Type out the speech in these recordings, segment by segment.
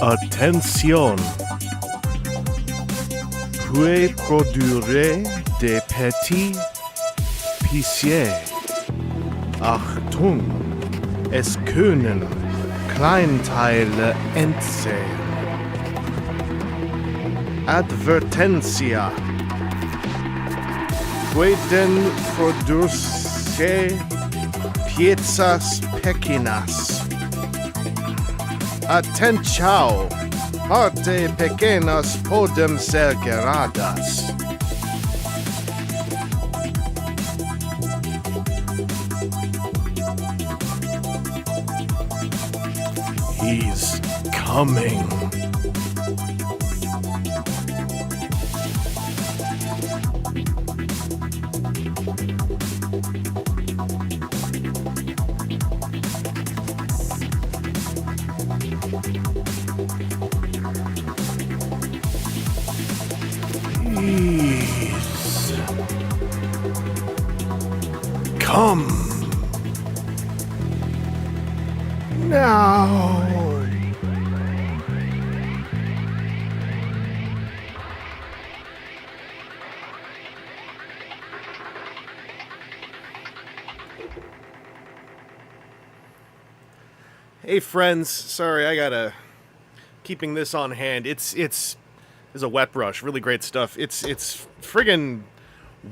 Attention! Pouvez produire des petits pièces. Achtung! Es können Kleinteile entstehen. Advertencia! Pueden producirse piezas pequeñas. Atenção! Partes pequenas podem ser quebradas. He's coming. Please. Come. Now. Hey friends, sorry, I gotta keeping this on hand. It's is a wet brush. Really great stuff. It's friggin'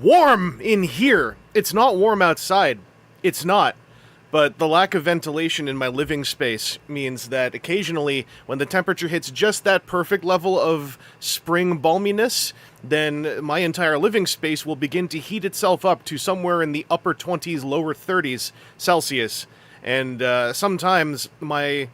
warm in here. It's not warm outside. It's not. But the lack of ventilation in my living space means that occasionally, when the temperature hits just that perfect level of spring balminess, then my entire living space will begin to heat itself up to somewhere in the upper 20s, lower 30s Celsius. And sometimes my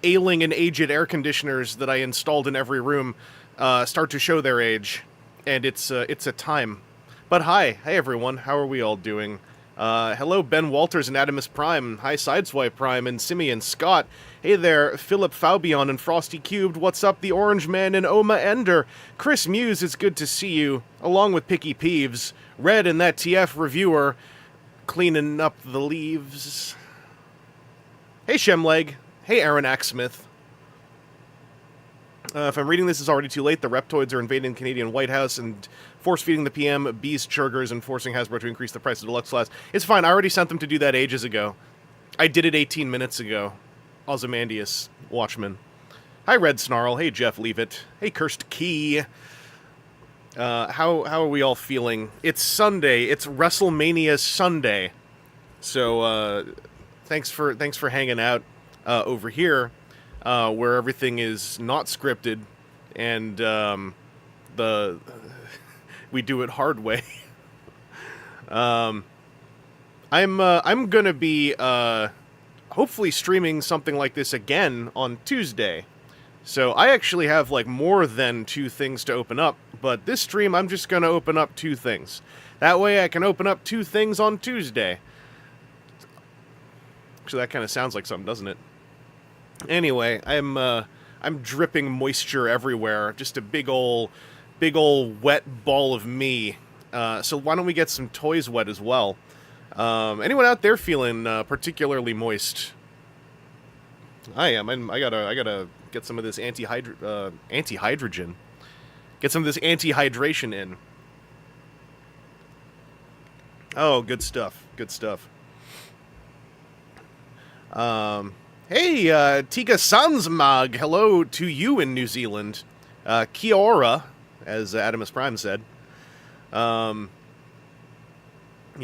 ailing and aged air conditioners that I installed in every room start to show their age. And it's a time. But hi everyone, how are we all doing? Hello, Ben Walters and Optimus Prime. Hi, Sideswipe Prime and Simeon Scott. Hey there, Philip Faubion and Frosty Cubed. What's up, the Orange Man and Oma Ender? Chris Muse, it's good to see you, along with Picky Peeves. Red and that TF reviewer, cleaning up the leaves. Hey, Shemleg. Hey, Aaron Axsmith. If I'm reading this, it's already too late. The Reptoids are invading the Canadian White House and force-feeding the PM bees churgers and forcing Hasbro to increase the price of deluxe class. It's fine. I already sent them to do that ages ago. I did it 18 minutes ago. Ozymandias, Watchman. Hi, Red Snarl. Hey, Jeff Leavitt. Hey, Cursed Key. How are we all feeling? It's Sunday. It's WrestleMania Sunday. So, thanks for hanging out over here. Where everything is not scripted, and we do it hard way. I'm gonna be hopefully streaming something like this again on Tuesday. So I actually have like more than 2 things to open up, but this stream I'm just gonna open up 2 things. That way I can open up 2 things on Tuesday. Actually, that kind of sounds like something, doesn't it? Anyway, I'm dripping moisture everywhere. Just a big ol' wet ball of me. So why don't we get some toys wet as well? Anyone out there feeling particularly moist? I am. I gotta get some of this anti-hydrogen. Get some of this anti-hydration in. Oh, good stuff. Good stuff. Hey, Tika Sansmag, hello to you in New Zealand. Kia ora, as Optimus Prime said. You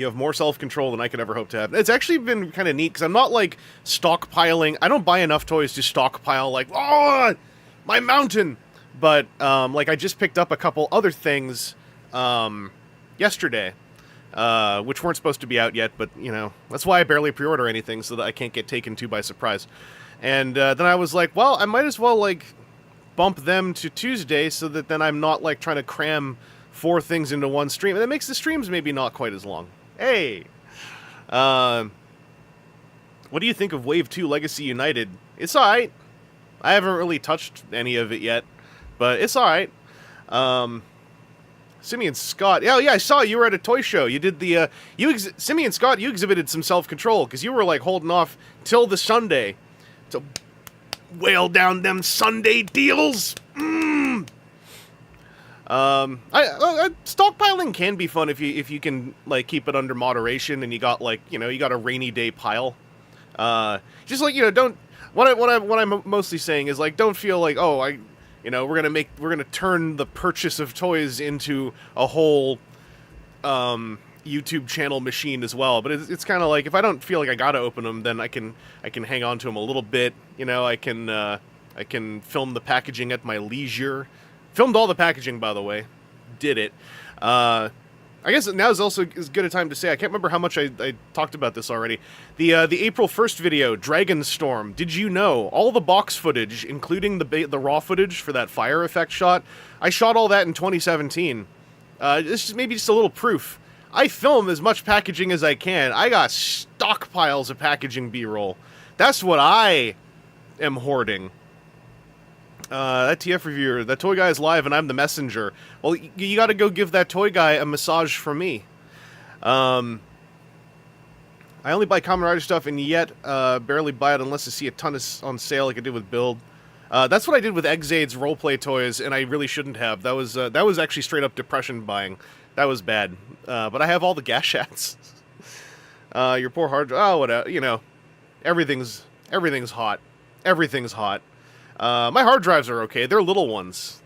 have more self-control than I could ever hope to have. It's actually been kind of neat, because I'm not, like, stockpiling. I don't buy enough toys to stockpile, like, oh, my mountain! But, like, I just picked up a couple other things, yesterday. Which weren't supposed to be out yet, but, you know, that's why I barely pre-order anything, so that I can't get taken to by surprise. And then I was like, well, I might as well, like, bump them to Tuesday, so that then I'm not, like, trying to cram 4 things into one stream. And that makes the streams maybe not quite as long. Hey! What do you think of Wave 2 Legacy United? It's alright. I haven't really touched any of it yet, but it's alright. Simeon Scott. Oh, yeah, I saw you were at a toy show. You did the, Simeon Scott, you exhibited some self-control, because you were, like, holding off till the Sunday to whale down them Sunday deals. Stockpiling can be fun if you can, like, keep it under moderation, and you got, like, you know, you got a rainy day pile. Just, like, you know, don't, what I'm mostly saying is, like, don't feel like, oh, you know, we're gonna turn the purchase of toys into a whole YouTube channel machine as well. But it's kind of like, if I don't feel like I gotta open them, then I can hang on to them a little bit. You know, I can film the packaging at my leisure. Filmed all the packaging, by the way. Did it. I guess now is also as good a time to say, I can't remember how much I talked about this already. The April 1st video, Dragonstorm. Did you know all the box footage, including the raw footage for that fire effect shot, I shot all that in 2017. This is maybe just a little proof. I film as much packaging as I can. I got stockpiles of packaging B-roll. That's what I am hoarding. That TF reviewer, that toy guy is live and I'm the messenger. Well, you gotta go give that toy guy a massage from me. I only buy Kamen Rider stuff and yet barely buy it unless I see a ton on sale like I did with Build. That's what I did with Exade's roleplay toys, and I really shouldn't have. That was actually straight up depression buying. That was bad. But I have all the Gashats. Your poor hard drive. Oh, whatever. You know, everything's hot. Everything's hot. My hard drives are okay. They're little ones.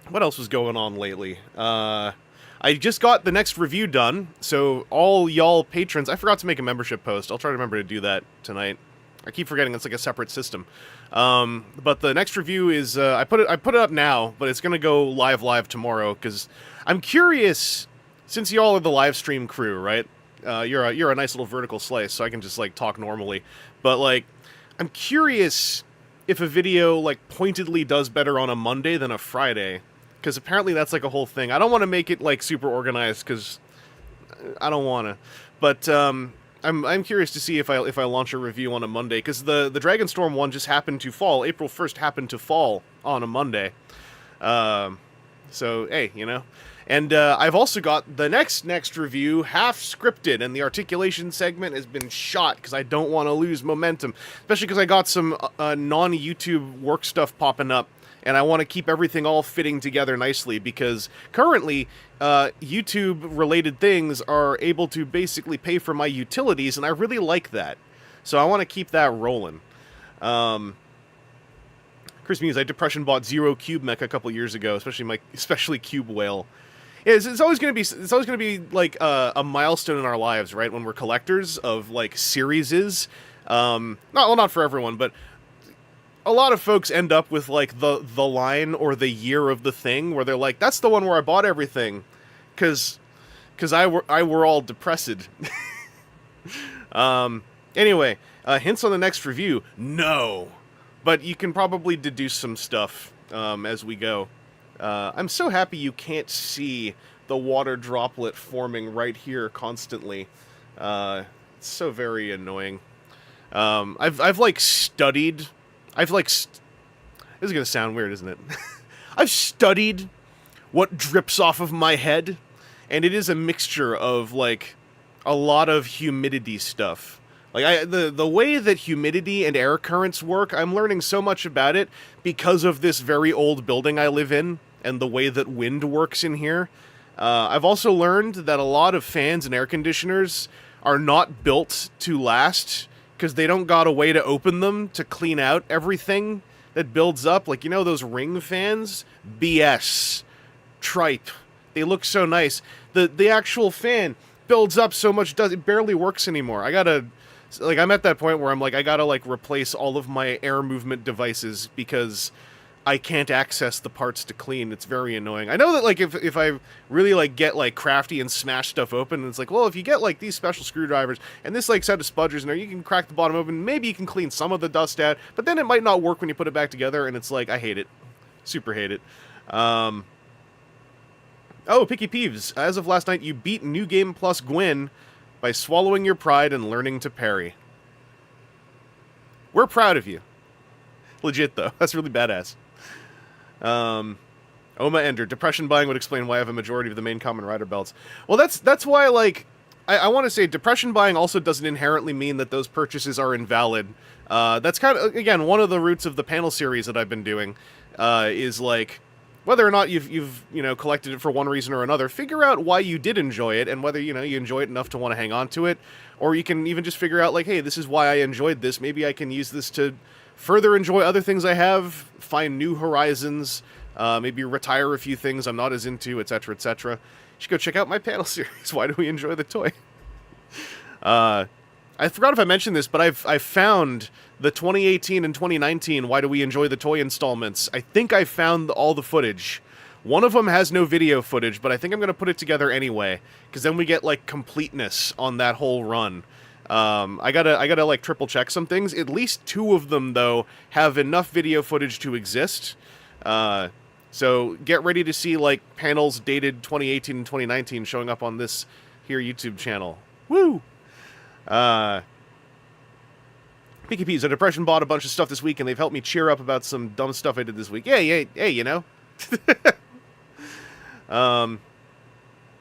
What else was going on lately? I just got the next review done, so all y'all patrons, I forgot to make a membership post. I'll try to remember to do that tonight. I keep forgetting it's like a separate system. But the next review is, I put it up now, but it's gonna go live tomorrow, because I'm curious, since y'all are the live stream crew, right? You're a nice little vertical slice, so I can just, like, talk normally. But, like, I'm curious if a video, like, pointedly does better on a Monday than a Friday. Because apparently that's, like, a whole thing. I don't want to make it, like, super organized, because I don't want to. But, I'm curious to see if I launch a review on a Monday, because the Dragonstorm one just happened to fall. April 1st happened to fall on a Monday. So, hey, you know. And I've also got the next review half scripted, and the articulation segment has been shot because I don't want to lose momentum, especially because I got some non-YouTube work stuff popping up, and I want to keep everything all fitting together nicely, because currently YouTube-related things are able to basically pay for my utilities, and I really like that. So I want to keep that rolling. Chris Muse, I depression bought Zero Cube Mech a couple years ago, especially Cube Whale. It's always gonna be like a milestone in our lives, right? When we're collectors of like series. Not for everyone, but a lot of folks end up with like the line or the year of the thing where they're like, that's the one where I bought everything, because I were all depressed. Anyway, hints on the next review? No, but you can probably deduce some stuff as we go. I'm so happy you can't see the water droplet forming right here constantly. It's so very annoying. I've like studied. This is gonna sound weird, isn't it? I've studied what drips off of my head, and it is a mixture of like a lot of humidity stuff. Like the way that humidity and air currents work, I'm learning so much about it because of this very old building I live in, and the way that wind works in here. I've also learned that a lot of fans and air conditioners are not built to last, because they don't got a way to open them to clean out everything that builds up. Like, you know those ring fans? BS. Tripe. They look so nice. The actual fan builds up so much, it barely works anymore. I'm at that point where I'm like, I gotta, like, replace all of my air movement devices because I can't access the parts to clean. It's very annoying. I know that, like, if I really, like, get, like, crafty and smash stuff open, it's like, well, if you get, like, these special screwdrivers and this, like, set of spudgers in there, you can crack the bottom open, maybe you can clean some of the dust out, but then it might not work when you put it back together, and it's like, I hate it. Super hate it. Oh, Picky Peeves. As of last night, you beat New Game Plus Gwyn by swallowing your pride and learning to parry. We're proud of you. Legit, though. That's really badass. Oma Ender. Depression buying would explain why I have a majority of the main Kamen Rider belts. Well, that's why, like, I want to say depression buying also doesn't inherently mean that those purchases are invalid. That's kind of, again, one of the roots of the panel series that I've been doing, is, like, whether or not you've collected it for one reason or another, figure out why you did enjoy it, and whether, you enjoy it enough to want to hang on to it, or you can even just figure out, like, hey, this is why I enjoyed this, maybe I can use this to further enjoy other things I have, find new horizons, maybe retire a few things I'm not as into, etc., etc. You should go check out my panel series, Why Do We Enjoy the Toy? I forgot if I mentioned this, but I've found the 2018 and 2019 Why Do We Enjoy the Toy installments. I think I found all the footage. One of them has no video footage, but I think I'm going to put it together anyway, because then we get, like, completeness on that whole run. I gotta like triple check some things. At least 2 of them, though, have enough video footage to exist. So get ready to see, like, panels dated 2018 and 2019 showing up on this here YouTube channel. Woo! Picky Peas, a depression bought a bunch of stuff this week, and they've helped me cheer up about some dumb stuff I did this week. Hey, you know.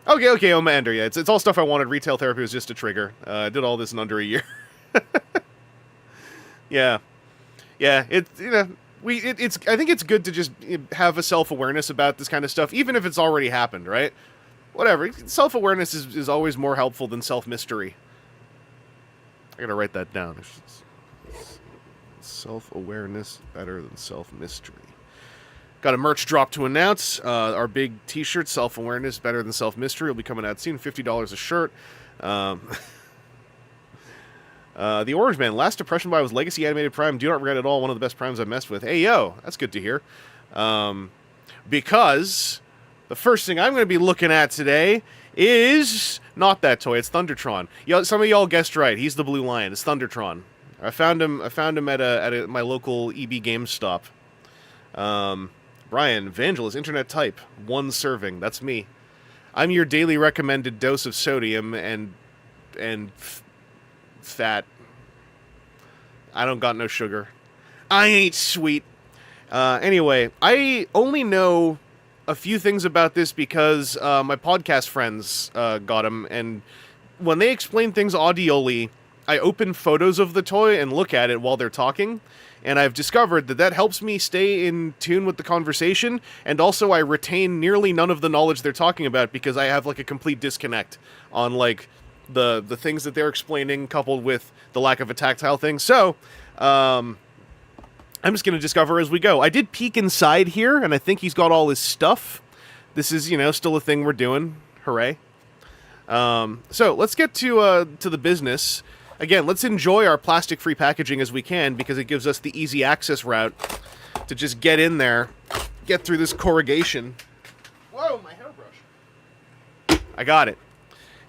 Okay, Oma Ender, yeah, it's all stuff I wanted. Retail therapy was just a trigger. I did all this in under a year. Yeah, it's, I think it's good to just have a self-awareness about this kind of stuff, even if it's already happened, right? Whatever, self-awareness is always more helpful than self-mystery. I gotta write that down. It's Self-awareness better than self-mystery. Got a merch drop to announce. Our big t-shirt, Self-awareness better than self-mystery, will be coming out soon. $50 a shirt. The Orange Man. Last Depression buy was Legacy Animated Prime. Do not regret at all. One of the best primes I've messed with. Hey, yo. That's good to hear. Because the first thing I'm going to be looking at today is not that toy. It's Thundertron. Some of y'all guessed right. He's the Blue Lion. It's Thundertron. I found him at my local EB GameStop. Brian, Evangelist, Internet Type, 1 serving. That's me. I'm your daily recommended dose of sodium and fat. I don't got no sugar. I ain't sweet. Anyway, I only know a few things about this because my podcast friends got them, and when they explain things audially, I open photos of the toy and look at it while they're talking, and I've discovered that helps me stay in tune with the conversation, and also I retain nearly none of the knowledge they're talking about because I have like a complete disconnect on like the things that they're explaining coupled with the lack of a tactile thing. So, I'm just going to discover as we go. I did peek inside here, and I think he's got all his stuff. This is, still a thing we're doing. Hooray. So, let's get to the business. Again, let's enjoy our plastic-free packaging as we can, because it gives us the easy access route to just get in there, get through this corrugation. Whoa, my hairbrush. I got it.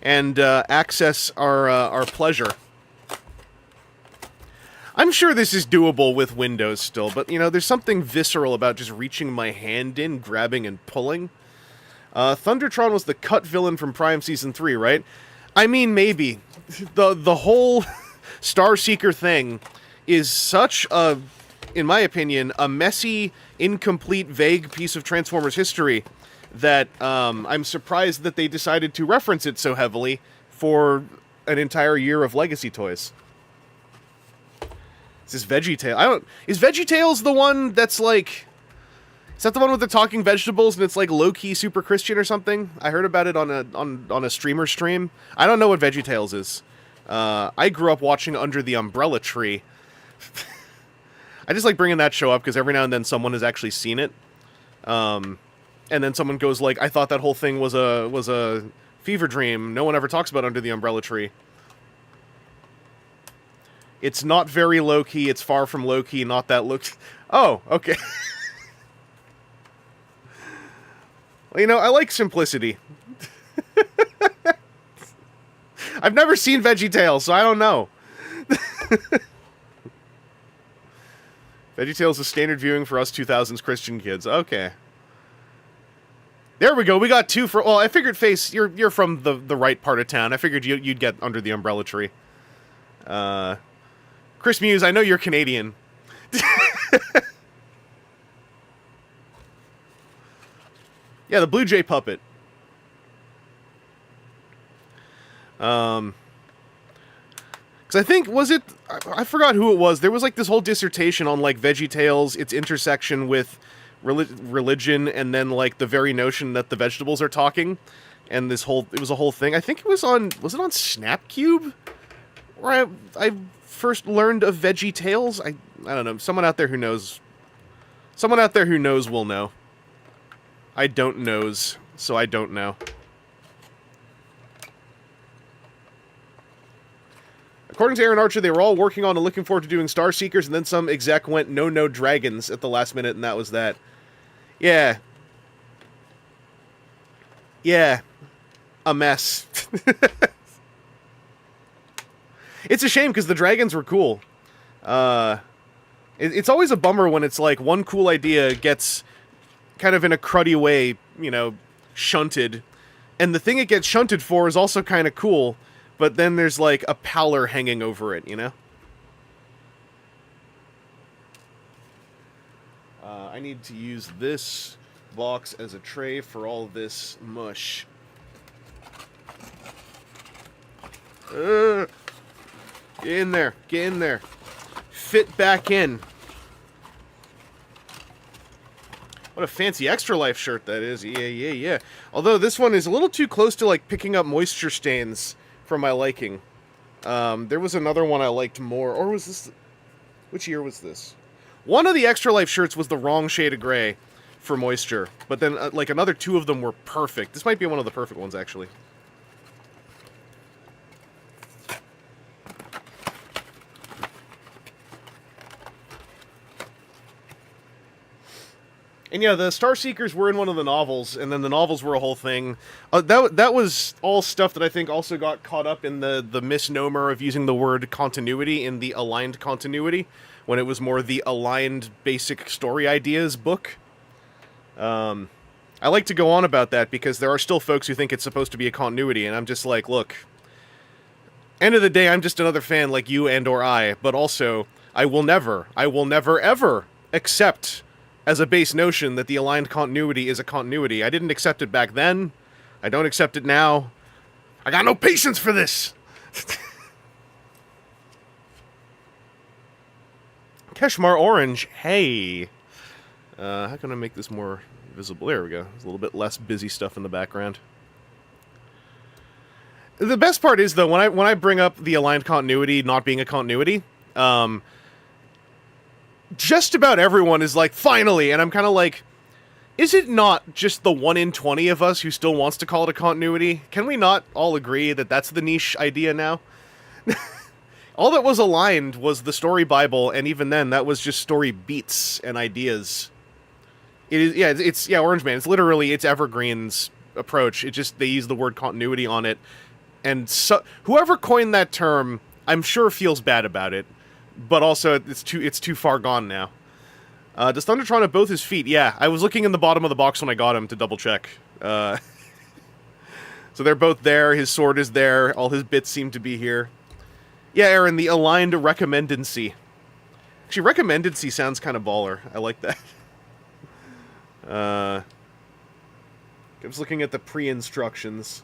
And access our pleasure. I'm sure this is doable with Windows still, but, there's something visceral about just reaching my hand in, grabbing and pulling. Thundertron was the cut villain from Prime Season 3, right? I mean, maybe. The whole Starseeker thing is such a, in my opinion, a messy, incomplete, vague piece of Transformers history that I'm surprised that they decided to reference it so heavily for an entire year of Legacy toys. Is this VeggieTale? Is VeggieTales the one that's like... Is that the one with the talking vegetables and it's like low-key super Christian or something? I heard about it on a streamer stream. I don't know what VeggieTales is. I grew up watching Under the Umbrella Tree. I just like bringing that show up because every now and then someone has actually seen it. And then someone goes like, I thought that whole thing was a fever dream. No one ever talks about Under the Umbrella Tree. It's not very low-key. It's far from low-key. Not that low. Oh, okay. Well, I like simplicity. I've never seen VeggieTales, so I don't know. VeggieTales is standard viewing for us 2000s Christian kids. Okay. There we go. We got 2 for... Well, I figured, Face, you're from the right part of town. I figured you'd get Under the Umbrella Tree. Chris Muse, I know you're Canadian. Yeah, the Blue Jay puppet. Because I think, was it... I forgot who it was. There was, like, this whole dissertation on, like, VeggieTales, its intersection with religion, and then, like, the very notion that the vegetables are talking. And this whole... It was a whole thing. I think it was on... Was it on Snapcube? Where I first learned of VeggieTales? I don't know. Someone out there who knows... Someone out there who knows will know. I don't knows, so I don't know. According to Aaron Archer, they were all working on and looking forward to doing Star Seekers, and then some exec went, no dragons at the last minute, and that was that. Yeah. Yeah. A mess. It's a shame, because the dragons were cool. It's always a bummer when it's like one cool idea gets... kind of in a cruddy way, shunted. And the thing it gets shunted for is also kind of cool, but then there's, like, a pallor hanging over it, I need to use this box as a tray for all this mush. Get in there. Get in there. Fit back in. What a fancy Extra Life shirt that is. Yeah. Although this one is a little too close to, like, picking up moisture stains for my liking. There was another one I liked more. Or was this... Which year was this? One of the Extra Life shirts was the wrong shade of gray for moisture, but then like another 2 of them were perfect. This might be one of the perfect ones, actually. And yeah, the Star Seekers were in one of the novels, and then the novels were a whole thing. That was all stuff that I think also got caught up in the misnomer of using the word continuity in the aligned continuity, when it was more the aligned basic story ideas book. I like to go on about that because there are still folks who think it's supposed to be a continuity, and I'm just like, look, end of the day, I'm just another fan like you and or I, but also, I will never ever accept as a base notion that the aligned continuity is a continuity. I didn't accept it back then. I don't accept it now. I got no patience for this! Keshmar Orange, hey! How can I make this more visible? There we go. There's a little bit less busy stuff in the background. The best part is, though, when I bring up the aligned continuity not being a continuity, just about everyone is like, finally, and I'm kind of like, is it not just the 1 in 20 of us who still wants to call it a continuity? Can we not all agree that that's the niche idea now? All that was aligned was the story Bible, and even then, that was just story beats and ideas. It is, yeah, it's Orange Man. It's literally, it's Evergreen's approach. It just, they use the word continuity on it, and so, whoever coined that term, I'm sure feels bad about it. But also, it's too far gone now. Does Thundertron have both his feet? Yeah, I was looking in the bottom of the box when I got him to double check. So they're both there, his sword is there, all his bits seem to be here. Yeah, Aaron, the aligned recommendancy. Actually, recommendancy sounds kind of baller. I like that. I was looking at the pre-instructions.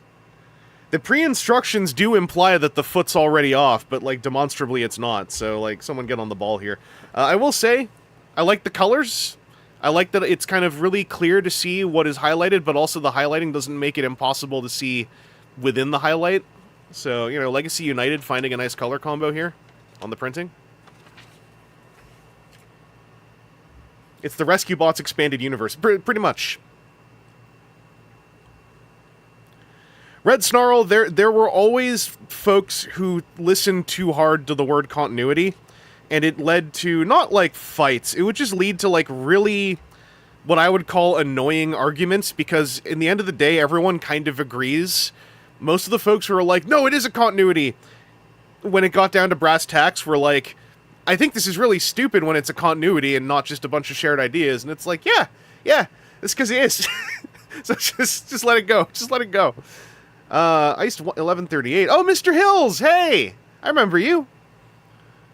The pre-instructions do imply that the foot's already off, but, like, demonstrably it's not. So, like, someone get on the ball here. I will say, I like the colors. I like that it's kind of really clear to see what is highlighted, but also the highlighting doesn't make it impossible to see within the highlight. So, you know, Legacy United finding a nice color combo here on the printing. It's the Rescue Bots expanded universe. Pretty much. Red Snarl, there were always folks who listened too hard to the word continuity, and it led to, not like fights, it would just lead to like really, what I would call annoying arguments, because in the end of the day, everyone kind of agrees. Most of the folks who are like, no, it is a continuity, when it got down to brass tacks, were like, I think this is really stupid when it's a continuity and not just a bunch of shared ideas, and it's like, yeah, it's because it is. So just let it go, just let it go. Iced 1138. Oh, Mr. Hills, hey! I remember you.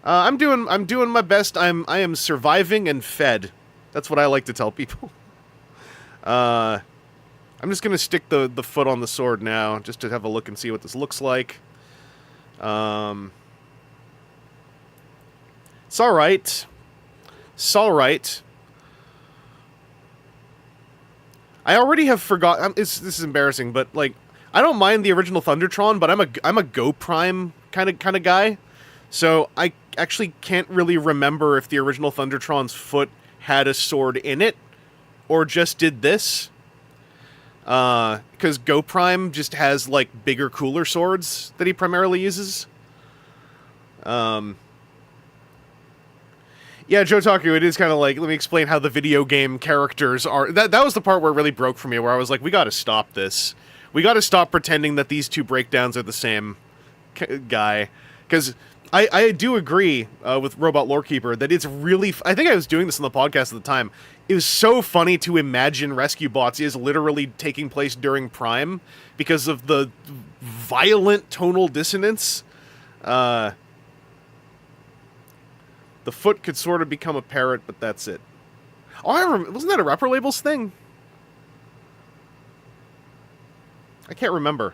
I'm doing my best. I am surviving and fed. That's what I like to tell people. I'm just gonna stick the foot on the sword now, just to have a look and see what this looks like. It's alright. It's alright. I already have forgot. This is embarrassing, but like, I don't mind the original Thundertron, but I'm a Go Prime kind of guy. So I actually can't really remember if the original Thundertron's foot had a sword in it or just did this. Because Go Prime just has like bigger, cooler swords that he primarily uses. Yeah, Jotaku, it is kind of like, let me explain how the video game characters are. That was the part where it really broke for me, where I was like, we gotta stop this. We gotta stop pretending that these two breakdowns are the same guy. Because I do agree with Robot Lorekeeper that it's really... I think I was doing this on the podcast at the time. It was so funny to imagine Rescue Bots is literally taking place during Prime because of the violent tonal dissonance. The foot could sort of become a parrot, but that's it. Oh, I remember, wasn't that a Rapper Labels thing? I can't remember.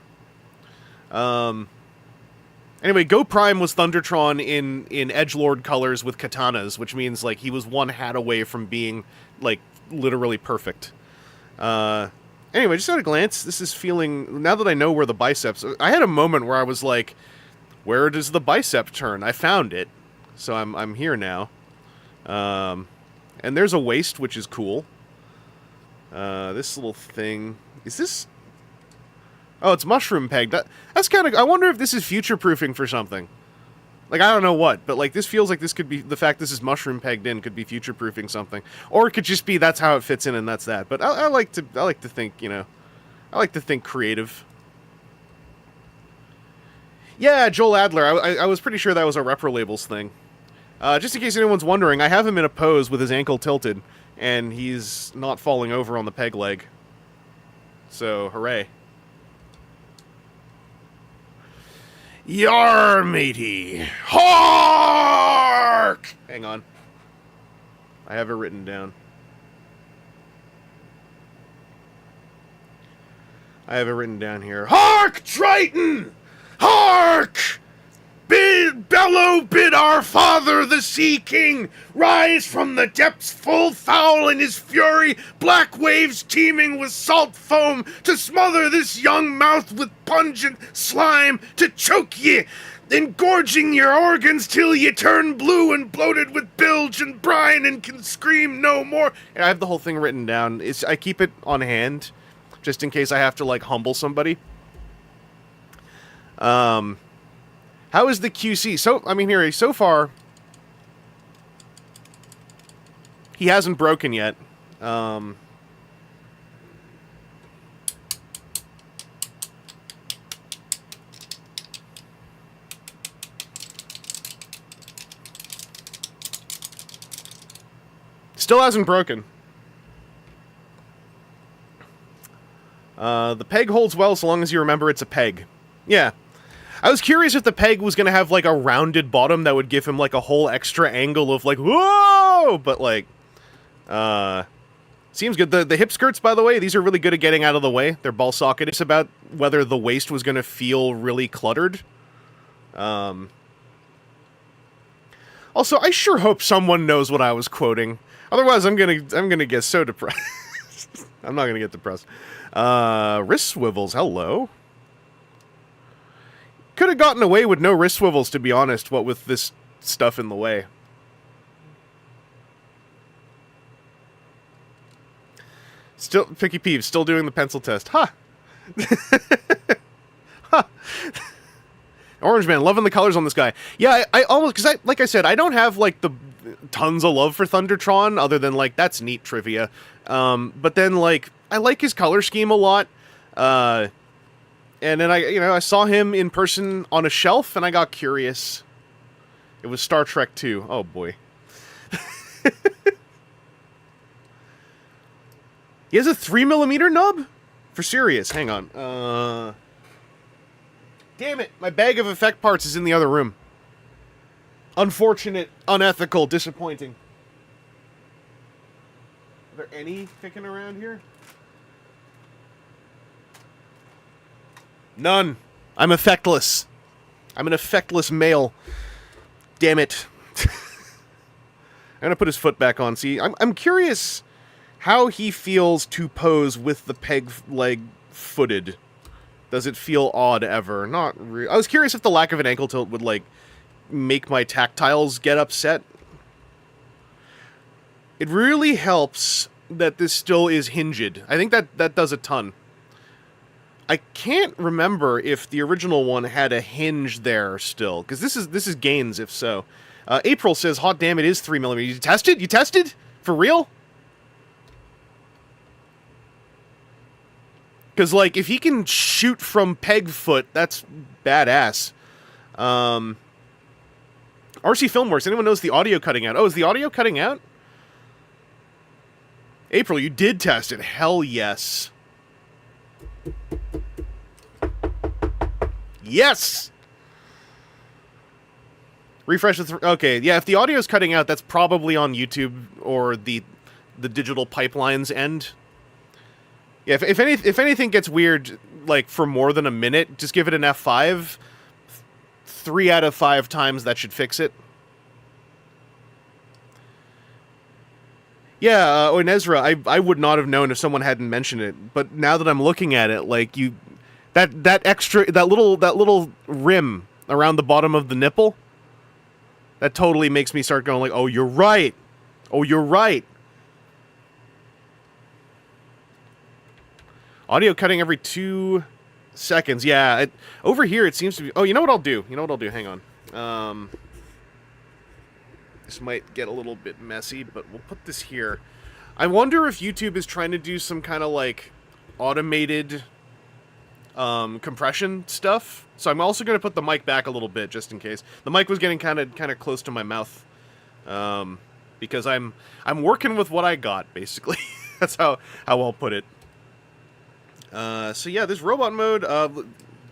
Anyway, Go Prime was Thundertron in edgelord colors with katanas, which means, like, he was one hat away from being, like, literally perfect. Anyway, just at a glance, this is feeling... Now that I know where the biceps... I had a moment where I was like, where does the bicep turn? I found it. So I'm here now. And there's a waist, which is cool. This little thing... Is this... Oh, it's mushroom pegged. That's kind of... I wonder if this is future-proofing for something. Like, I don't know what, but, like, this feels like this could be... The fact this is mushroom pegged in could be future-proofing something. Or it could just be that's how it fits in and that's that. But I like to think, you know... I like to think creative. Yeah, Joel Adler. I was pretty sure that was a Repro Labels thing. Just in case anyone's wondering, I have him in a pose with his ankle tilted, and he's not falling over on the peg leg. So, hooray. Yar, matey! Hark! Hang on. I have it written down. I have it written down here. Hark, Triton! Hark! Bellow bid our father, the Sea King, rise from the depths full foul in his fury, black waves teeming with salt foam, to smother this young mouth with pungent slime, to choke ye, engorging your organs till ye turn blue and bloated with bilge and brine and can scream no more. And I have the whole thing written down. I keep it on hand, just in case I have to, like, humble somebody. How is the QC? So, I mean, here, so far, he hasn't broken yet. Still hasn't broken. The peg holds well so long as you remember it's a peg. Yeah. I was curious if the peg was going to have, like, a rounded bottom that would give him, like, a whole extra angle of, like, whoa! But, like, seems good. The hip skirts, by the way, these are really good at getting out of the way. They're ball socket. It's about whether the waist was going to feel really cluttered. Also, I sure hope someone knows what I was quoting. Otherwise, I'm gonna get so depressed. I'm not gonna get depressed. Wrist swivels, hello. Could have gotten away with no wrist swivels, to be honest, what with this stuff in the way. Still, Picky Peeves, still doing the pencil test. Ha! Huh. Orange Man, loving the colors on this guy. Yeah, I almost, because like I said, I don't have, like, the tons of love for Thundertron, other than, like, that's neat trivia. But then, like, I like his color scheme a lot. And then I saw him in person on a shelf, and I got curious. It was Star Trek 2. Oh, boy. He has a 3mm nub? For serious, hang on. Damn it, my bag of effect parts is in the other room. Unfortunate, unethical, disappointing. Are there any kicking around here? None. I'm effectless. I'm an effectless male. Damn it. I'm gonna put his foot back on. See, I'm curious how he feels to pose with the peg leg footed. Does it feel odd ever? Not really. I was curious if the lack of an ankle tilt would, like, make my tactiles get upset. It really helps that this still is hinged. I think that does a ton. I can't remember if the original one had a hinge there still, because this is gains if so. April says, "Hot damn, it is 3mm." You tested? You tested? For real? Because, like, if he can shoot from peg foot, that's badass. RC Filmworks, anyone knows the audio cutting out? Oh, is the audio cutting out? April, you did test it. Hell yes. Yes! Refresh the... Okay, yeah, if the audio's cutting out, that's probably on YouTube or the digital pipeline's end. Yeah, if anything gets weird, like, for more than a minute, just give it an F5. 3 out of 5 times that should fix it. Yeah, Ezra, I would not have known if someone hadn't mentioned it, but now that I'm looking at it, like, that little rim around the bottom of the nipple, that totally makes me start going like, oh, you're right. Oh, you're right. Audio cutting every 2 seconds. Yeah, over here it seems to be... Oh, you know what I'll do? Hang on. This might get a little bit messy, but we'll put this here. I wonder if YouTube is trying to do some kind of, like, automated compression stuff. So I'm also going to put the mic back a little bit, just in case. The mic was getting kind of close to my mouth. Because I'm working with what I got, basically. That's how I'll put it. So yeah, this robot mode,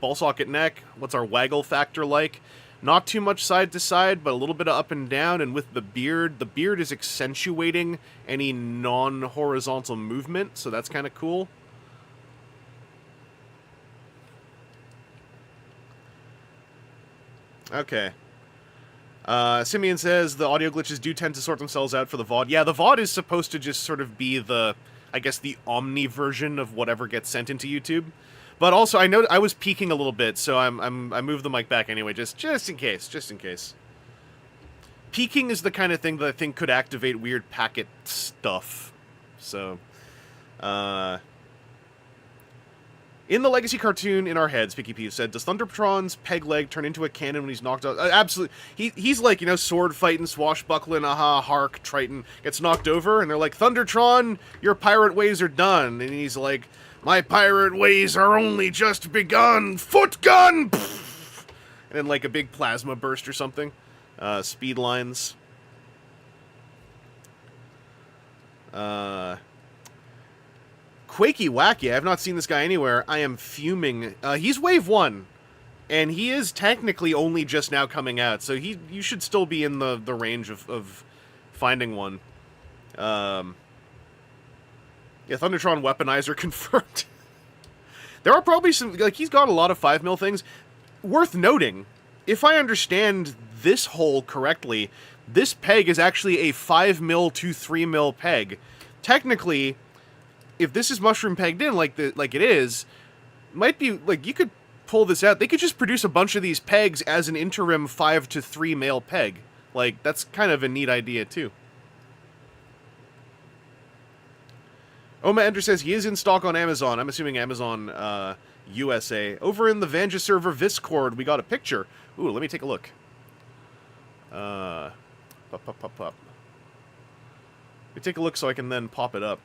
ball socket neck, what's our waggle factor like? Not too much side to side, but a little bit of up and down, and with the beard is accentuating any non-horizontal movement, so that's kind of cool. Okay. Simeon says the audio glitches do tend to sort themselves out for the VOD. Yeah, the VOD is supposed to just sort of be the, I guess, the Omni version of whatever gets sent into YouTube. But also, I know I was peaking a little bit, so I moved the mic back anyway, just in case. Peaking is the kind of thing that I think could activate weird packet stuff. So, in the Legacy cartoon in our heads, Picky P said, does Thundertron's peg leg turn into a cannon when he's knocked out? Absolutely. He's like, sword fighting, swashbuckling, aha, hark, Triton, gets knocked over, and they're like, Thundertron, your pirate ways are done. And he's like, my pirate ways are only just begun. Foot gun! And then like a big plasma burst or something. Speed lines. Quakey Wacky, I have not seen this guy anywhere. I am fuming. He's wave 1. And he is technically only just now coming out. So you should still be in the range of finding one. Yeah, Thundertron Weaponizer confirmed. There are probably some... Like, he's got a lot of 5mm things. Worth noting, if I understand this hole correctly, this peg is actually a 5mm to 3mm peg. Technically, if this is mushroom pegged in like it is, might be... Like, you could pull this out. They could just produce a bunch of these pegs as an interim 5 to 3mm peg. Like, that's kind of a neat idea, too. Oma Ender says he is in stock on Amazon. I'm assuming Amazon USA. Over in the Vanja server Discord, we got a picture. Ooh, let me take a look. Pop. Let me take a look so I can then pop it up.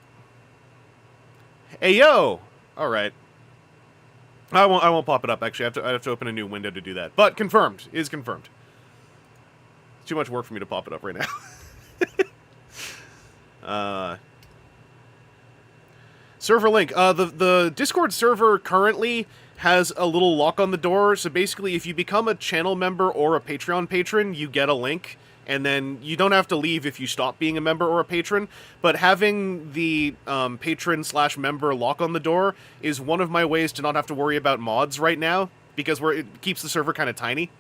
Hey, yo! Alright. I won't pop it up, actually. I have to open a new window to do that. But confirmed. Is confirmed. It's too much work for me to pop it up right now. Server link. The Discord server currently has a little lock on the door, so basically if you become a channel member or a Patreon patron, you get a link, and then you don't have to leave if you stop being a member or a patron, but having the patron/member lock on the door is one of my ways to not have to worry about mods right now, because it keeps the server kind of tiny.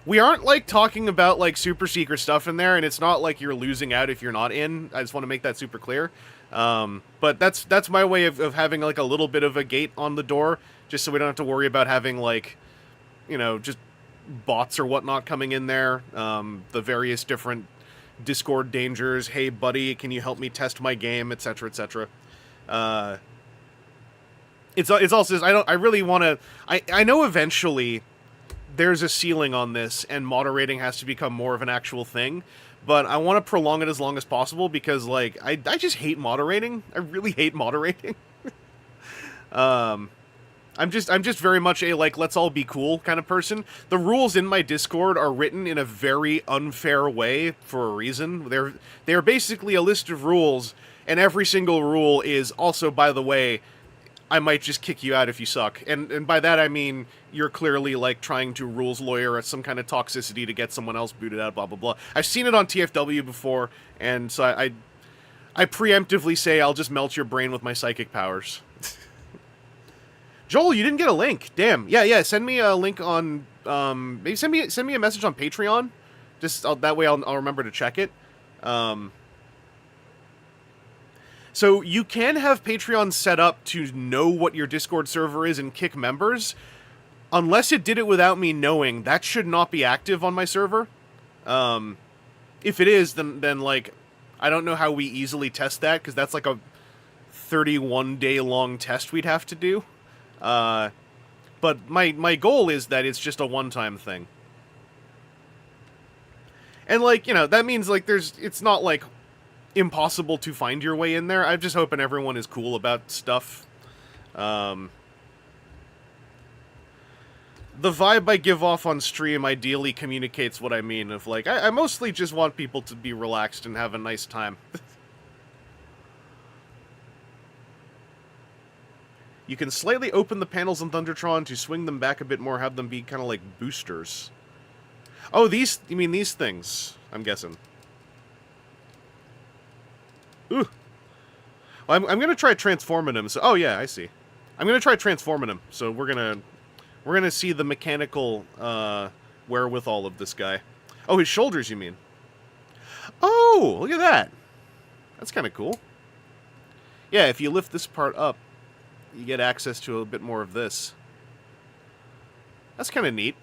We aren't, like, talking about, like, super secret stuff in there, and it's not like you're losing out if you're not in. I just want to make that super clear. But that's my way of having, like, a little bit of a gate on the door, just so we don't have to worry about having, like, just bots or whatnot coming in there. The various different Discord dangers. Hey, buddy, can you help me test my game, etc., etc. It's also, I really want to... I know eventually there's a ceiling on this, and moderating has to become more of an actual thing, but I want to prolong it as long as possible, because, like, I just hate moderating. I really hate moderating. I'm just very much a, like, let's all be cool kind of person. The rules in my Discord are written in a very unfair way for a reason. They're basically a list of rules, and every single rule is also, by the way, I might just kick you out if you suck. And by that I mean you're clearly, like, trying to rules lawyer at some kind of toxicity to get someone else booted out, blah, blah, blah. I've seen it on TFW before, and so I preemptively say I'll just melt your brain with my psychic powers. Joel, you didn't get a link. Damn. Yeah, send me a link on, maybe send me a message on Patreon. Just, that way I'll remember to check it. So you can have Patreon set up to know what your Discord server is and kick members. Unless it did it without me knowing, that should not be active on my server. If it is, then like, I don't know how we easily test that, because that's like a 31-day long test we'd have to do. But my goal is that it's just a one-time thing. And, like, you know, that means, like, it's not, like, impossible to find your way in there. I'm just hoping everyone is cool about stuff. The vibe I give off on stream ideally communicates what I mean, of, like, I mostly just want people to be relaxed and have a nice time. You can slightly open the panels in Thundertron to swing them back a bit more, have them be kind of like boosters. Oh, you mean these things, I'm guessing. Ooh. Well, I'm gonna try transforming him, so... Oh, yeah, I see. I'm gonna try transforming him, so we're gonna see the mechanical, wherewithal of this guy. Oh, his shoulders, you mean? Oh, look at that! That's kind of cool. Yeah, if you lift this part up, you get access to a bit more of this. That's kind of neat.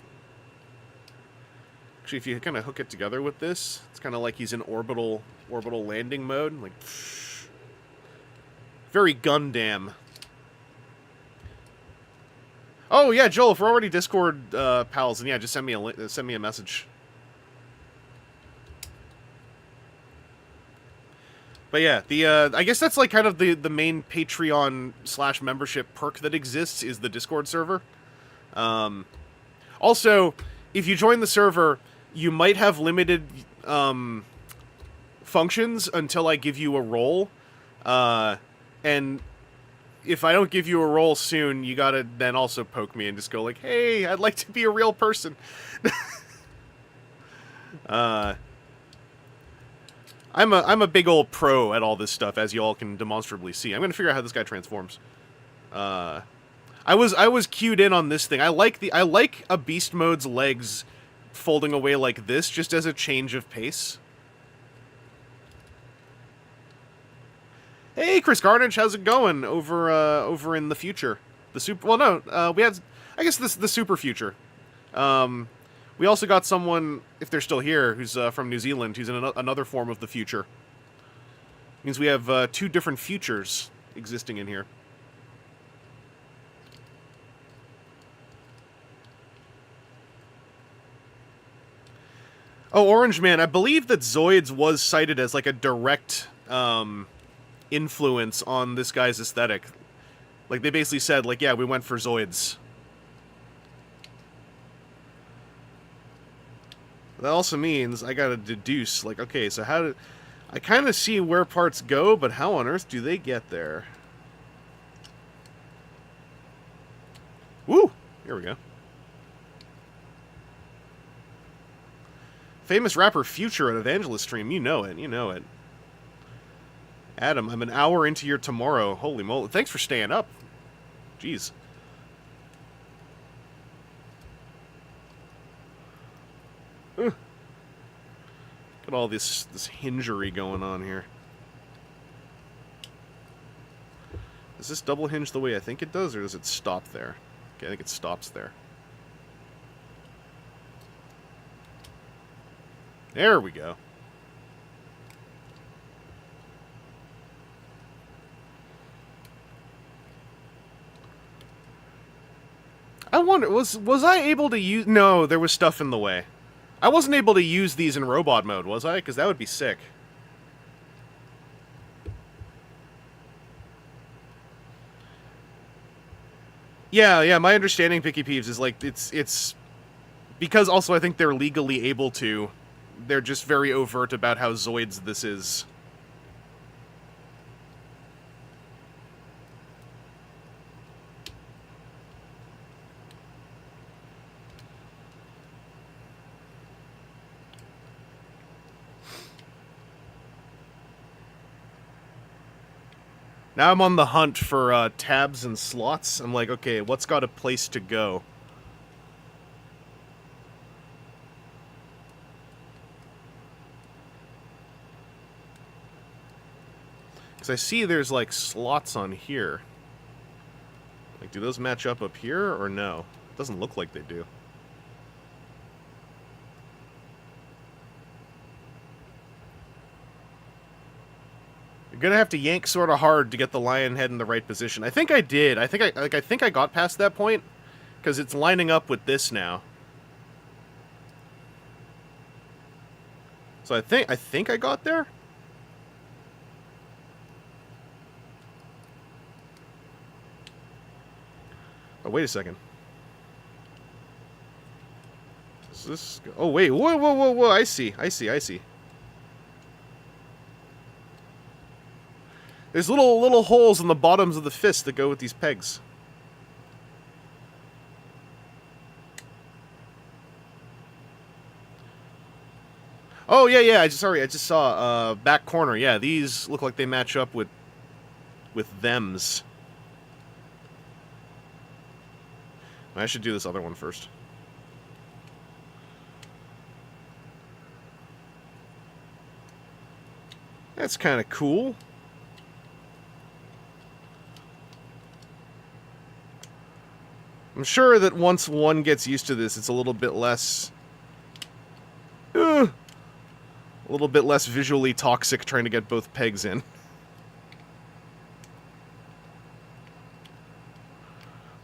Actually, if you kind of hook it together with this, it's kind of like he's in orbital landing mode. Like, psh, very Gundam. Oh yeah, Joel, if we're already Discord pals, then yeah, just send me a message. But yeah, I guess that's like kind of the main Patreon / membership perk that exists is the Discord server. Also, if you join the server, you might have limited functions until I give you a role, and if I don't give you a role soon, you gotta then also poke me and just go like, "Hey, I'd like to be a real person." I'm a big old pro at all this stuff, as you all can demonstrably see. I'm gonna figure out how this guy transforms. I was cued in on this thing. I like a beast mode's legs folding away like this, just as a change of pace. Hey, Chris Carnage, how's it going over in the future? The super. Well, no, we had, I guess, the super future. We also got someone, if they're still here, who's from New Zealand, who's in another form of the future. Means we have 2 different futures existing in here. Oh, Orange Man, I believe that Zoids was cited as like a direct influence on this guy's aesthetic. Like, they basically said, like, yeah, we went for Zoids. That also means I gotta deduce, like, okay, so how did... I kind of see where parts go, but how on earth do they get there? Woo! Here we go. Famous rapper Future at Evangelist stream. You know it. You know it. Adam, I'm an hour into your tomorrow. Holy moly. Thanks for staying up. Jeez. Look at all this hingery going on here. Does this double hinge the way I think it does, or does it stop there? Okay, I think it stops there. There we go. I wonder, was I able to use... No, there was stuff in the way. I wasn't able to use these in robot mode, was I? Because that would be sick. Yeah, my understanding, Picky Peeves, is like, it's... Because also I think they're legally able to... They're just very overt about how Zoids this is. Now I'm on the hunt for tabs and slots. I'm like, okay, what's got a place to go? Because I see there's, like, slots on here. Like, do those match up here, or no? It doesn't look like they do. You're gonna have to yank sort of hard to get the lion head in the right position. I think I did. I think I got past that point because it's lining up with this now. So I think I got there. Oh, wait a second. Is this... Oh, wait. Whoa, whoa, whoa, whoa. I see. There's little holes in the bottoms of the fist that go with these pegs. Oh, yeah. I just saw, back corner. Yeah, these look like they match up with thems. I should do this other one first. That's kind of cool. I'm sure that once one gets used to this, it's a little bit less... a little bit less visually toxic trying to get both pegs in.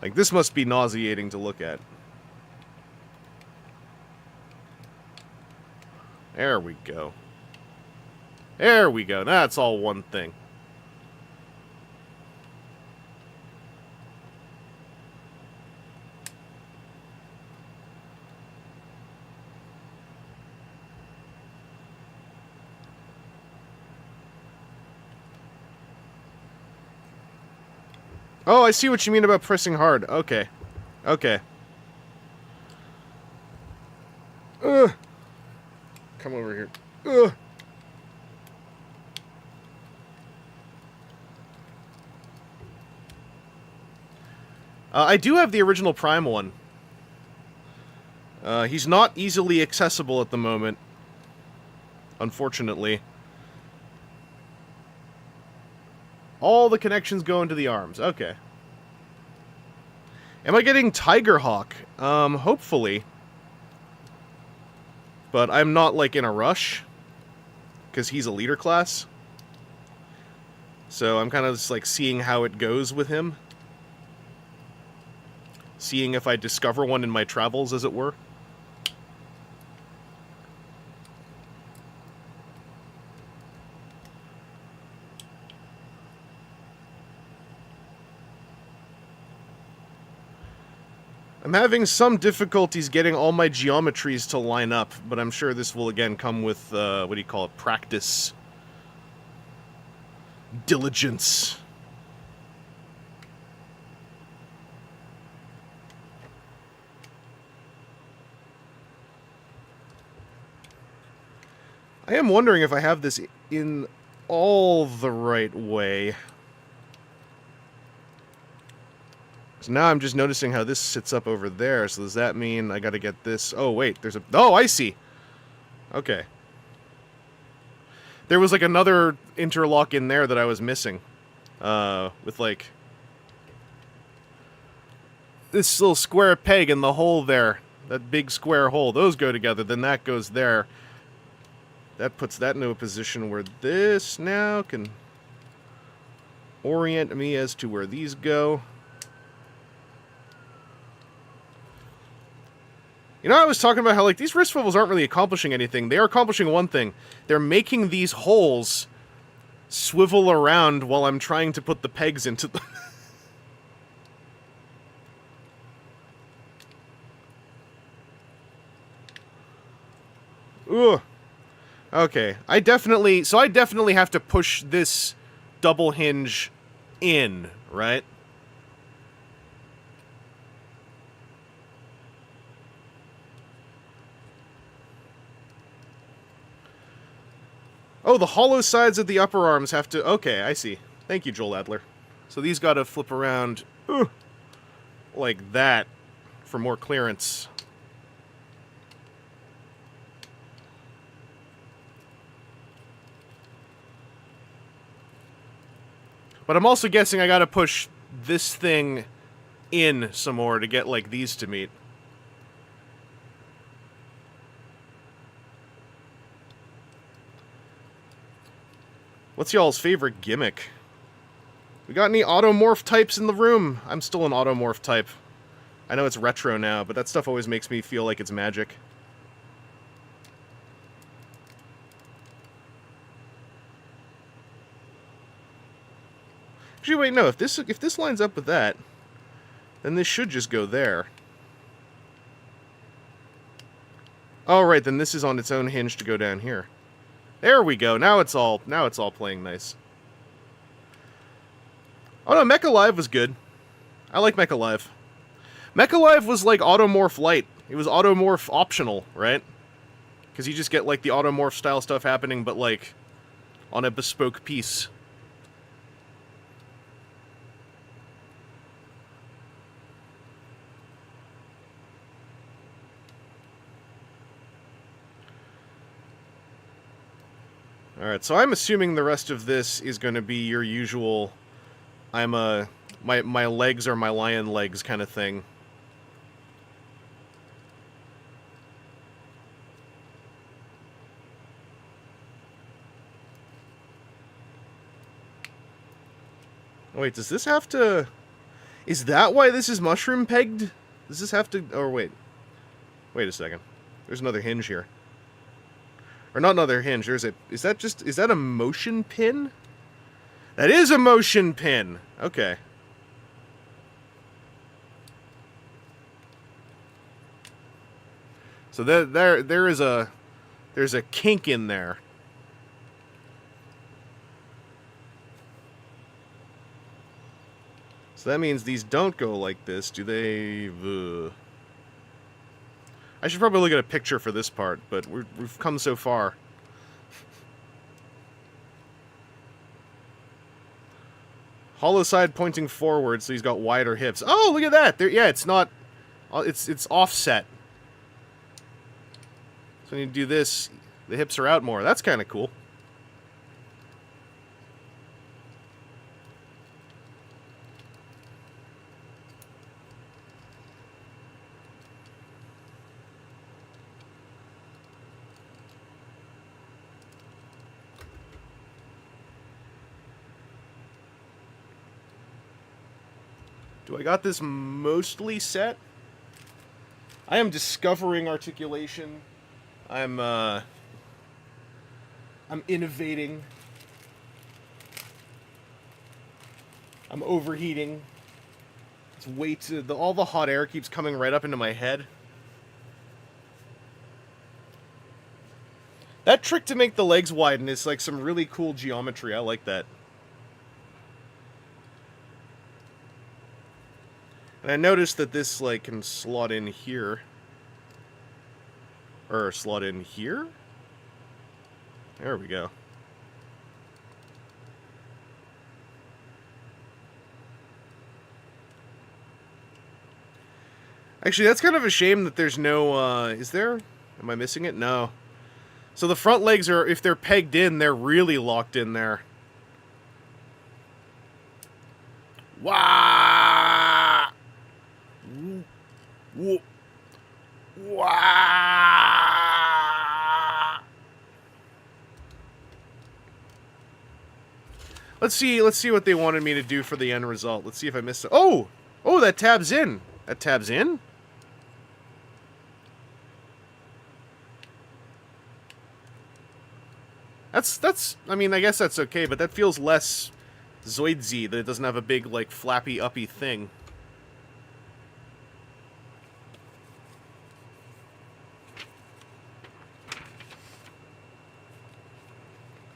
Like, this must be nauseating to look at. There we go. There we go. That's all one thing. Oh, I see what you mean about pressing hard. Okay. Okay. Ugh. Come over here. Ugh. I do have the original Prime one. He's not easily accessible at the moment. Unfortunately. All the connections go into the arms. Okay. Am I getting Tigerhawk? Hopefully. But I'm not, like, in a rush. Because he's a leader class. So I'm kind of just, like, seeing how it goes with him. Seeing if I discover one in my travels, as it were. I'm having some difficulties getting all my geometries to line up, but I'm sure this will again come with, what do you call it, practice. Diligence. I am wondering if I have this in all the right way. So now I'm just noticing how this sits up over there, so does that mean I gotta get this... Oh, wait, there's a... Oh, I see! Okay. There was, like, another interlock in there that I was missing. With, like... this little square peg and the hole there. That big square hole. Those go together, then that goes there. That puts that into a position where this now can orient me as to where these go. You know, I was talking about how, like, these wrist swivels aren't really accomplishing anything. They are accomplishing one thing. They're making these holes swivel around while I'm trying to put the pegs into them. Ugh. Okay. I definitely have to push this double hinge in, right? Oh, the hollow sides of the upper arms have to... Okay, I see. Thank you, Joel Adler. So these gotta flip around... like that for more clearance. But I'm also guessing I gotta push this thing in some more to get, like, these to meet. What's y'all's favorite gimmick? We got any automorph types in the room? I'm still an automorph type. I know it's retro now, but that stuff always makes me feel like it's magic. Actually, wait, no. If this lines up with that, then this should just go there. Oh, right, then this is on its own hinge to go down here. There we go. Now it's all playing nice. Oh no, Mecha Live was good. I like Mecha Live. Mecha Live was like Automorph Light. It was Automorph optional, right? Because you just get like the Automorph style stuff happening, but like on a bespoke piece. Alright, so I'm assuming the rest of this is going to be your usual, my legs are my lion legs kind of thing. Oh, wait, does this have to... Is that why this is mushroom pegged? Does this have to... Oh, wait. Wait a second. There's another hinge here. Or not another hinge, there's a... Is that a motion pin? That is a motion pin! Okay. So there's a kink in there. So that means these don't go like this, do they? Ugh. I should probably look at a picture for this part, but we've come so far. Hollow side pointing forward, so he's got wider hips. Oh, look at that! There, yeah, it's not... It's offset. So when you do this, the hips are out more. That's kind of cool. Do I got this mostly set? I am discovering articulation. I'm innovating. I'm overheating. It's way too... all the hot air keeps coming right up into my head. That trick to make the legs widen is like some really cool geometry. I like that. And I noticed that this, like, can slot in here. Or slot in here? There we go. Actually, that's kind of a shame that there's no, is there? Am I missing it? No. So the front legs are, if they're pegged in, they're really locked in there. Wow! Wow! Let's see what they wanted me to do for the end result. Let's see if I missed it. Oh! Oh, that tabs in. That tabs in? That's I mean, I guess that's okay, but that feels less Zoidsy, that it doesn't have a big, like, flappy, uppy thing.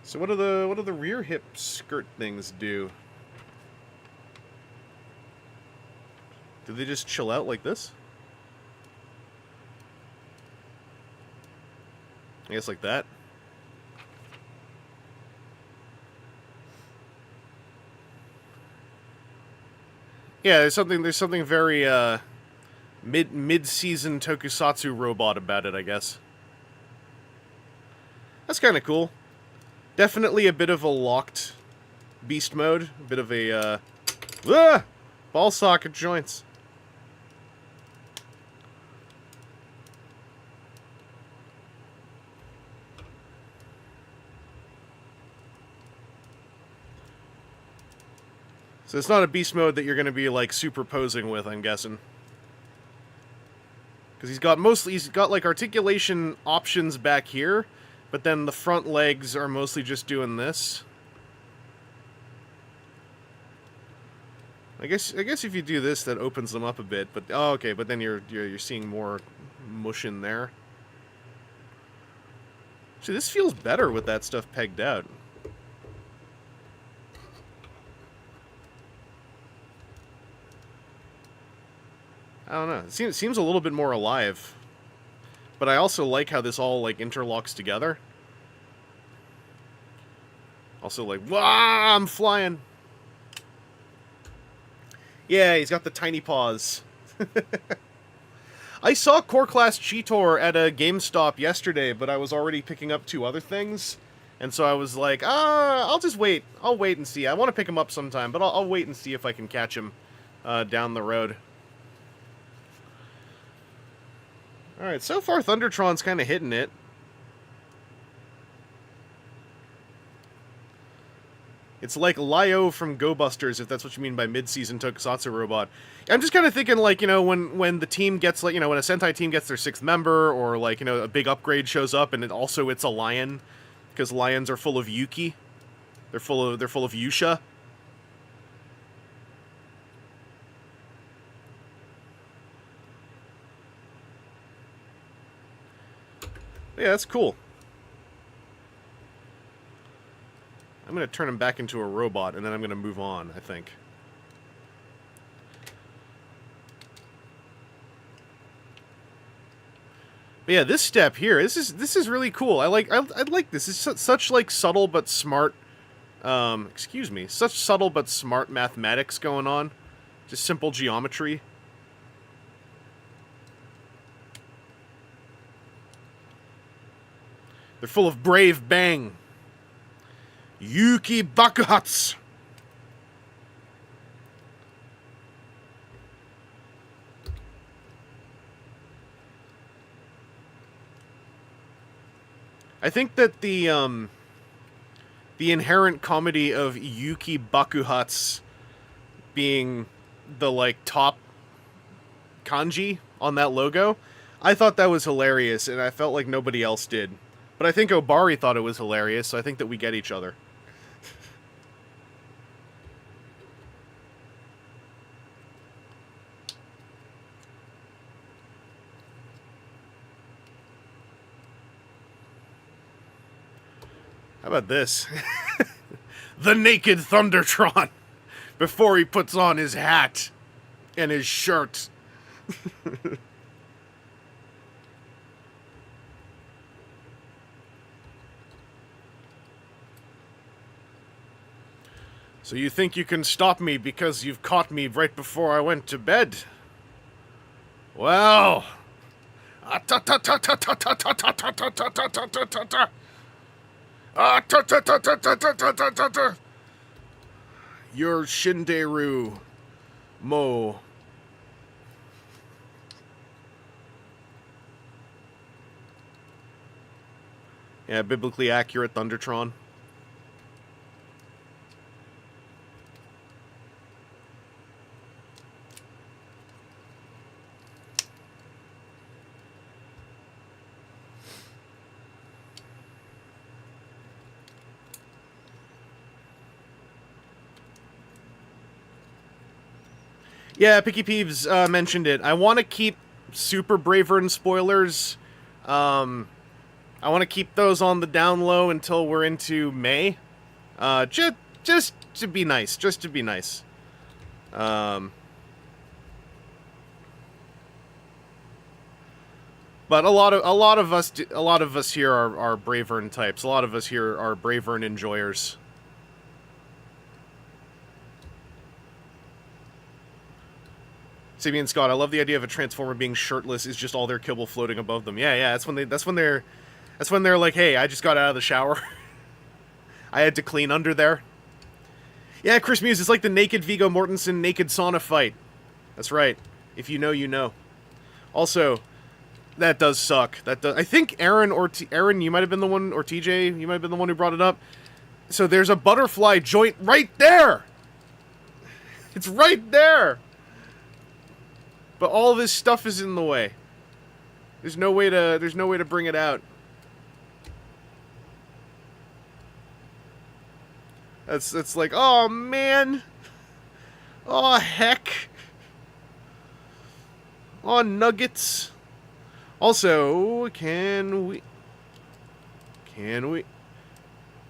So what do the rear hip skirt things do? Do they just chill out like this? I guess like that. Yeah, there's something very mid-season tokusatsu robot about it, I guess. That's kind of cool. Definitely a bit of a locked beast mode, a bit of a ball socket joints. So it's not a beast mode that you're going to be, like, superposing with, I'm guessing. Because he's got, like, articulation options back here, but then the front legs are mostly just doing this. I guess if you do this, that opens them up a bit, but, oh, okay, but then you're seeing more mush in there. See, this feels better with that stuff pegged out. I don't know. It seems a little bit more alive. But I also like how this all, like, interlocks together. Also, like, wah, I'm flying. Yeah, he's got the tiny paws. I saw Core Class Cheetor at a GameStop yesterday, but I was already picking up 2 other things. And so I was like, I'll just wait. I'll wait and see. I want to pick him up sometime, but I'll wait and see if I can catch him down the road. Alright, so far Thundertron's kind of hitting it. It's like Lyo from Go Busters, if that's what you mean by mid-season Tokusatsu robot. I'm just kind of thinking, like, you know, when the team gets, like, you know, when a Sentai team gets their 6th member, or, like, you know, a big upgrade shows up, and it's a lion, because lions are full of Yuki. They're full of Yusha. Yeah, that's cool. I'm going to turn him back into a robot, and then I'm going to move on, I think. But yeah, this step here, this is really cool. I like this. It's such, like, subtle but smart, such subtle but smart mathematics going on. Just simple geometry. They're full of brave bang. Yuki Bakuhatsu. I think that the inherent comedy of Yuki Bakuhatsu being the, like, top kanji on that logo, I thought that was hilarious, and I felt like nobody else did. But I think Obari thought it was hilarious, so I think that we get each other. How about this? The naked Thundertron! Before he puts on his hat and his shirt. So you think you can stop me because you've caught me right before I went to bed? Well... You're Shinderu Mo. Yeah, biblically accurate Thundertron. Yeah, Picky Peeves mentioned it. I want to keep Super Bravern spoilers. I want to keep those on the down low until we're into May. Just to be nice. Just to be nice. But a lot of us here are Bravern types. A lot of us here are Bravern enjoyers. Sabian Scott, I love the idea of a Transformer being shirtless is just all their kibble floating above them. Yeah, that's when they're like, hey, I just got out of the shower. I had to clean under there. Yeah, Chris Muse, it's like the naked Viggo Mortensen naked sauna fight. That's right. If you know, you know. Also, that does suck. I think Aaron, you might have been the one, or TJ, you might have been the one who brought it up. So there's a butterfly joint right there! It's right there! But all this stuff is in the way. There's no way to bring it out. That's like, oh man. Oh heck. Oh nuggets. Also, can we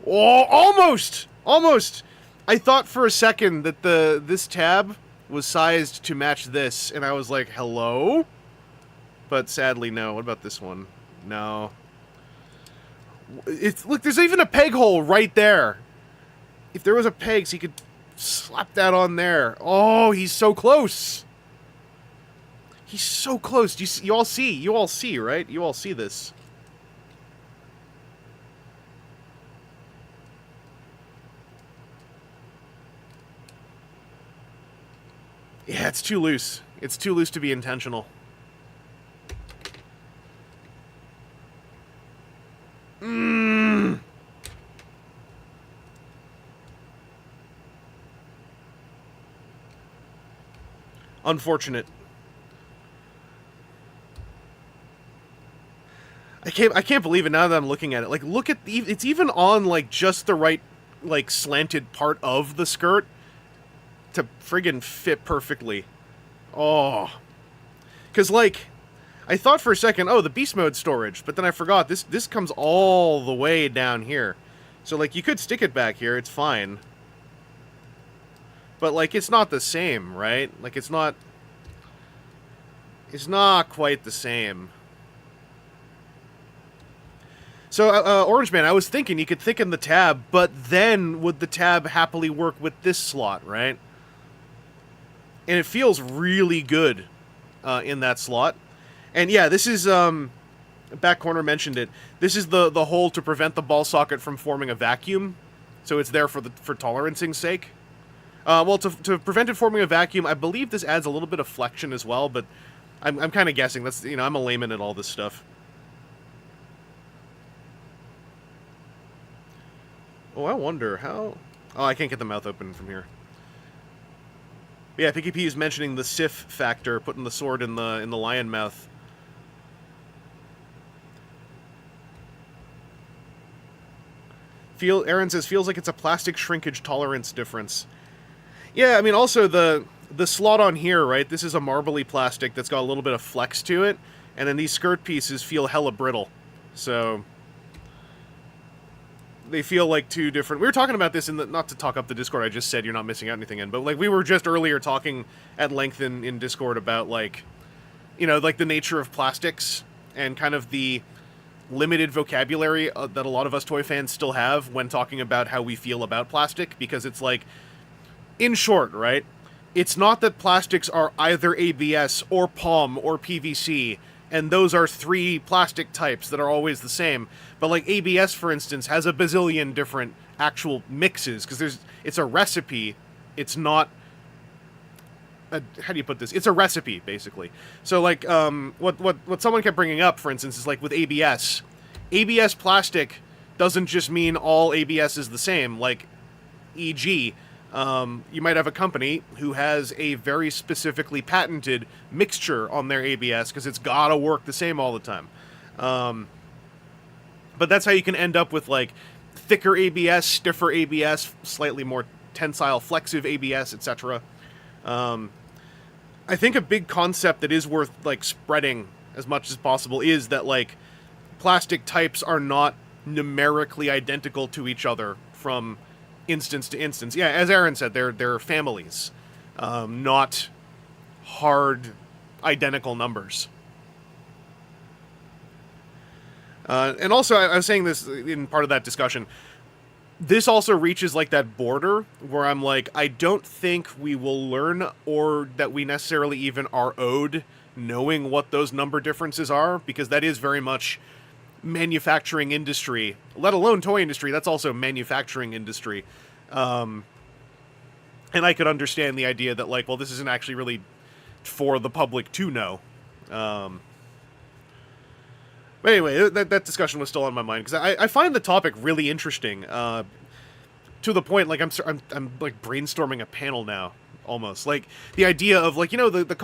Oh, almost. Almost. I thought for a second that this tab was sized to match this, and I was like, hello? But sadly, no. What about this one? No. Look, there's even a peg hole right there. If there was a peg, so you could slap that on there. Oh, he's so close. He's so close. You all see, right? You all see this. Yeah, it's too loose. It's too loose to be intentional. Unfortunate. I can't believe it now that I'm looking at it. Like, look at it's even on like just the right like slanted part of the skirt to friggin' fit perfectly. Oh. Cause like I thought for a second, oh, the beast mode storage, but then I forgot this comes all the way down here. So like you could stick it back here, it's fine. But like it's not the same, right? Like it's not quite the same. So, Orange Man, I was thinking you could thicken the tab, but then would the tab happily work with this slot, right? And it feels really good in that slot. And yeah, this is, back corner mentioned it, this is the hole to prevent the ball socket from forming a vacuum. So it's there for tolerancing's sake. Well, to prevent it forming a vacuum, I believe this adds a little bit of flexion as well, but I'm kind of guessing. That's, you know, I'm a layman at all this stuff. Oh, I wonder how... Oh, I can't get the mouth open from here. But yeah, PKP is mentioning the Sif factor, putting the sword in the lion mouth. Aaron says, feels like it's a plastic shrinkage tolerance difference. Yeah, I mean, also the slot on here, right? This is a marbly plastic that's got a little bit of flex to it, and then these skirt pieces feel hella brittle. So... they feel like two different... We were talking about this in the... Not to talk up the Discord, I just said you're not missing out anything in, but, like, we were just earlier talking at length in Discord about, like, you know, like, the nature of plastics and kind of the limited vocabulary that a lot of us toy fans still have when talking about how we feel about plastic, because it's like, in short, right, it's not that plastics are either ABS or POM or PVC, and those are three plastic types that are always the same. But like ABS, for instance, has a bazillion different actual mixes, because it's a recipe. It's not how do you put this? It's a recipe, basically. So like what someone kept bringing up, for instance, is like with ABS. ABS plastic doesn't just mean all ABS is the same. Like, e.g., you might have a company who has a very specifically patented mixture on their ABS because it's gotta work the same all the time. But that's how you can end up with, like, thicker ABS, stiffer ABS, slightly more tensile, flexive ABS, etc. I think a big concept that is worth, like, spreading as much as possible is that, like, plastic types are not numerically identical to each other from instance to instance. Yeah, as Aaron said, they're families, not hard identical numbers. And also, I was saying this in part of that discussion, this also reaches like that border where I'm like, I don't think we will learn, or that we necessarily even are owed knowing what those number differences are, because that is very much manufacturing industry, let alone toy industry. That's also manufacturing industry. And I could understand the idea that, like, well, this isn't actually really for the public to know. But anyway, that discussion was still on my mind, because I find the topic really interesting, to the point, like, I'm like brainstorming a panel now almost. Like, the idea of, like, you know, the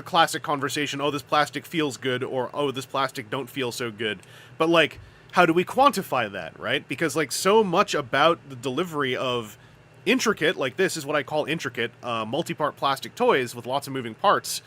classic conversation, oh, this plastic feels good, or, oh, this plastic don't feel so good. But, like, how do we quantify that, right? Because, like, so much about the delivery of intricate, like this is what I call intricate, multi-part plastic toys with lots of moving parts,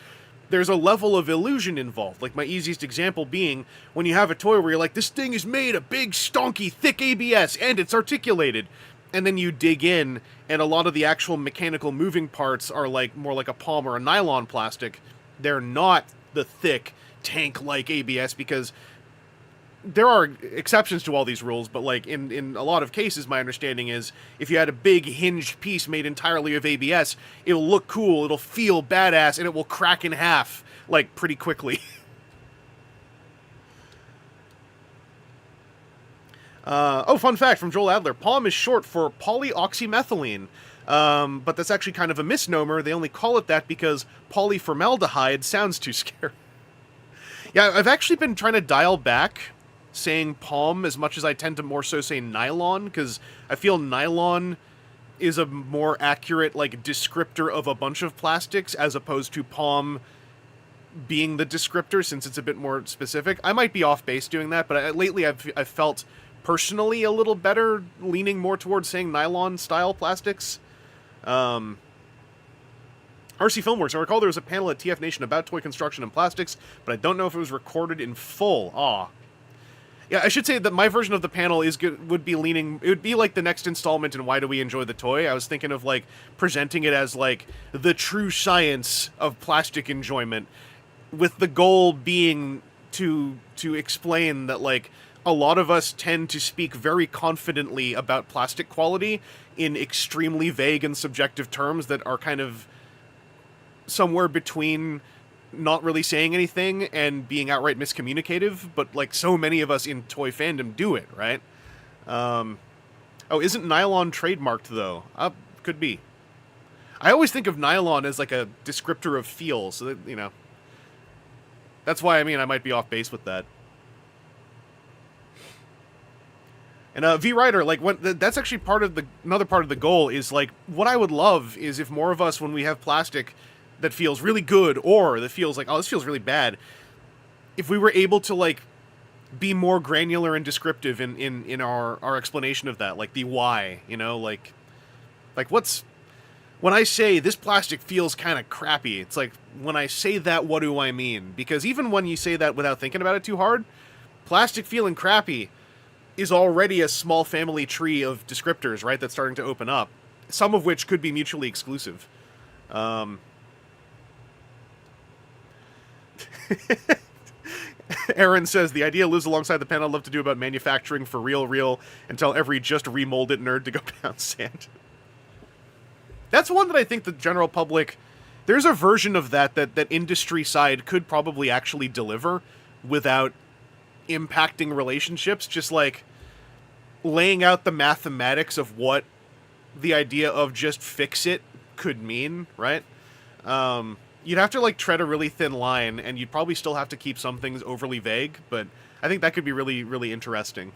there's a level of illusion involved. Like, my easiest example being when you have a toy where you're like, this thing is made of big, stonky, thick ABS, and it's articulated. And then you dig in, and a lot of the actual mechanical moving parts are like more like a palm or a nylon plastic. They're not the thick, tank-like ABS, because there are exceptions to all these rules, but, like, in a lot of cases, my understanding is, if you had a big hinged piece made entirely of ABS, it'll look cool, it'll feel badass, and it will crack in half, like, pretty quickly. Fun fact from Joel Adler, POM is short for polyoxymethylene, but that's actually kind of a misnomer. They only call it that because polyformaldehyde sounds too scary. Yeah, I've actually been trying to dial back saying POM as much as I tend to more so say nylon, because I feel nylon is a more accurate, like, descriptor of a bunch of plastics, as opposed to POM being the descriptor, since it's a bit more specific. I might be off base doing that, but lately I've felt personally a little better, leaning more towards saying nylon-style plastics. RC Filmworks, I recall there was a panel at TF Nation about toy construction and plastics, but I don't know if it was recorded in full. Aw. Yeah, I should say that my version of the panel would be like the next installment in Why Do We Enjoy the Toy. I was thinking of, like, presenting it as, like, the true science of plastic enjoyment, with the goal being to explain that, like, a lot of us tend to speak very confidently about plastic quality in extremely vague and subjective terms that are kind of somewhere between not really saying anything and being outright miscommunicative, but, like, so many of us in toy fandom do it, right? Isn't nylon trademarked, though? Could be. I always think of nylon as, like, a descriptor of feel, so that, you know. That's why, I mean, I might be off base with that. And V Rider, like, that's actually another part of the goal is, like, what I would love is if more of us, when we have plastic that feels really good, or that feels like, oh, this feels really bad, if we were able to, like, be more granular and descriptive in our explanation of that, like the why, you know, like when I say this plastic feels kind of crappy, it's like, when I say that, what do I mean? Because even when you say that without thinking about it too hard, plastic feeling crappy is already a small family tree of descriptors, right, that's starting to open up, some of which could be mutually exclusive. Aaron says, the idea lives alongside the panel I'd love to do about manufacturing for real, and tell every just remolded nerd to go pound sand. That's one that I think the general public, there's a version of that industry side could probably actually deliver without impacting relationships, just, like, laying out the mathematics of what the idea of just fix it could mean, right? You'd have to, like, tread a really thin line, and you'd probably still have to keep some things overly vague, but I think that could be really, really interesting.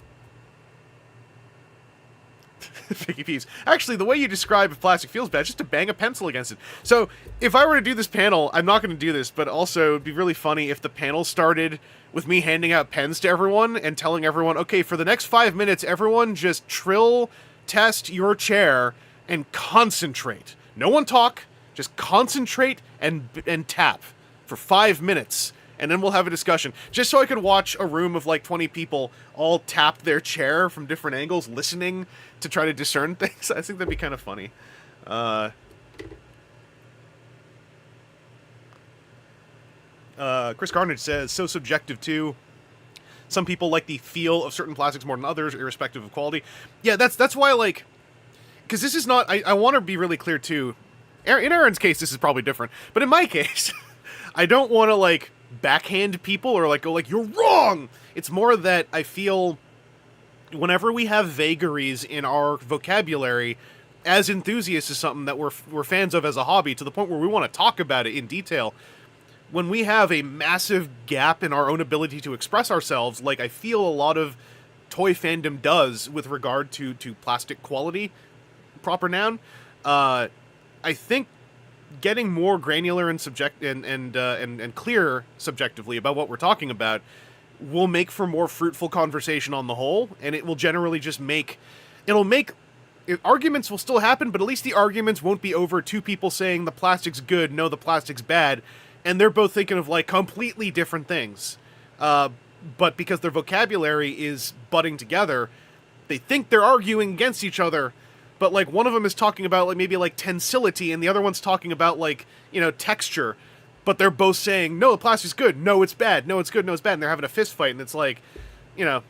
Vicky Peace. Actually, the way you describe if plastic feels bad, just to bang a pencil against it. So, if I were to do this panel, I'm not going to do this, but also it'd be really funny if the panel started with me handing out pens to everyone and telling everyone, okay, for the next 5 minutes, everyone just trill test your chair and concentrate. No one talk, just concentrate and tap for 5 minutes, and then we'll have a discussion. Just so I could watch a room of, like, 20 people all tap their chair from different angles, listening to try to discern things. I think that'd be kind of funny. Chris Carnage says, so subjective too. Some people like the feel of certain plastics more than others, irrespective of quality. Yeah, that's why, like, because this is not, I want to be really clear too. In Aaron's case, this is probably different, but in my case, I don't want to, like, backhand people or, like, go, like, you're wrong! It's more that I feel whenever we have vagaries in our vocabulary, as enthusiasts is something that we're fans of as a hobby, to the point where we want to talk about it in detail. When we have a massive gap in our own ability to express ourselves, like I feel a lot of toy fandom does with regard to plastic quality, proper noun, I think getting more granular and and clear subjectively about what we're talking about will make for more fruitful conversation on the whole, and it will generally just make arguments will still happen, but at least the arguments won't be over two people saying the plastic's good, no, the plastic's bad, and they're both thinking of like completely different things. But because their vocabulary is butting together, they think they're arguing against each other, but like one of them is talking about like maybe like tensility, and the other one's talking about like, you know, texture. But they're both saying, no, the plastic's good, no, it's bad, no, it's good, no, it's bad, and they're having a fist fight, and it's like, you know,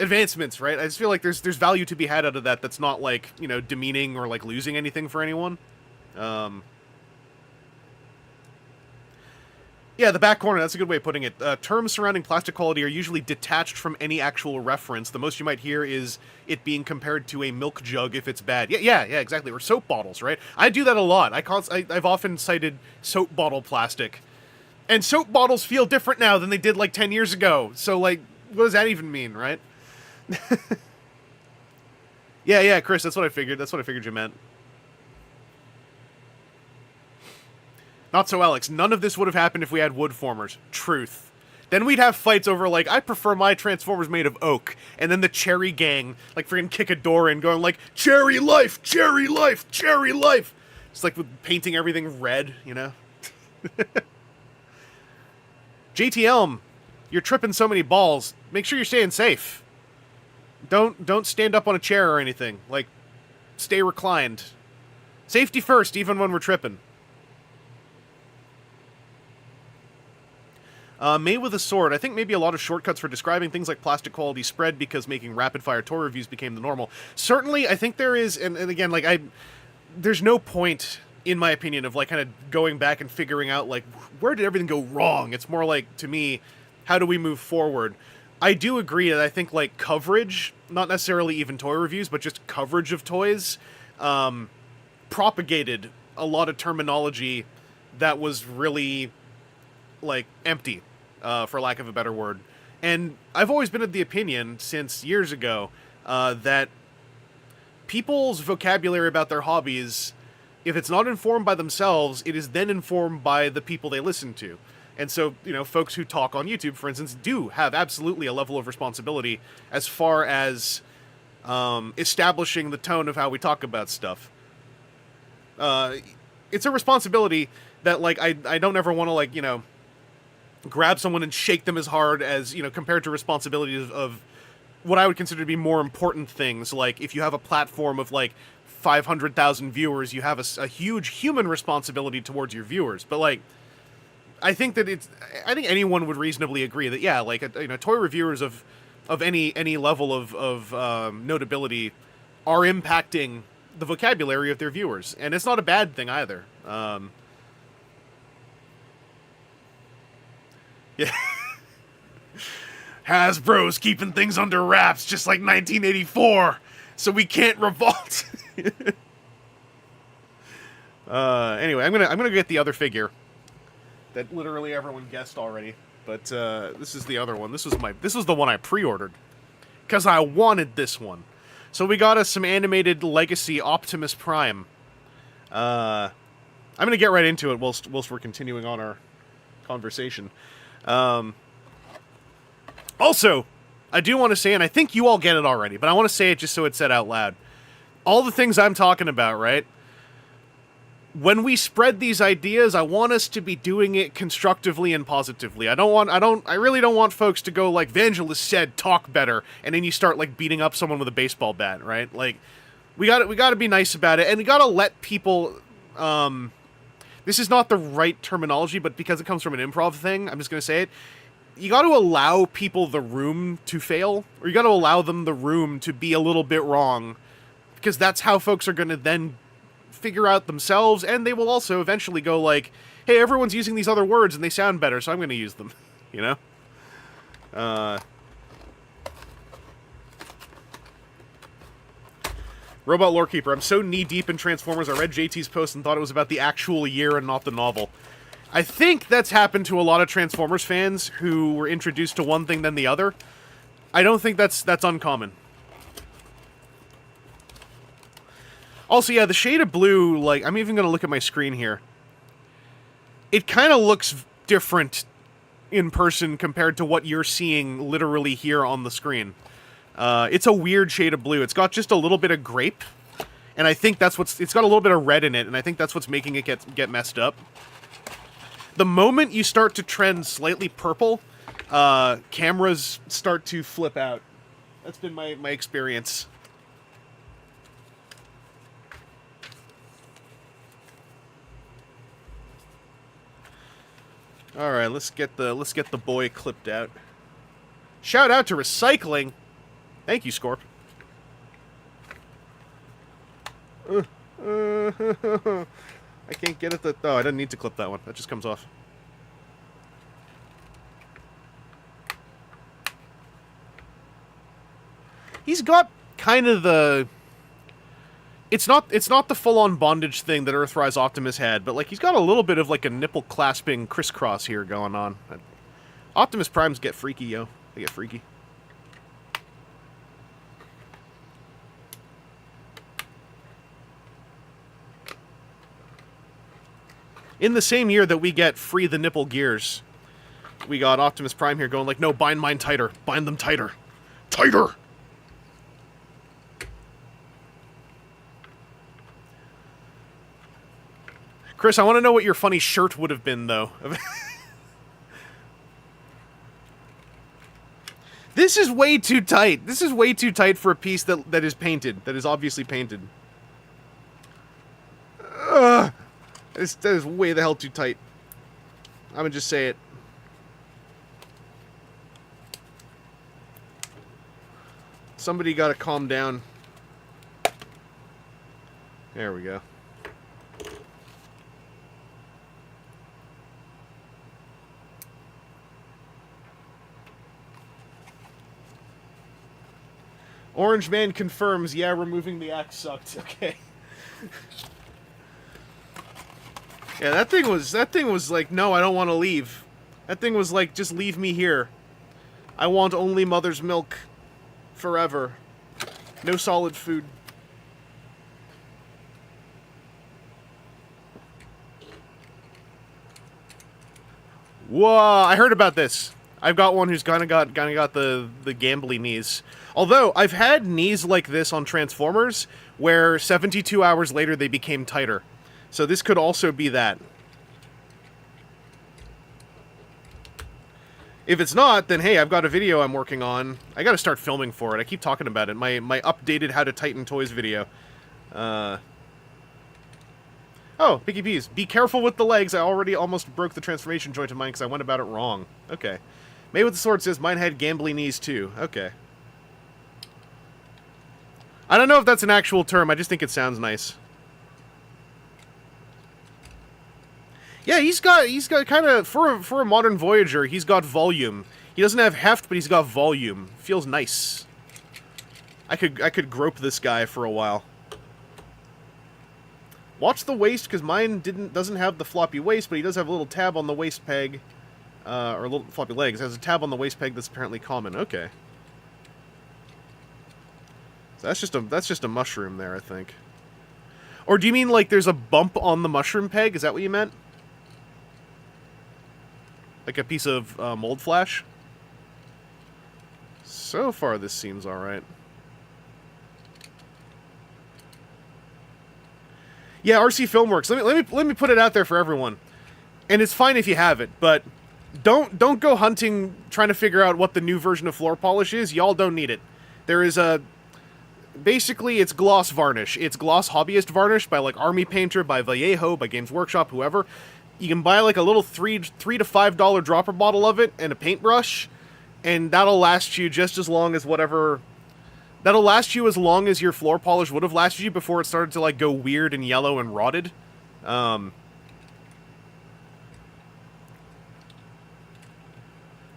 advancements, right? I just feel like there's value to be had out of that that's not like, you know, demeaning or like losing anything for anyone. Yeah, the back corner, that's a good way of putting it. Terms surrounding plastic quality are usually detached from any actual reference. The most you might hear is it being compared to a milk jug if it's bad. Yeah, exactly. Or soap bottles, right? I do that a lot. I've often cited soap bottle plastic. And soap bottles feel different now than they did like 10 years ago. So, like, what does that even mean, right? Yeah, Chris, that's what I figured. That's what I figured you meant. Not so, Alex. None of this would have happened if we had wood formers. Truth. Then we'd have fights over, like, I prefer my Transformers made of oak. And then the Cherry Gang, like, freaking kick a door in, going, like, Cherry life! Cherry life! Cherry life! It's like with painting everything red, you know? JT Elm, you're tripping so many balls. Make sure you're staying safe. Don't stand up on a chair or anything. Like, stay reclined. Safety first, even when we're tripping. Made with a sword. I think maybe a lot of shortcuts for describing things like plastic quality spread because making rapid-fire toy reviews became the normal. Certainly, I think there is, and again, like, there's no point, in my opinion, of, like, kind of going back and figuring out, like, where did everything go wrong? It's more like, to me, how do we move forward? I do agree that I think, like, coverage, not necessarily even toy reviews, but just coverage of toys, propagated a lot of terminology that was really, like, empty, for lack of a better word. And I've always been of the opinion, since years ago, that people's vocabulary about their hobbies, if it's not informed by themselves, it is then informed by the people they listen to. And so, you know, folks who talk on YouTube, for instance, do have absolutely a level of responsibility as far as establishing the tone of how we talk about stuff. It's a responsibility that, like, I don't ever want to, like, you know, grab someone and shake them as hard as, you know, compared to responsibilities of what I would consider to be more important things. Like, if you have a platform of, like, 500,000 viewers, you have a huge human responsibility towards your viewers. But, like, I think anyone would reasonably agree that, yeah, like, you know, toy reviewers of any level of notability are impacting the vocabulary of their viewers. And it's not a bad thing either. Yeah. Hasbro's keeping things under wraps, just like 1984, so we can't revolt. Anyway, I'm gonna get the other figure that literally everyone guessed already, but this is the other one. This was the one I pre-ordered because I wanted this one. So we got us some animated Legacy Optimus Prime. I'm gonna get right into it whilst we're continuing on our conversation. Also, I do want to say, and I think you all get it already, but I want to say it just so it's said out loud. All the things I'm talking about, right? When we spread these ideas, I want us to be doing it constructively and positively. I really don't want folks to go like, Vangelis said, talk better, and then you start like beating up someone with a baseball bat, right? Like, we gotta be nice about it, and we gotta let people, this is not the right terminology, but because it comes from an improv thing, I'm just gonna say it. You got to allow people the room to fail, or you got to allow them the room to be a little bit wrong, because that's how folks are going to then figure out themselves, and they will also eventually go like, hey, everyone's using these other words and they sound better, so I'm going to use them, you know? Robot Lorekeeper, I'm so knee-deep in Transformers, I read JT's post and thought it was about the actual year and not the novel. I think that's happened to a lot of Transformers fans who were introduced to one thing then the other. I don't think that's uncommon. Also, yeah, the shade of blue, like, I'm even going to look at my screen here. it kind of looks different in person compared to what you're seeing literally here on the screen. It's a weird shade of blue. It's got just a little bit of grape, and I think that's what's... It's got a little bit of red in it, and I think that's what's making it get messed up. The moment you start to trend slightly purple, cameras start to flip out. That's been my experience. All right, let's get the boy clipped out. Shout out to recycling. Thank you, Scorp. I can't get it. Oh, I didn't need to clip that one. That just comes off. He's got kind of the... It's not the full-on bondage thing that Earthrise Optimus had, but like he's got a little bit of like a nipple-clasping crisscross here going on. Optimus Primes get freaky, yo. They get freaky. In the same year that we get Free the Nipple Gears, we got Optimus Prime here going like, no, bind mine tighter. Bind them tighter. Tighter! Chris, I want to know what your funny shirt would have been, though. This is way too tight. This is way too tight for a piece that is painted. That is obviously painted. That is way the hell too tight. I'm gonna just say it. Somebody gotta calm down. There we go. Orange Man confirms, yeah, removing the axe sucked. Okay. Yeah, that thing was like, no, I don't want to leave. That thing was like, just leave me here. I want only mother's milk. Forever. No solid food. Whoa, I heard about this. I've got one who's kinda got the gambly knees. Although, I've had knees like this on Transformers, where 72 hours later they became tighter. So this could also be that. If it's not, then hey, I've got a video I'm working on. I gotta start filming for it. I keep talking about it. My updated How to Tighten Toys video. Oh, Picky Peas. Be careful with the legs. I already almost broke the transformation joint of mine because I went about it wrong. Okay. May with the Sword says, mine had gambly knees too. Okay. I don't know if that's an actual term. I just think it sounds nice. Yeah, he's got kind of, for a modern Voyager, he's got volume. He doesn't have heft, but he's got volume. Feels nice. I could grope this guy for a while. Watch the waist, because mine doesn't have the floppy waist, but he does have a little tab on the waist peg. Or a little floppy legs. It has a tab on the waist peg that's apparently common. Okay. So that's just a mushroom there, I think. Or do you mean like there's a bump on the mushroom peg? Is that what you meant? Like a piece of mold flash? So far, this seems alright. Yeah, RC Filmworks. Let me put it out there for everyone. And it's fine if you have it, but don't go hunting trying to figure out what the new version of floor polish is. Y'all don't need it. There is a... Basically, it's gloss varnish. It's gloss hobbyist varnish by, like, Army Painter, by Vallejo, by Games Workshop, whoever. You can buy, like, a little $3 to $5 dropper bottle of it and a paintbrush, and that'll last you just as long as whatever... That'll last you as long as your floor polish would have lasted you before it started to, like, go weird and yellow and rotted.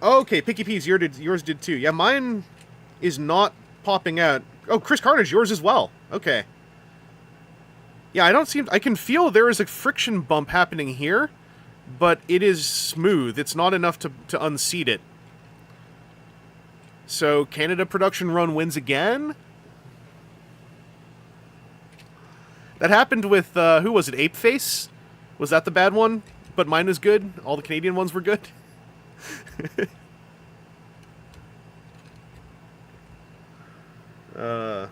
Okay, Picky Peas, yours did too. Yeah, mine is not popping out. Oh, Chris Carnage, yours as well. Okay. Yeah, I can feel there is a friction bump happening here, but it is smooth. It's not enough to unseat it. So, Canada Production Run wins again? That happened with, who was it, Apeface? Was that the bad one? but mine is good. All the Canadian ones were good.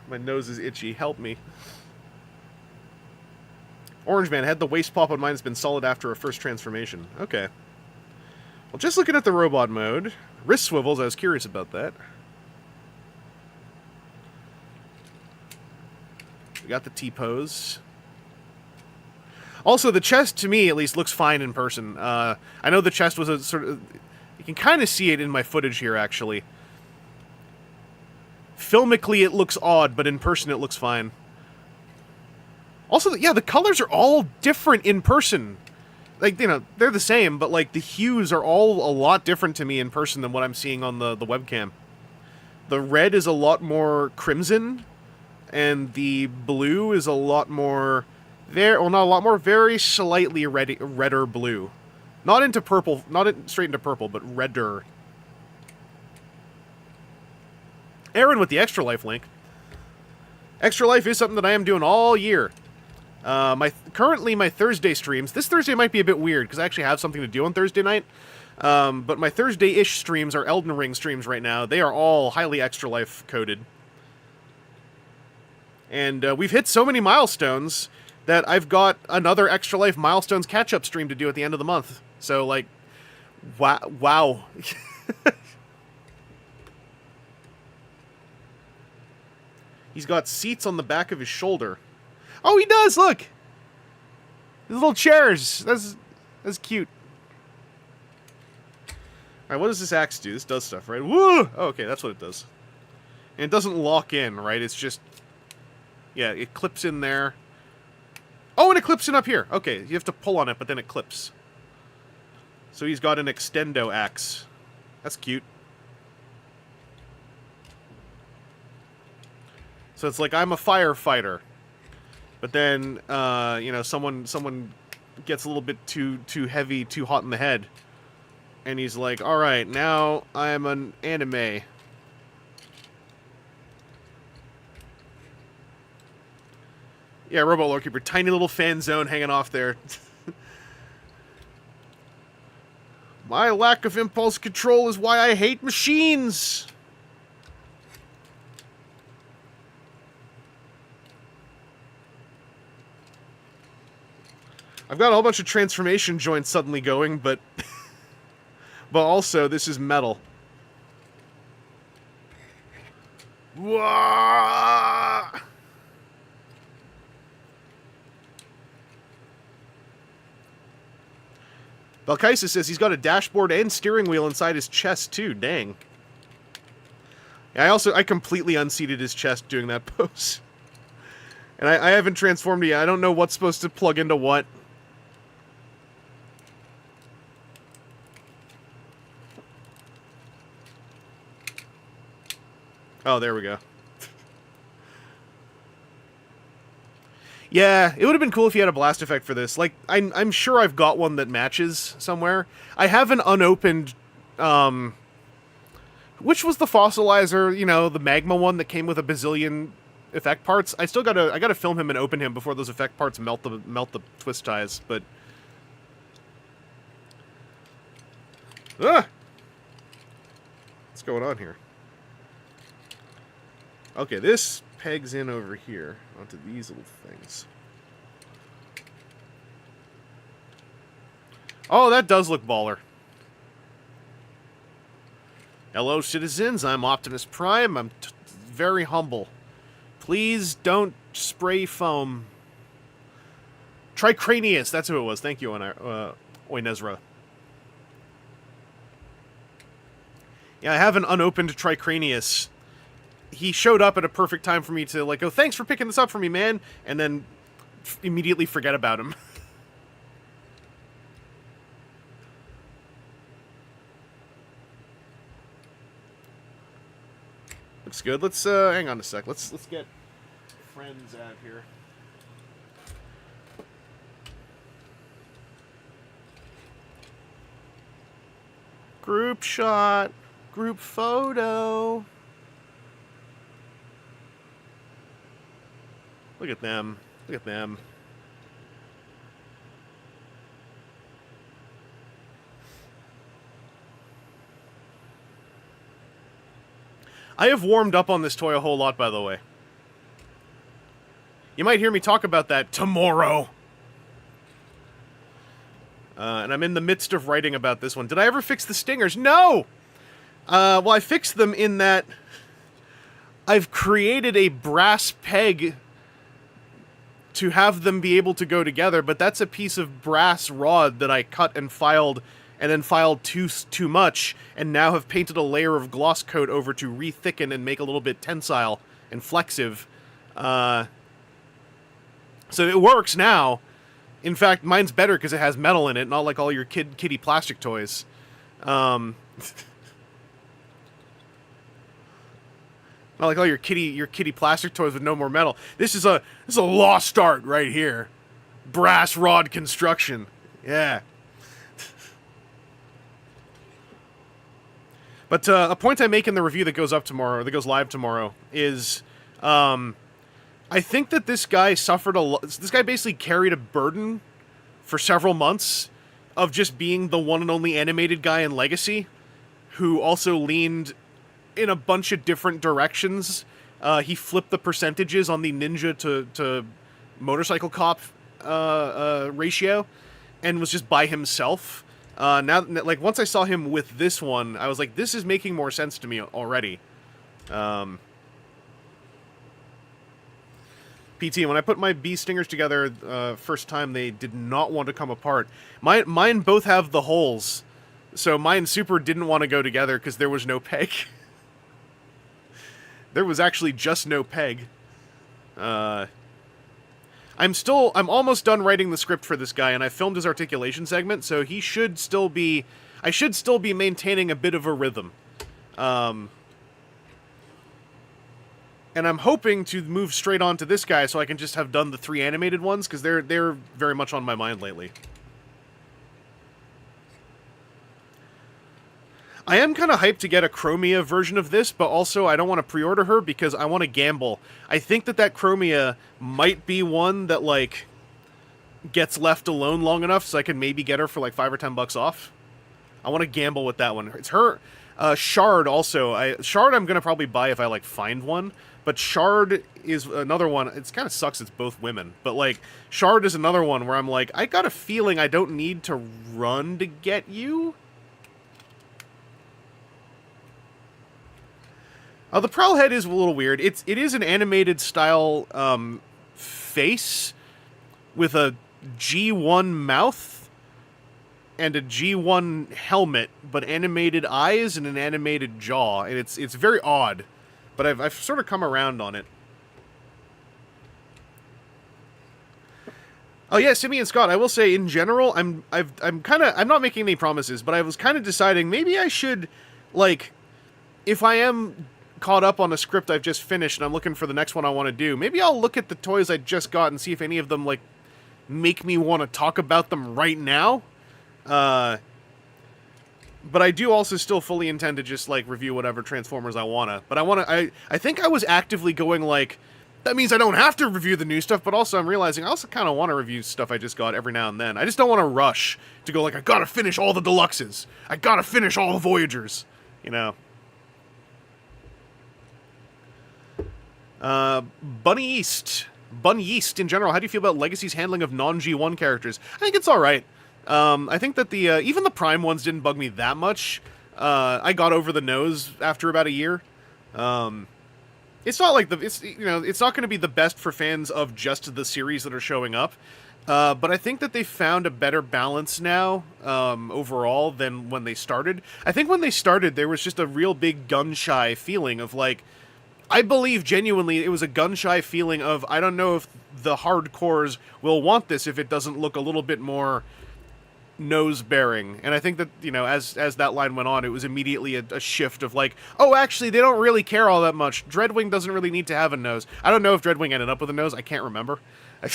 My nose is itchy. Help me. Orange Man had the waist pop on mine has been solid after a first transformation. Okay. Well, just looking at the robot mode, wrist swivels, I was curious about that. We got the T-pose. Also, the chest, to me, at least, looks fine in person. I know the chest was a sort of... You can kind of see it in my footage here, actually. Filmically, it looks odd, but in person, it looks fine. Also, yeah, the colors are all different in person. Like, you know, they're the same, but, like, the hues are all a lot different to me in person than what I'm seeing on the webcam. The red is a lot more crimson, and the blue is a lot more... well, not a lot more, very slightly redder blue. Not into purple, straight into purple, but redder. Aaron with the Extra Life link. Extra Life is something that I am doing all year. Currently my Thursday streams, this Thursday might be a bit weird, because I actually have something to do on Thursday night, but my Thursday-ish streams are Elden Ring streams right now. They are all highly Extra Life coded. And we've hit so many milestones that I've got another Extra Life Milestones catch-up stream to do at the end of the month. So, like, wow. He's got seats on the back of his shoulder. Oh, he does, look! His little chairs. That's cute. Alright, what does this axe do? This does stuff, right? Woo! Oh, okay, that's what it does. And it doesn't lock in, right? It's just... Yeah, it clips in there. Oh, and it clips in up here. Okay, you have to pull on it, but then it clips. So he's got an extendo axe. That's cute. So it's like, I'm a firefighter. But then, you know, someone gets a little bit too heavy, too hot in the head. And he's like, alright, now I'm an anime. Yeah, Robot Lore Keeper. Tiny little fan zone hanging off there. My lack of impulse control is why I hate machines! I've got a whole bunch of transformation joints suddenly going, but... but also, this is metal. Wah! Valkaisa says he's got a dashboard and steering wheel inside his chest, too. Dang. Yeah, I completely unseated his chest doing that pose. And I haven't transformed it yet. I don't know what's supposed to plug into what. Oh, there we go. Yeah, it would have been cool if you had a blast effect for this. Like, I'm sure I've got one that matches somewhere. I have an unopened, which was the fossilizer, you know, the magma one that came with a bazillion effect parts. I gotta film him and open him before those effect parts melt the twist ties, but... Ah! What's going on here? Okay, this pegs in over here onto these little things. Oh, that does look baller. Hello, citizens. I'm Optimus Prime. I'm very humble. Please don't spray foam. Tricranius, that's who it was. Thank you, Oinezra. Yeah, I have an unopened Tricranius. He showed up at a perfect time for me to, like, go, thanks for picking this up for me, man, and then immediately forget about him. Looks good. Let's, hang on a sec. Let's get friends out of here. Group shot. Group photo. Look at them. Look at them. I have warmed up on this toy a whole lot, by the way. You might hear me talk about that tomorrow. And I'm in the midst of writing about this one. Did I ever fix the stingers? No! Well, I fixed them in that I've created a brass peg to have them be able to go together, but that's a piece of brass rod that I cut and filed, and then filed too much, and now have painted a layer of gloss coat over to re-thicken and make a little bit tensile and flexive. So it works now. In fact, mine's better because it has metal in it, not like all your kiddie plastic toys. Not like all your kiddie plastic toys with no more metal. This is a lost art right here. Brass rod construction. Yeah. But a point I make in the review that goes up tomorrow, or that goes live tomorrow, is I think that this guy suffered this guy basically carried a burden for several months of just being the one and only animated guy in Legacy, who also leaned in a bunch of different directions. He flipped the percentages on the ninja to motorcycle cop ratio, and was just by himself. Now, like, once I saw him with this one, I was like, this is making more sense to me already. PT, when I put my bee stingers together first time, they did not want to come apart. Mine both have the holes, so mine super didn't want to go together because there was no peg. There was actually just no peg. I'm almost done writing the script for this guy, and I filmed his articulation segment, so he should still be... I should still be maintaining a bit of a rhythm. And I'm hoping to move straight on to this guy so I can just have done the 3 animated ones, because they're very much on my mind lately. I am kind of hyped to get a Chromia version of this, but also I don't want to pre-order her because I want to gamble. I think that Chromia might be one that, like, gets left alone long enough so I can maybe get her for like $5 or $10 off. I want to gamble with that one. It's her. Shard also. Shard I'm going to probably buy if I, like, find one. But Shard is another one. It kind of sucks it's both women. But, like, Shard is another one where I'm like, I got a feeling I don't need to run to get you. The prowl head is a little weird. It is an animated style face with a G1 mouth and a G1 helmet, but animated eyes and an animated jaw. And it's very odd. But I've sort of come around on it. Oh yeah, Simeon Scott. I will say in general, I'm not making any promises, but I was kind of deciding maybe I should, like, if I am caught up on a script I've just finished and I'm looking for the next one I want to do, maybe I'll look at the toys I just got and see if any of them, like, make me want to talk about them right now. But I do also still fully intend to just, like, review whatever Transformers I wanna. But I think I was actively going, like, that means I don't have to review the new stuff, but also I'm realizing I also kind of want to review stuff I just got every now and then. I just don't want to rush to go, like, I gotta finish all the Deluxes. I gotta finish all the Voyagers. You know? Bunny East in general, how do you feel about Legacy's handling of non-G1 characters? I think it's alright. I think that even the Prime ones didn't bug me that much. I got over the nose after about a year. It's not like it's not going to be the best for fans of just the series that are showing up. But I think that they found a better balance now, overall, than when they started. I think when they started, there was just a real big gun-shy feeling of, like, I believe genuinely it was a gun-shy feeling of, I don't know if the hardcores will want this if it doesn't look a little bit more nose-bearing. And I think that, you know, as that line went on, it was immediately a shift of, like, oh, actually, they don't really care all that much. Dreadwing doesn't really need to have a nose. I don't know if Dreadwing ended up with a nose. I can't remember. I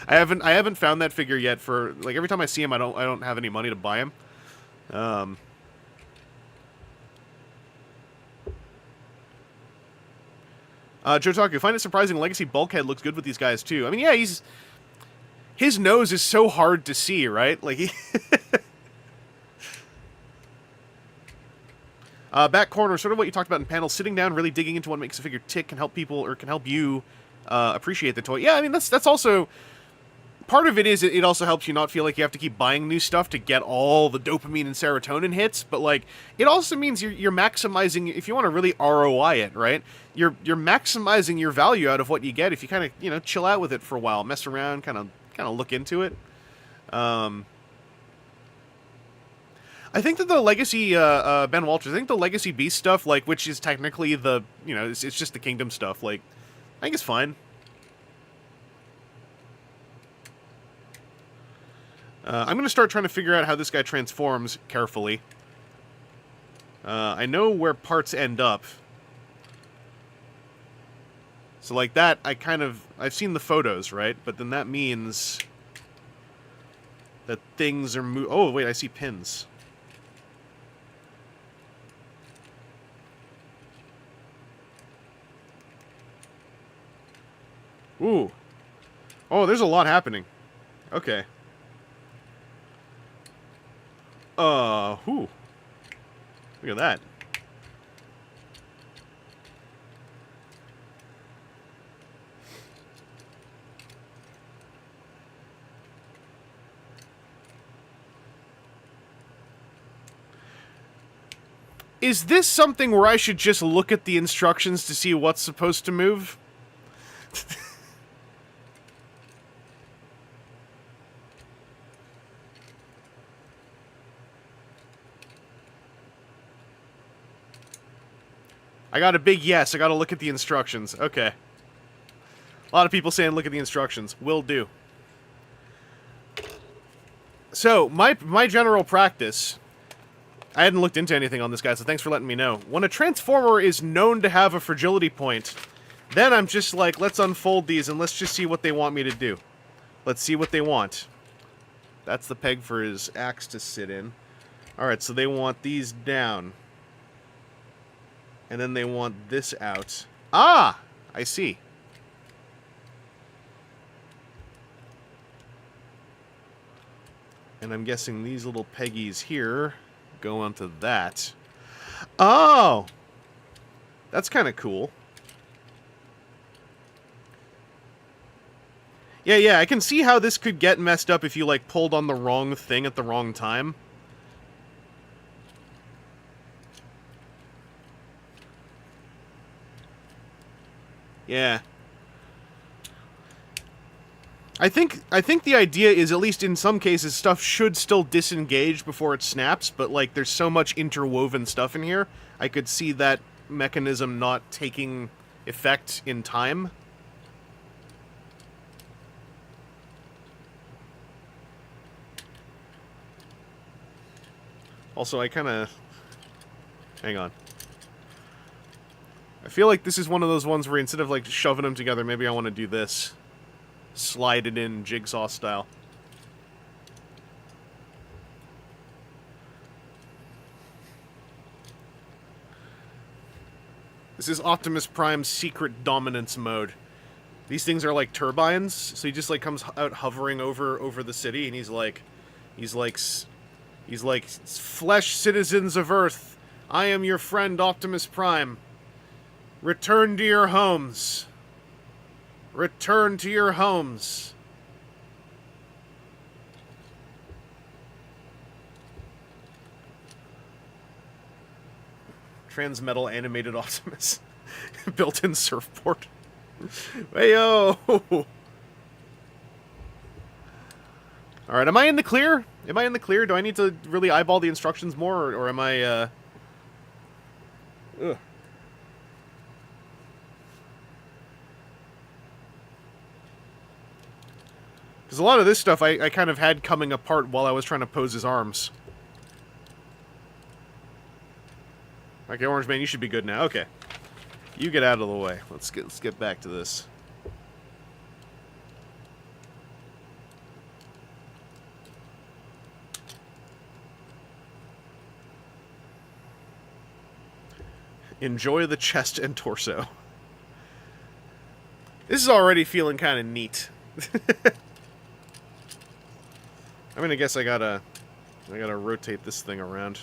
haven't found that figure yet. For, like, every time I see him, I don't have any money to buy him. Jotaku, I find it surprising Legacy Bulkhead looks good with these guys, too. I mean, yeah, his nose is so hard to see, right? Like, Back corner, sort of what you talked about in panels. Sitting down, really digging into what makes a figure tick can help people, or can help you appreciate the toy. Yeah, I mean, that's also... Part of it is it also helps you not feel like you have to keep buying new stuff to get all the dopamine and serotonin hits, but like it also means you're maximizing, if you want to really ROI it, right? You're maximizing your value out of what you get if you kind of chill out with it for a while, mess around, kind of look into it. I think that the Legacy Ben Walters, I think the Legacy Beast stuff, like which is technically the it's just the Kingdom stuff, like I think it's fine. I'm going to start trying to figure out how this guy transforms carefully. I know where parts end up. So like that, I've seen the photos, right? But then that means that things are oh, wait, I see pins. Ooh. Oh, there's a lot happening. Okay. Whew. Look at that. Is this something where I should just look at the instructions to see what's supposed to move? I got a big yes. I got to look at the instructions. Okay. A lot of people saying look at the instructions. Will do. So, my general practice... I hadn't looked into anything on this guy, so thanks for letting me know. When a Transformer is known to have a fragility point, then I'm just like, let's unfold these and let's just see what they want me to do. Let's see what they want. That's the peg for his axe to sit in. Alright, so they want these down. And then they want this out. Ah! I see. And I'm guessing these little peggies here go onto that. Oh! That's kind of cool. Yeah, I can see how this could get messed up if you, like, pulled on the wrong thing at the wrong time. Yeah. I think the idea is, at least in some cases, stuff should still disengage before it snaps, but, like, there's so much interwoven stuff in here, I could see that mechanism not taking effect in time. Also, I kind of... Hang on. I feel like this is one of those ones where instead of, like, shoving them together, maybe I want to do this. Slide it in jigsaw style. This is Optimus Prime's secret dominance mode. These things are like turbines, so he just like comes out hovering over the city, and he's like, flesh citizens of Earth, I am your friend Optimus Prime. Return to your homes. Return to your homes. Transmetal animated Optimus. Built-in surfboard. Heyo! Alright, am I in the clear? Am I in the clear? Do I need to really eyeball the instructions more, or am I, Ugh. Because a lot of this stuff I kind of had coming apart while I was trying to pose his arms. Okay, Orange Man, you should be good now. Okay. You get out of the way. Let's get back to this. Enjoy the chest and torso. This is already feeling kind of neat. I mean, I guess I gotta rotate this thing around.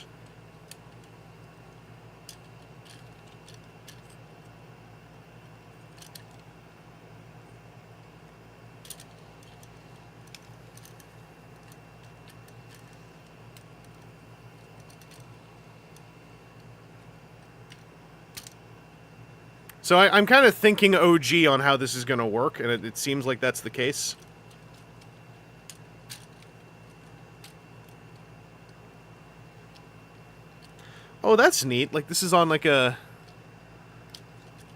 So I'm kind of thinking OG on how this is going to work, and it seems like that's the case. Oh, that's neat. Like, this is on, like, a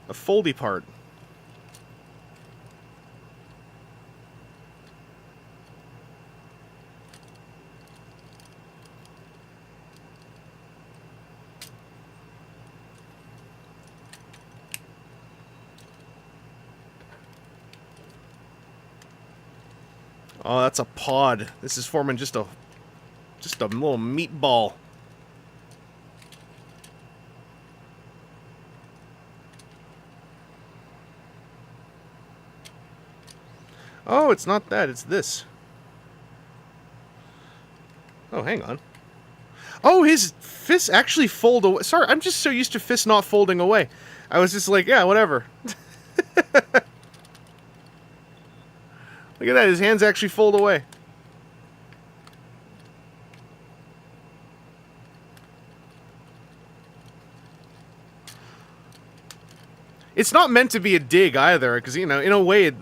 foldy part. Oh, that's a pod. This is forming just a little meatball. Oh, it's not that, it's this. Oh, hang on. Oh, his fists actually fold away. Sorry, I'm just so used to fists not folding away. I was just like, yeah, whatever. Look at that, his hands actually fold away. It's not meant to be a dig either, because, you know, in a way,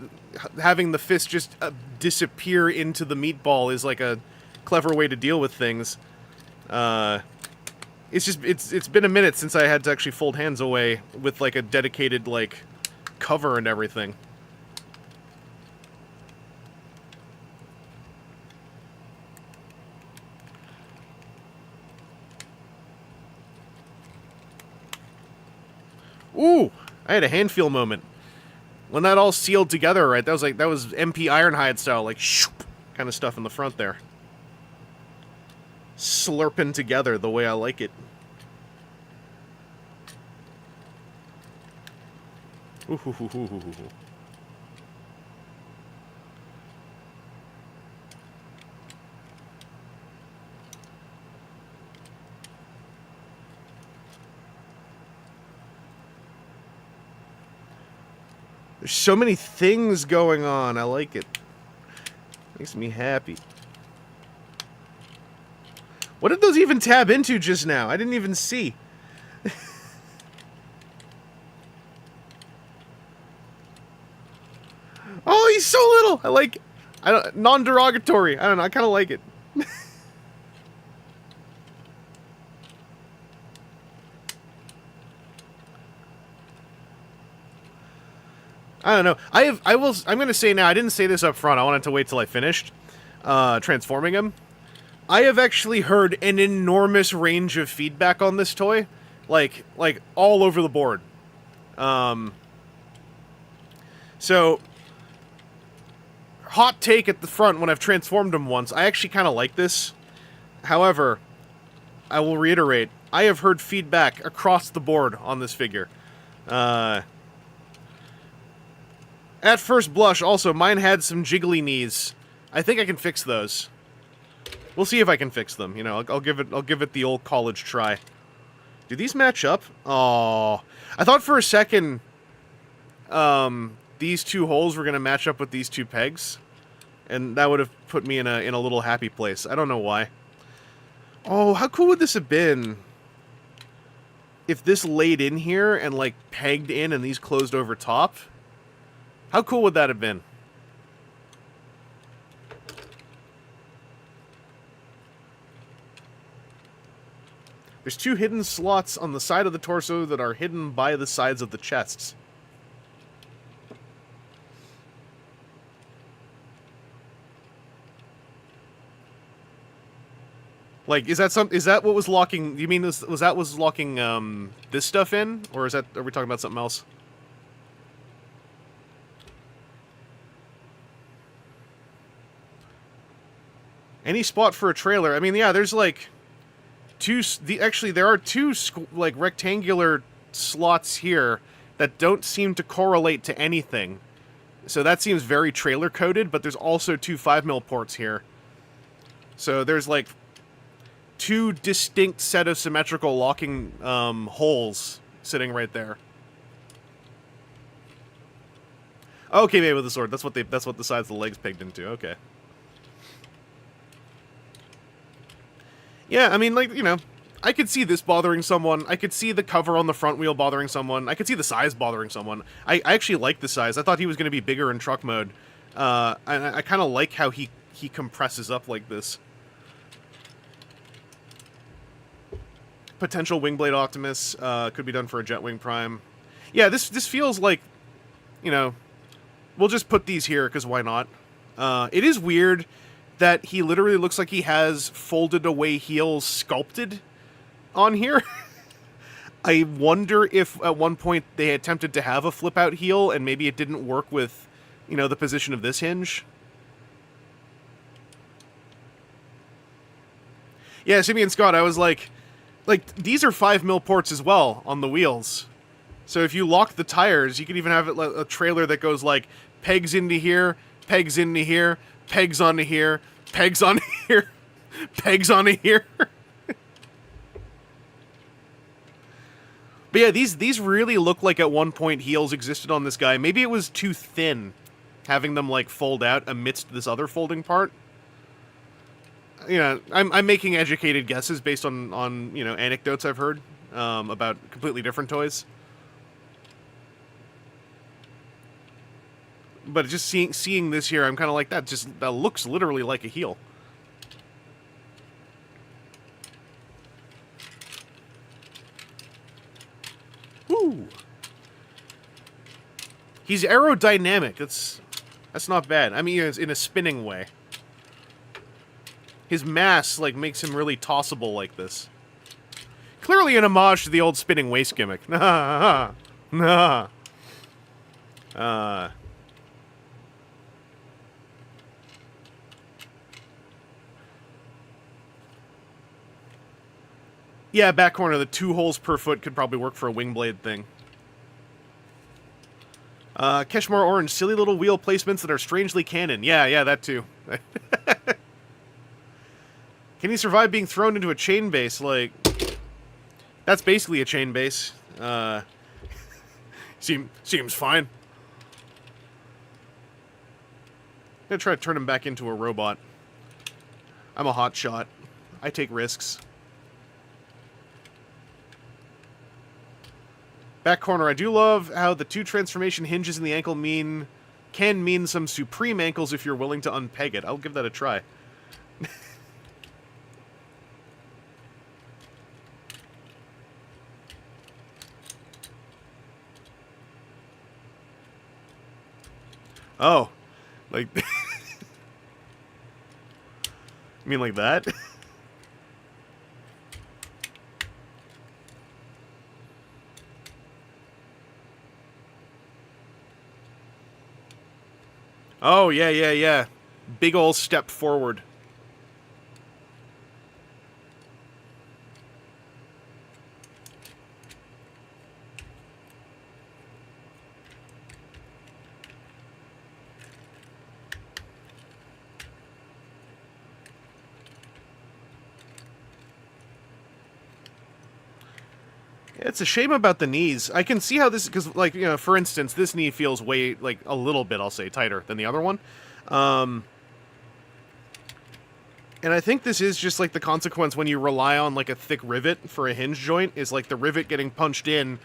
having the fist just disappear into the meatball is like a clever way to deal with things. It's been a minute since I had to actually fold hands away with, like, a dedicated, like, cover and everything. Ooh, I had a hand feel moment. When that all sealed together, right, that was MP Ironhide style, like, shoop, kind of stuff in the front there. Slurping together the way I like it. Ooh, hoo, hoo, hoo, hoo, hoo. There's so many things going on. I like it. Makes me happy. What did those even tab into just now? I didn't even see. Oh, he's so little. I like it. Non-derogatory. I don't know. I kind of like it. I don't know. I'm going to say now, I didn't say this up front. I wanted to wait till I finished transforming him. I have actually heard an enormous range of feedback on this toy. Like all over the board. So, hot take at the front when I've transformed him once. I actually kind of like this. However, I will reiterate, I have heard feedback across the board on this figure. At first blush, also, mine had some jiggly knees. I think I can fix those. We'll see if I can fix them. You know, I'll give it the old college try. Do these match up? Oh, I thought for a second, these two holes were gonna match up with these two pegs, and that would have put me in a little happy place. I don't know why. Oh, how cool would this have been if this laid in here and, like, pegged in and these closed over top? How cool would that have been? There's two hidden slots on the side of the torso that are hidden by the sides of the chests. Like, is that what was locking? You mean was that what was locking this stuff in, or are we talking about something else? Any spot for a trailer? I mean, yeah, there's like actually there are two like rectangular slots here that don't seem to correlate to anything. So that seems very trailer coded, but there's also two 5mm ports here. So there's like two distinct set of symmetrical locking holes sitting right there. Okay, maybe with the sword. That's what the sides of the legs pegged into. Okay. Yeah, I mean, like, you know, I could see this bothering someone. I could see the cover on the front wheel bothering someone. I could see the size bothering someone. I actually like the size. I thought he was going to be bigger in truck mode. I kind of like how he compresses up like this. Potential Wingblade Optimus could be done for a Jetwing Prime. Yeah, this feels like, you know, we'll just put these here because why not? It is weird that he literally looks like he has folded away heels sculpted on here. I wonder if at one point they attempted to have a flip out heel and maybe it didn't work with, you know, the position of this hinge. Yeah, Simeon Scott, I was like, these are 5mm ports as well on the wheels. So if you lock the tires, you can even have it a trailer that goes like pegs into here, pegs into here, pegs onto here, pegs onto here, pegs onto here. But yeah, these really look like at one point heels existed on this guy. Maybe it was too thin, having them like fold out amidst this other folding part. You know, I'm making educated guesses based on you know, anecdotes I've heard about completely different toys. But just seeing this here, I'm kind of like, that looks literally like a heel. Woo! He's aerodynamic. That's not bad. I mean, in a spinning way. His mass, like, makes him really tossable like this. Clearly an homage to the old spinning waist gimmick. Nah. Yeah, back corner, the 2 holes per foot could probably work for a wing blade thing. Keshmar Orange, silly little wheel placements that are strangely canon. Yeah, that too. Can he survive being thrown into a chain base? Like, that's basically a chain base. Seems fine. I'm gonna try to turn him back into a robot. I'm a hot shot. I take risks. Back corner, I do love how the 2 transformation hinges in the ankle can mean some supreme ankles if you're willing to unpeg it. I'll give that a try. Oh, like, you mean like that? Oh, yeah. Big ol' step forward. It's a shame about the knees. I can see how this, because, like, you know, for instance, this knee feels way, like, a little bit, I'll say, tighter than the other one. And I think this is just, like, the consequence when you rely on, like, a thick rivet for a hinge joint, is, like, the rivet getting punched in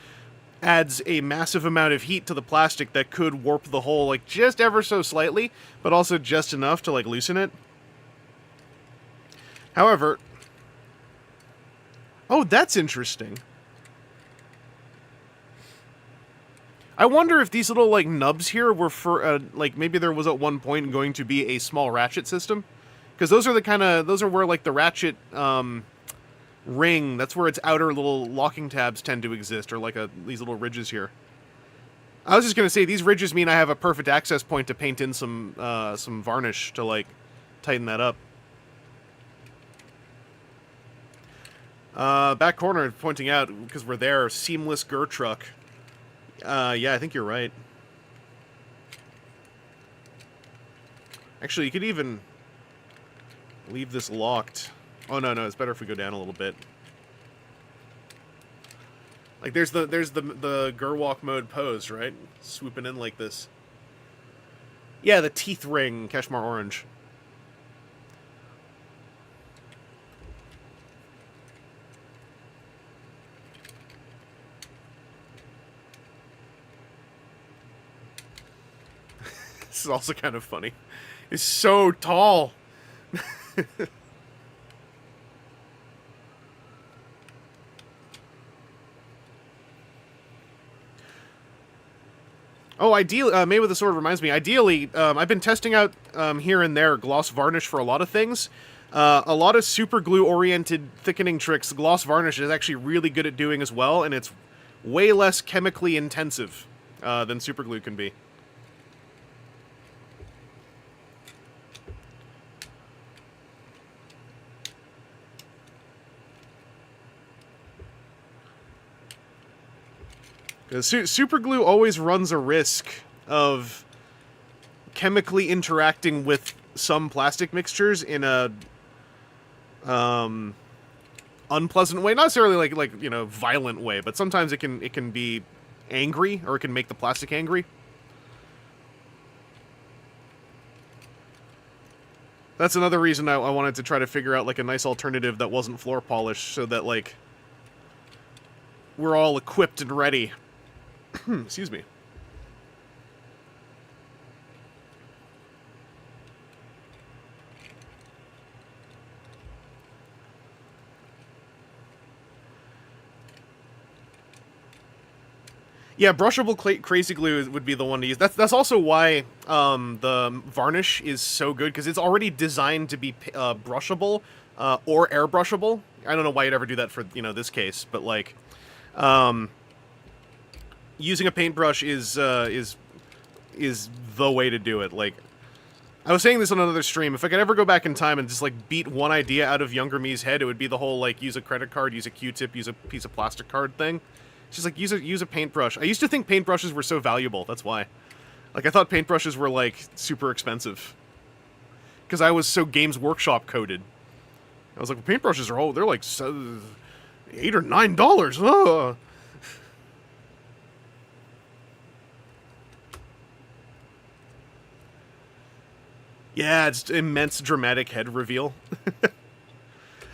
adds a massive amount of heat to the plastic that could warp the hole, like, just ever so slightly, but also just enough to, like, loosen it. However... Oh, that's interesting. I wonder if these little, like, nubs here were for, like, maybe there was at one point going to be a small ratchet system. Because those are the kind of, those are where, like, the ratchet, ring, that's where its outer little locking tabs tend to exist, or, like, these little ridges here. I was just gonna say, these ridges mean I have a perfect access point to paint in some varnish to, like, tighten that up. Back corner, pointing out, because we're there, seamless Gur truck. Yeah, I think you're right. Actually, you could even leave this locked. Oh, no, it's better if we go down a little bit. Like, there's the Gurwalk mode pose, right? Swooping in like this. Yeah, the teeth ring, Keshmar Orange. This is also kind of funny. He's so tall. Oh, ideally, Made with the Sword reminds me. Ideally, I've been testing out here and there gloss varnish for a lot of things. A lot of super glue-oriented thickening tricks, gloss varnish is actually really good at doing as well, and it's way less chemically intensive than super glue can be. Super glue always runs a risk of chemically interacting with some plastic mixtures in a unpleasant way. Not necessarily like you know, violent way, but sometimes it can be angry, or it can make the plastic angry. That's another reason I wanted to try to figure out like a nice alternative that wasn't floor polish, so that like we're all equipped and ready. Excuse me. Yeah, brushable crazy glue would be the one to use. That's also why the varnish is so good, because it's already designed to be brushable or airbrushable. I don't know why you'd ever do that for, you know, this case, but like using a paintbrush is the way to do it. Like, I was saying this on another stream, if I could ever go back in time and just like beat one idea out of younger me's head, it would be the whole like use a credit card, use a Q-tip, use a piece of plastic card thing. It's just like use a paintbrush. I used to think paintbrushes were so valuable, that's why. Like, I thought paintbrushes were like super expensive, because I was so Games Workshop coded. I was like, well, paintbrushes are they're like $8 or $9. Ugh. Yeah, it's immense dramatic head reveal.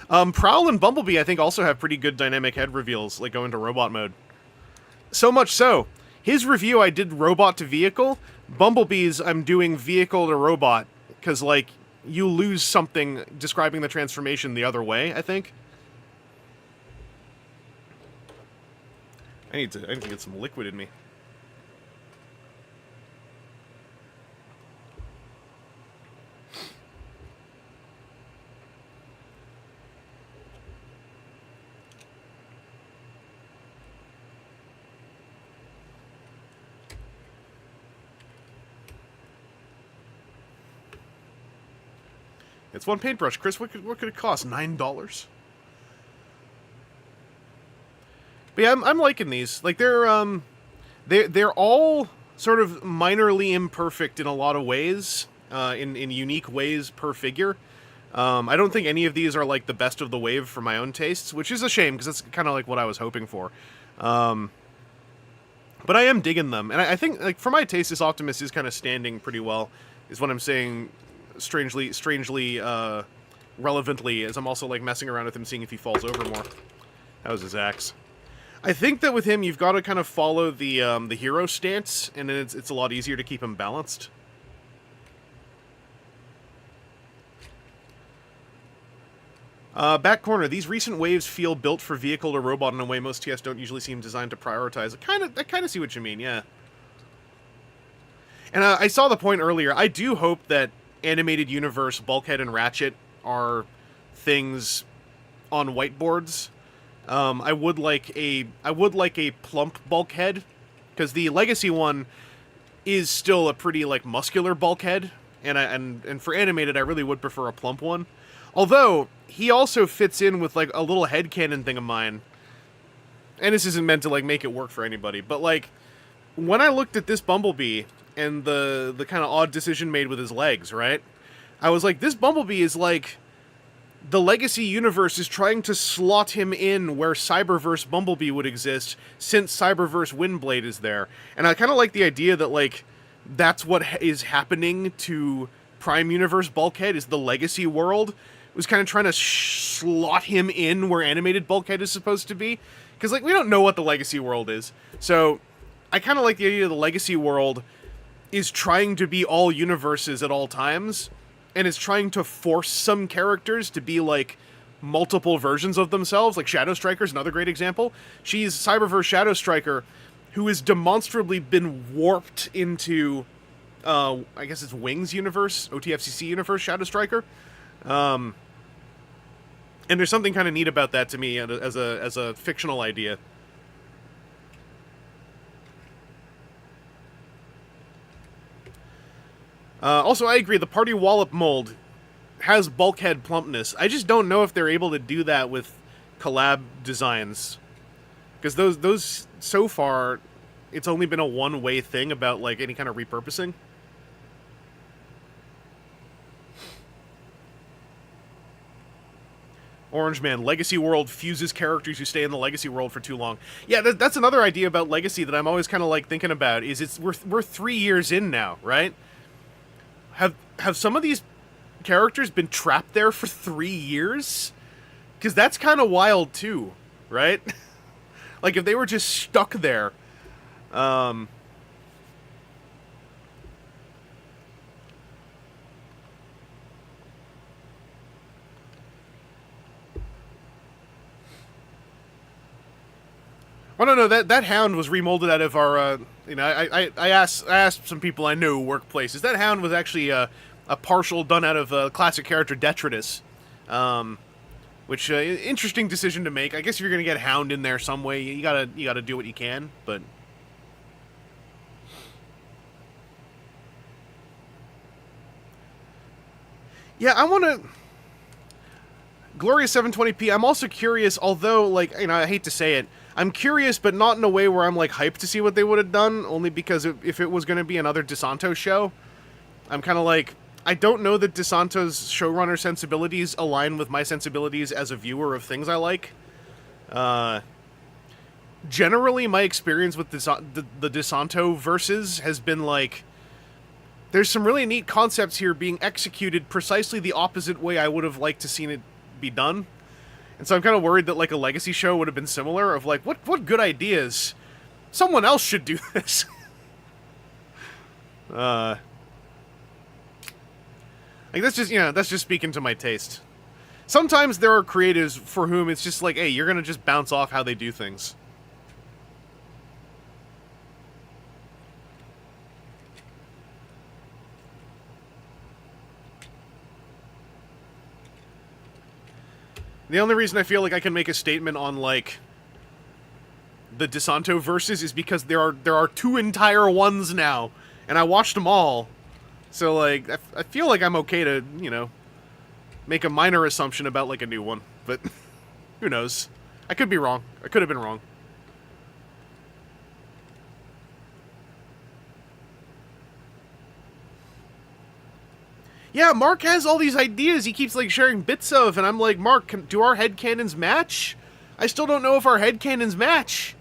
Prowl and Bumblebee, I think, also have pretty good dynamic head reveals, like go into robot mode. So much so, his review I did robot to vehicle. Bumblebee's I'm doing vehicle to robot, because like you lose something describing the transformation the other way, I think. I need to get some liquid in me. It's one paintbrush, Chris. What could it cost? $9? But yeah, I'm liking these. Like, they're all sort of minorly imperfect in a lot of ways, in unique ways per figure. I don't think any of these are like the best of the wave for my own tastes, which is a shame, because that's kind of like what I was hoping for. But I am digging them, and I think like for my taste, this Optimus is kind of standing pretty well, is what I'm saying. Strangely relevantly, as I'm also like messing around with him, seeing if he falls over more. That was his axe. I think that with him, you've got to kind of follow the hero stance, and then it's a lot easier to keep him balanced. Back corner. These recent waves feel built for vehicle to robot in a way most TS don't usually seem designed to prioritize. I kind of see what you mean, yeah. And I saw the point earlier. I do hope that animated universe Bulkhead and Ratchet are things on whiteboards. I would like a plump Bulkhead, because the Legacy one is still a pretty like muscular Bulkhead, and for animated I really would prefer a plump one. Although he also fits in with like a little headcanon thing of mine, and this isn't meant to like make it work for anybody, but like when I looked at this Bumblebee and the kind of odd decision made with his legs, right? I was like, this Bumblebee is like, the Legacy universe is trying to slot him in where Cyberverse Bumblebee would exist, since Cyberverse Windblade is there. And I kind of like the idea that, like, that's what is happening to Prime Universe Bulkhead, is the Legacy world was kind of trying to slot him in where animated Bulkhead is supposed to be. Because, like, we don't know what the Legacy world is. So, I kind of like the idea of the Legacy world is trying to be all universes at all times, and is trying to force some characters to be like multiple versions of themselves. Like Shadow Striker's another great example. She's Cyberverse Shadow Striker, who has demonstrably been warped into, I guess it's Wings universe, OTFCC universe Shadow Striker. And there's something kind of neat about that to me as a fictional idea. Also, I agree, the Party Wallop mold has bulkhead plumpness. I just don't know if they're able to do that with collab designs. Because those so far, it's only been a one-way thing about like any kind of repurposing. Orange Man, Legacy World fuses characters who stay in the Legacy World for too long. Yeah, that's another idea about Legacy that I'm always kind of like thinking about. Is we're 3 years in now, right? Have some of these characters been trapped there for 3 years? Because that's kind of wild too, right? Like if they were just stuck there. I don't know, that hound was remolded out of our, I asked some people I knew workplaces. That hound was actually a partial done out of classic character Detritus. Which, interesting decision to make. I guess if you're gonna get hound in there some way, you gotta do what you can, but... Yeah, I wanna... Glorious 720p, I'm also curious, although, like, I hate to say it, I'm curious, but not in a way where I'm, like, hyped to see what they would have done, only because if it was going to be another DeSanto show, I'm kind of like, I don't know that DeSanto's showrunner sensibilities align with my sensibilities as a viewer of things I like. Generally, my experience with the DeSanto verses has been, like, there's some really neat concepts here being executed precisely the opposite way I would have liked to seen it be done. And so I'm kind of worried that, like, a Legacy show would have been similar, of, like, what good ideas? Someone else should do this. Like, that's just speaking to my taste. Sometimes there are creatives for whom it's just like, hey, you're gonna just bounce off how they do things. The only reason I feel like I can make a statement on, like, the DeSanto verses is because there are 2 entire ones now, and I watched them all. So, like, I feel like I'm okay to, make a minor assumption about, like, a new one. But, who knows? I could be wrong. I could have been wrong. Yeah, Mark has all these ideas he keeps, like, sharing bits of, and I'm like, Mark, do our headcanons match? I still don't know if our headcanons match.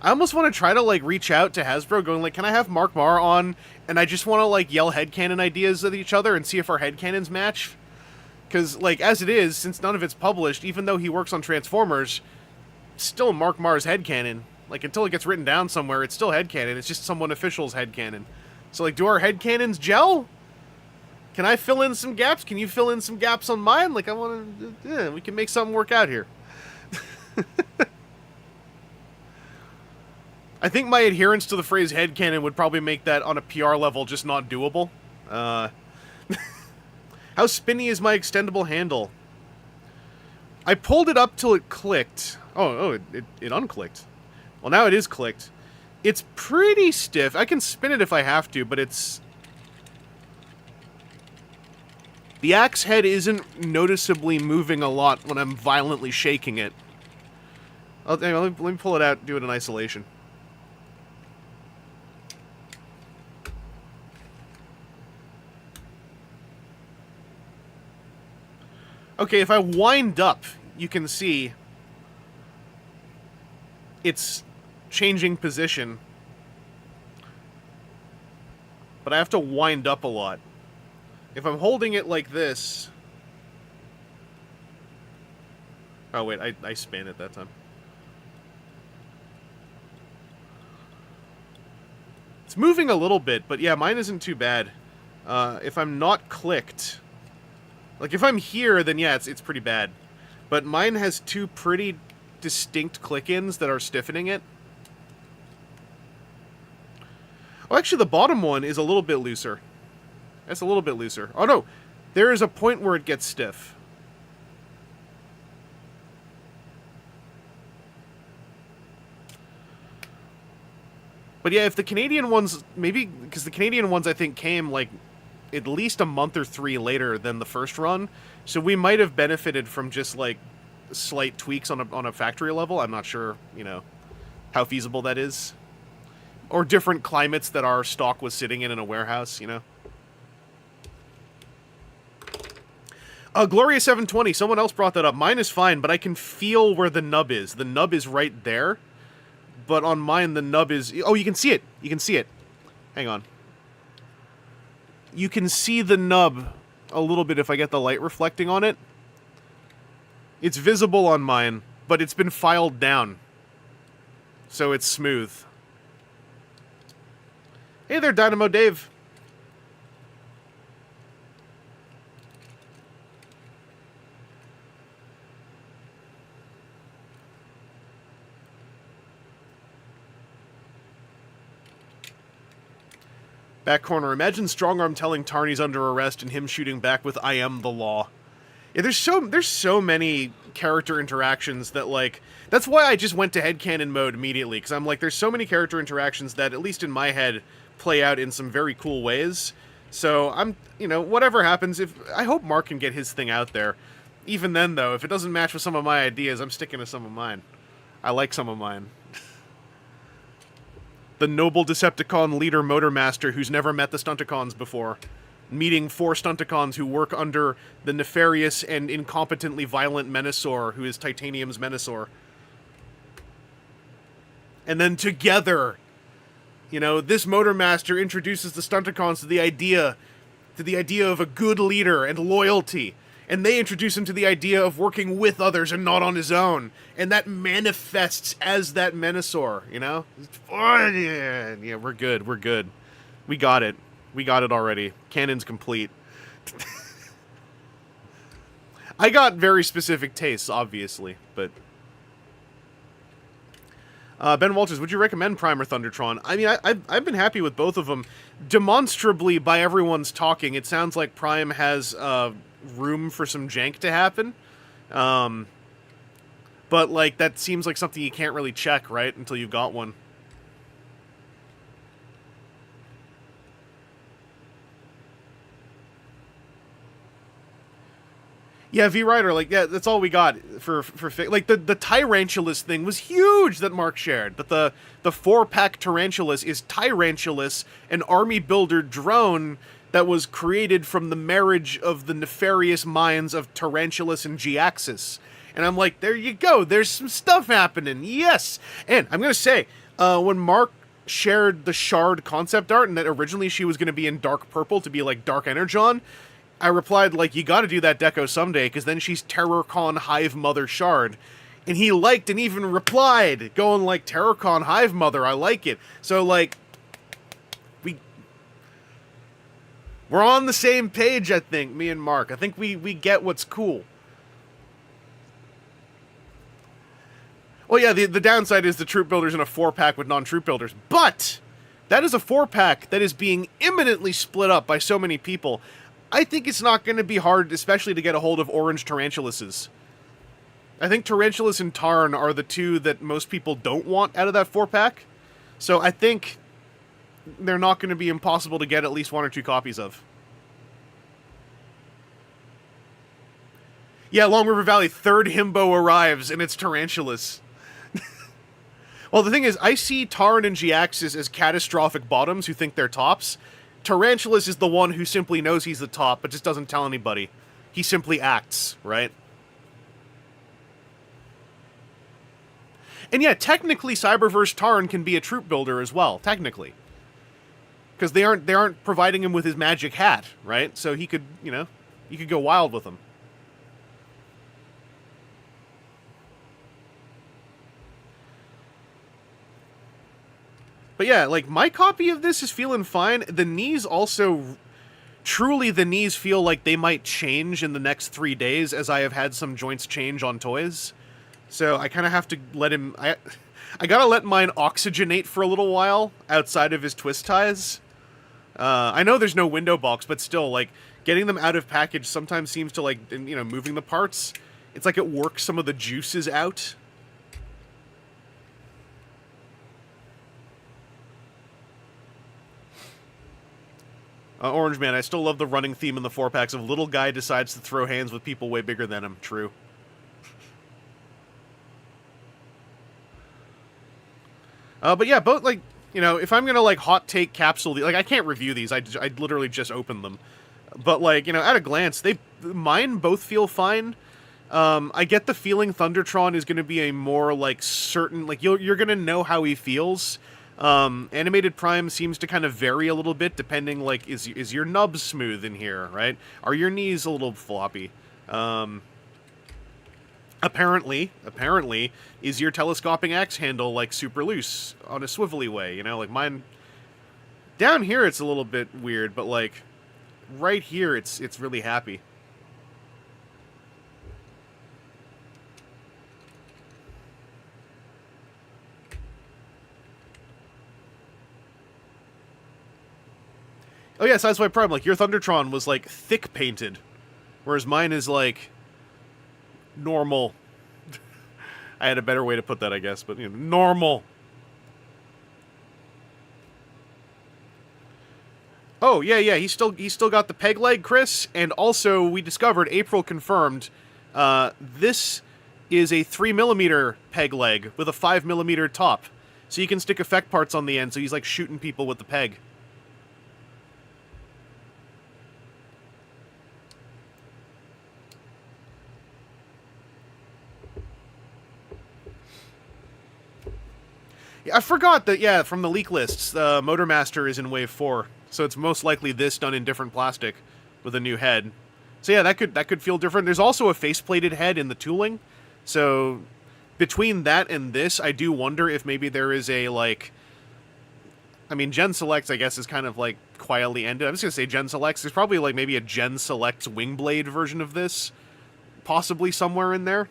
I almost want to try to, like, reach out to Hasbro, going, like, can I have Mark Marr on? And I just want to, like, yell headcanon ideas at each other and see if our headcanons match. Because, like, as it is, since none of it's published, even though he works on Transformers, still Mark Marr's headcanon. Like, until it gets written down somewhere, it's still headcanon. It's just someone official's headcanon. So, like, do our headcanons gel? Can I fill in some gaps? Can you fill in some gaps on mine? Like, I want to... Yeah, we can make something work out here. I think my adherence to the phrase headcanon would probably make that, on a PR level, just not doable. How spinny is my extendable handle? I pulled it up till it clicked. Oh, it unclicked. Well, now it is clicked. It's pretty stiff. I can spin it if I have to, but it's... The axe head isn't noticeably moving a lot when I'm violently shaking it. Anyway, let me pull it out, do it in isolation. Okay, if I wind up, you can see it's changing position. But I have to wind up a lot. If I'm holding it like this... Oh, wait, I span it that time. It's moving a little bit, but yeah, mine isn't too bad. If I'm not clicked... Like, if I'm here, then yeah, it's pretty bad. But mine has two pretty distinct click-ins that are stiffening it. Oh, actually, the bottom one is a little bit looser. That's a little bit looser. Oh, no. There is a point where it gets stiff. But yeah, if the Canadian ones... Maybe... Because the Canadian ones, I think, came, like, at least a month or 3 later than the first run. So we might have benefited from just, like, slight tweaks on a factory level. I'm not sure, you know, how feasible that is. Or different climates that our stock was sitting in a warehouse, you know. Gloria 720, someone else brought that up. Mine is fine, but I can feel where the nub is. The nub is right there. But on mine, the nub is... Oh, you can see it. You can see it. Hang on. You can see the nub a little bit if I get the light reflecting on it. It's visible on mine, but it's been filed down. So it's smooth. Hey there, Dynamo Dave. Back corner. Imagine Strongarm telling Tarn he's under arrest and him shooting back with "I am the law." Yeah, there's so many character interactions that, like... That's why I just went to headcanon mode immediately, because I'm like, there's so many character interactions that, at least in my head, play out in some very cool ways. So, I'm, you know, whatever happens, I hope Mark can get his thing out there. Even then, though, if it doesn't match with some of my ideas, I'm sticking to some of mine. I like some of mine. The noble Decepticon leader Motormaster who's never met the Stunticons before. Meeting 4 Stunticons who work under the nefarious and incompetently violent Menasor, who is Titanium's Menasor. And then together, you know, this Motormaster introduces the Stunticons to the idea of a good leader and loyalty. And they introduce him to the idea of working with others and not on his own. And that manifests as that Menasor, you know? Yeah, we're good, we're good. We got it. We got it already. Canon's complete. I got very specific tastes, obviously, but... Ben Walters, would you recommend Prime or Thundertron? I mean, I've been happy with both of them. Demonstrably, by everyone's talking, it sounds like Prime has room for some jank to happen. But, like, that seems like something you can't really check, right? Until you've got one. Yeah, V-Rider, like, yeah, that's all we got for like, the Tyrantulas thing was huge that Mark shared, but the 4-pack Tarantulas is Tyrantulas, an army builder drone that was created from the marriage of the nefarious minds of Tarantulas and G-Axis. And I'm like, there you go, there's some stuff happening, yes! And I'm gonna say, when Mark shared the Shard concept art, and that originally she was gonna be in dark purple to be like Dark Energon, I replied, like, you gotta do that deco someday, because then she's TerrorCon Hive Mother Shard. And he liked and even replied, going like, TerrorCon Hive Mother, I like it. So, like, we're on the same page, I think, me and Mark. I think we get what's cool. Well, yeah, the downside is the troop builder's in a 4-pack with non-troop builders. But that is a 4-pack that is being imminently split up by so many people. I think it's not going to be hard, especially to get a hold of orange Tarantuluses. I think Tarantulas and Tarn are the two that most people don't want out of that 4-pack. So I think they're not going to be impossible to get at least 1 or 2 copies of. Yeah, Long River Valley, 3rd Himbo arrives, and it's Tarantulas. Well, the thing is, I see Tarn and G-Axis as catastrophic bottoms who think they're tops. Tarantulas is the one who simply knows he's the top, but just doesn't tell anybody. He simply acts, right? And yeah, technically Cyberverse Tarn can be a troop builder as well, technically. Because they aren't providing him with his magic hat, right? So he could, you know, you could go wild with him. But But yeah, like, my copy of this is feeling fine. The knees also... Truly, the knees feel like they might change in the next 3 days, as I have had some joints change on toys. So I kind of have to let him... I gotta let mine oxygenate for a little while outside of his twist ties. I know there's no window box, but still, like, getting them out of package sometimes seems to, like, you know, moving the parts. It's like it works some of the juices out. Orange Man, I still love the running theme in the 4-packs of little guy decides to throw hands with people way bigger than him. True. But yeah, both, like, you know, if I'm gonna, like, hot take capsule... Like, I can't review these. I literally just opened them. But, like, you know, at a glance, mine both feel fine. I get the feeling Thundertron is gonna be a more, like, certain... Like, you're gonna know how he feels. Animated Prime seems to kind of vary a little bit, depending, like, is your nub smooth in here, right? Are your knees a little floppy? Apparently, is your telescoping axe handle, like, super loose on a swivelly way, you know? Like, mine... Down here, it's a little bit weird, but, like, right here, it's really happy. Oh yeah, so that's my problem. Like, your Thundertron was, like, thick painted, whereas mine is, like... normal. I had a better way to put that, I guess, but, you know, normal. Oh, yeah, he's still got the peg leg, Chris, and also, we discovered, April confirmed, this is a 3mm peg leg with a 5mm top. So you can stick effect parts on the end, so he's, like, shooting people with the peg. I forgot that, yeah, from the leak lists, Motor Master is in Wave 4, so it's most likely this done in different plastic with a new head. So yeah, that could feel different. There's also a faceplated head in the tooling, so between that and this, I do wonder if maybe there is a, like... I mean, Gen Selects, I guess, is kind of, like, quietly ended. I'm just gonna say Gen Selects. There's probably, like, maybe a Gen Selects Wingblade version of this, possibly somewhere in there.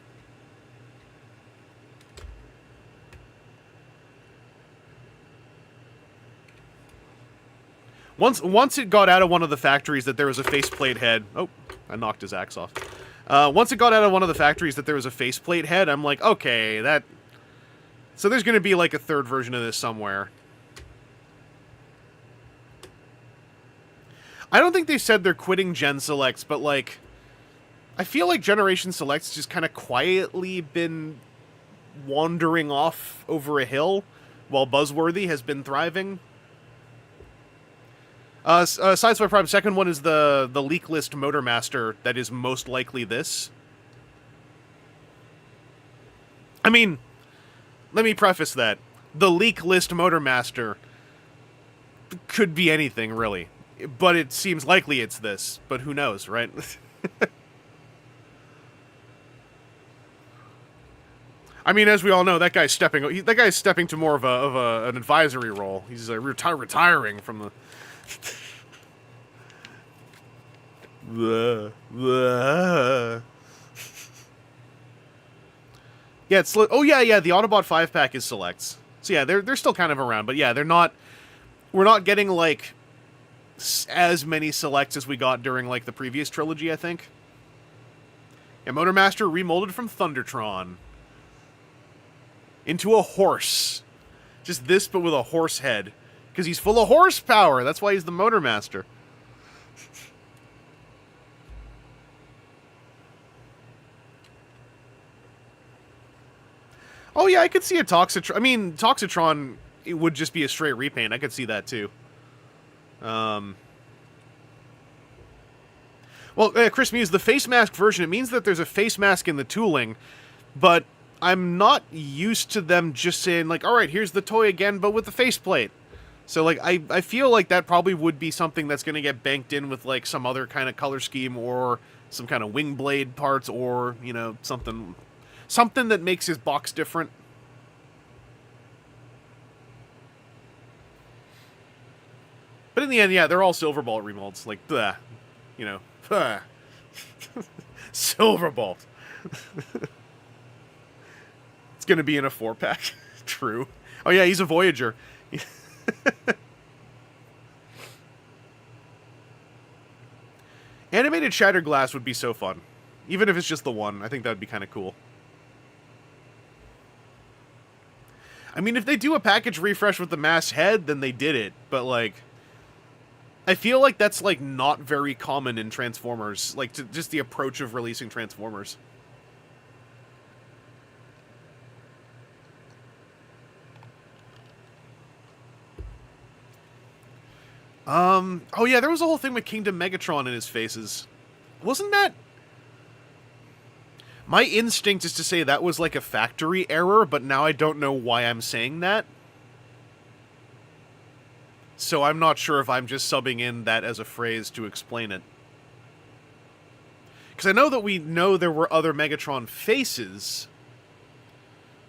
Once it got out of one of the factories that there was a faceplate head... Oh, I knocked his axe off. Once it got out of one of the factories that there was a faceplate head, I'm like, okay, that... So there's going to be, like, a third version of this somewhere. I don't think they said they're quitting Gen Selects, but, like... I feel like Generation Selects just kind of quietly been wandering off over a hill, while Buzzworthy has been thriving. Sideswipe Prime, second one is the leak list Motor Master that is most likely this. I mean, let me preface that. The leak list Motor Master could be anything, really. But it seems likely it's this. But who knows, right? I mean, as we all know, that guy's stepping to more of an advisory role. He's retiring from the... Yeah, it's... Oh, yeah, the Autobot 5-pack is selects. So yeah, they're still kind of around, but yeah, they're not... We're not getting, like, as many selects as we got during, like, the previous trilogy, I think. Yeah, Motor Master remolded from Thundertron. Into a horse. Just this, but with a horse head. Because he's full of horsepower. That's why he's the Motor Master. Oh yeah, I could see a Toxitron. I mean, Toxitron, it would just be a straight repaint. I could see that too. Well, Chris Muse, the face mask version, it means that there's a face mask in the tooling, but I'm not used to them just saying, like, alright, here's the toy again, but with the faceplate. So, like, I feel like that probably would be something that's going to get banked in with, like, some other kind of color scheme, or some kind of wing blade parts, or, you know, something that makes his box different. the end, yeah, they're all Silverbolt remolds. Like, bleh, you know, bleh. Silverbolt. It's gonna be in a 4-pack. True. Oh yeah, he's a Voyager. Animated Shattered Glass would be so fun. Even if it's just the one, I think that would be kind of cool. I mean, if they do a package refresh with the mass head, then they did it. But, like, I feel like that's, like, not very common in Transformers. Like, just the approach of releasing Transformers. Oh yeah, there was a whole thing with Kingdom Megatron in his faces. Wasn't that... My instinct is to say that was like a factory error, but now I don't know why I'm saying that. So I'm not sure if I'm just subbing in that as a phrase to explain it. Because I know that we know there were other Megatron faces,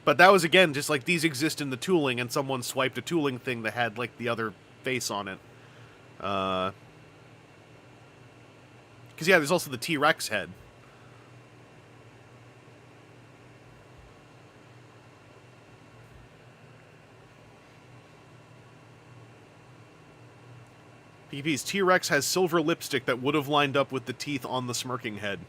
but that was, again, just like these exist in the tooling, and someone swiped a tooling thing that had, like, the other face on it. Because, yeah, there's also the T-Rex head. PP's T-Rex has silver lipstick that would have lined up with the teeth on the smirking head.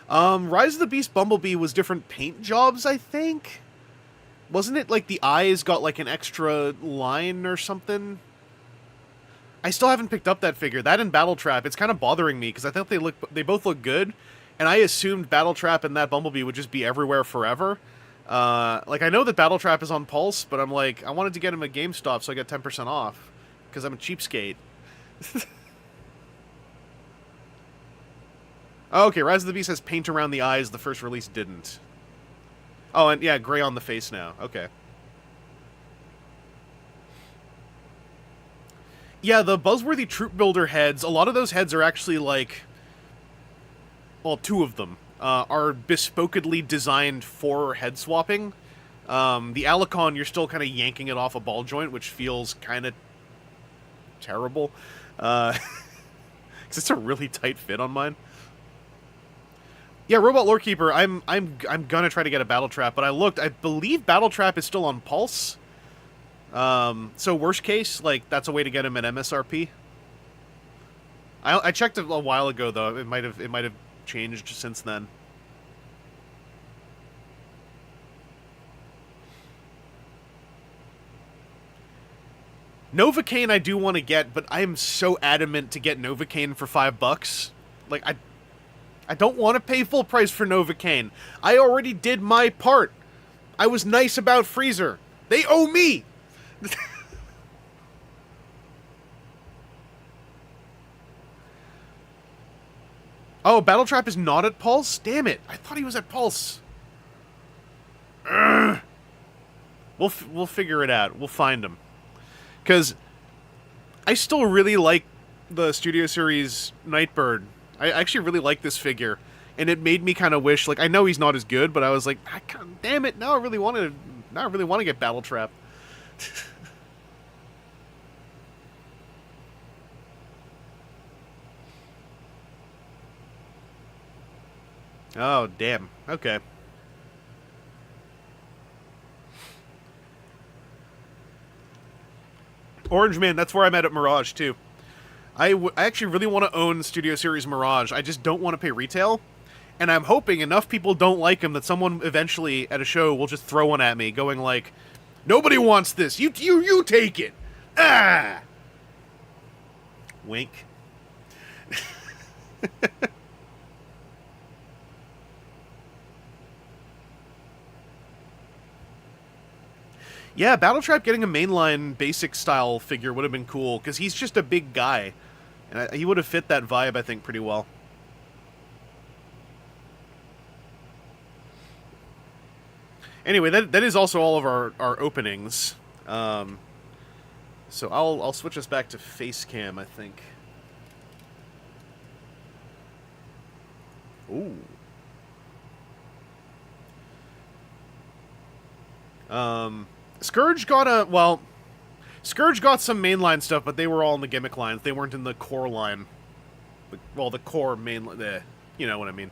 Rise of the Beast Bumblebee was different paint jobs, I think? Wasn't it like the eyes got like an extra line or something? I still haven't picked up that figure. That and Battletrap, it's kind of bothering me because I thought they both look good, and I assumed Battletrap and that Bumblebee would just be everywhere forever. Like, I know that Battletrap is on Pulse, but I'm like, I wanted to get him at GameStop so I got 10% off, because I'm a cheapskate. Oh, okay, Rise of the Beast has paint around the eyes, the first release didn't. Oh, and yeah, gray on the face now. Okay. Yeah, the Buzzworthy Troop Builder heads, a lot of those heads are actually, like... Well, 2 of them are bespokedly designed for head swapping. The Alicon, you're still kind of yanking it off a ball joint, which feels kind of terrible. Because it's a really tight fit on mine. Yeah, Robot Lorekeeper, I'm gonna try to get a Battletrap, but I looked, I believe Battletrap is still on Pulse. So worst case, like, that's a way to get him at MSRP. I checked it a while ago, though. It might have changed since then. Novocaine I do want to get, but I am so adamant to get Novocaine for $5. Like, I don't want to pay full price for Novocaine. I already did my part. I was nice about Freezer. They owe me! Oh, Battletrap is not at Pulse? Damn it. I thought he was at Pulse. Urgh. We'll figure it out. We'll find him. Because I still really like the Studio Series Nightbird. I actually really like this figure. And it made me kind of wish, like, I know he's not as good, but I was like, damn it, now I really want to get Battletrap. Oh, damn. Okay. Orange Man, that's where I'm at Mirage, too. I actually really want to own Studio Series Mirage. I just don't want to pay retail. And I'm hoping enough people don't like him that someone eventually at a show will just throw one at me, going like, nobody wants this. You take it. Ah! Wink. Yeah, Battletrap getting a mainline basic style figure would have been cool, because he's just a big guy. And he would have fit that vibe, I think, pretty well. Anyway, that is also all of our openings. So I'll switch us back to face cam, I think. Ooh. Scourge got a... Well, Scourge got some mainline stuff, but they were all in the gimmick lines. They weren't in the core line. Well, the core mainline. You know what I mean.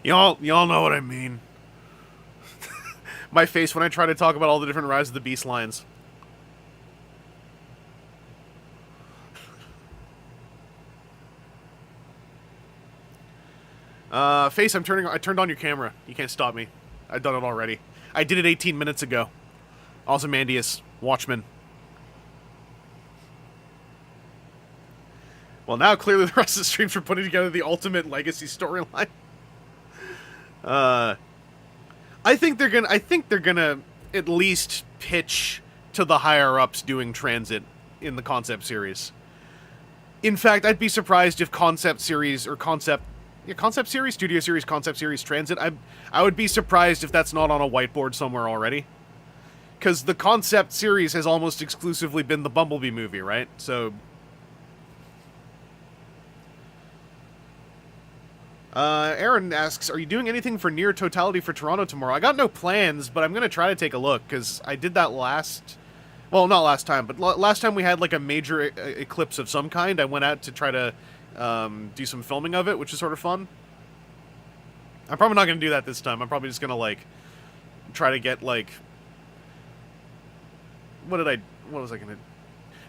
y'all know what I mean. My face when I try to talk about all the different Rise of the Beast lines. Face, I turned on your camera. You can't stop me. I've done it already. I did it 18 minutes ago. Ozymandias, Watchmen. Well, now clearly the rest of the streams are putting together the ultimate legacy storyline. I think they're gonna at least pitch to the higher ups doing transit in the concept series. In fact, I'd be surprised if concept series, studio series, concept series, transit. I would be surprised if that's not on a whiteboard somewhere already. Because the concept series has almost exclusively been the Bumblebee movie, right? So... Aaron asks, are you doing anything for Near Totality for Toronto tomorrow? I got no plans, but I'm going to try to take a look, because I did that last... Well, not last time, but last time we had, like, a major eclipse of some kind. I went out to try to do some filming of it, which is sort of fun. I'm probably not going to do that this time. I'm probably just going to, like, try to get, like... What was I going to...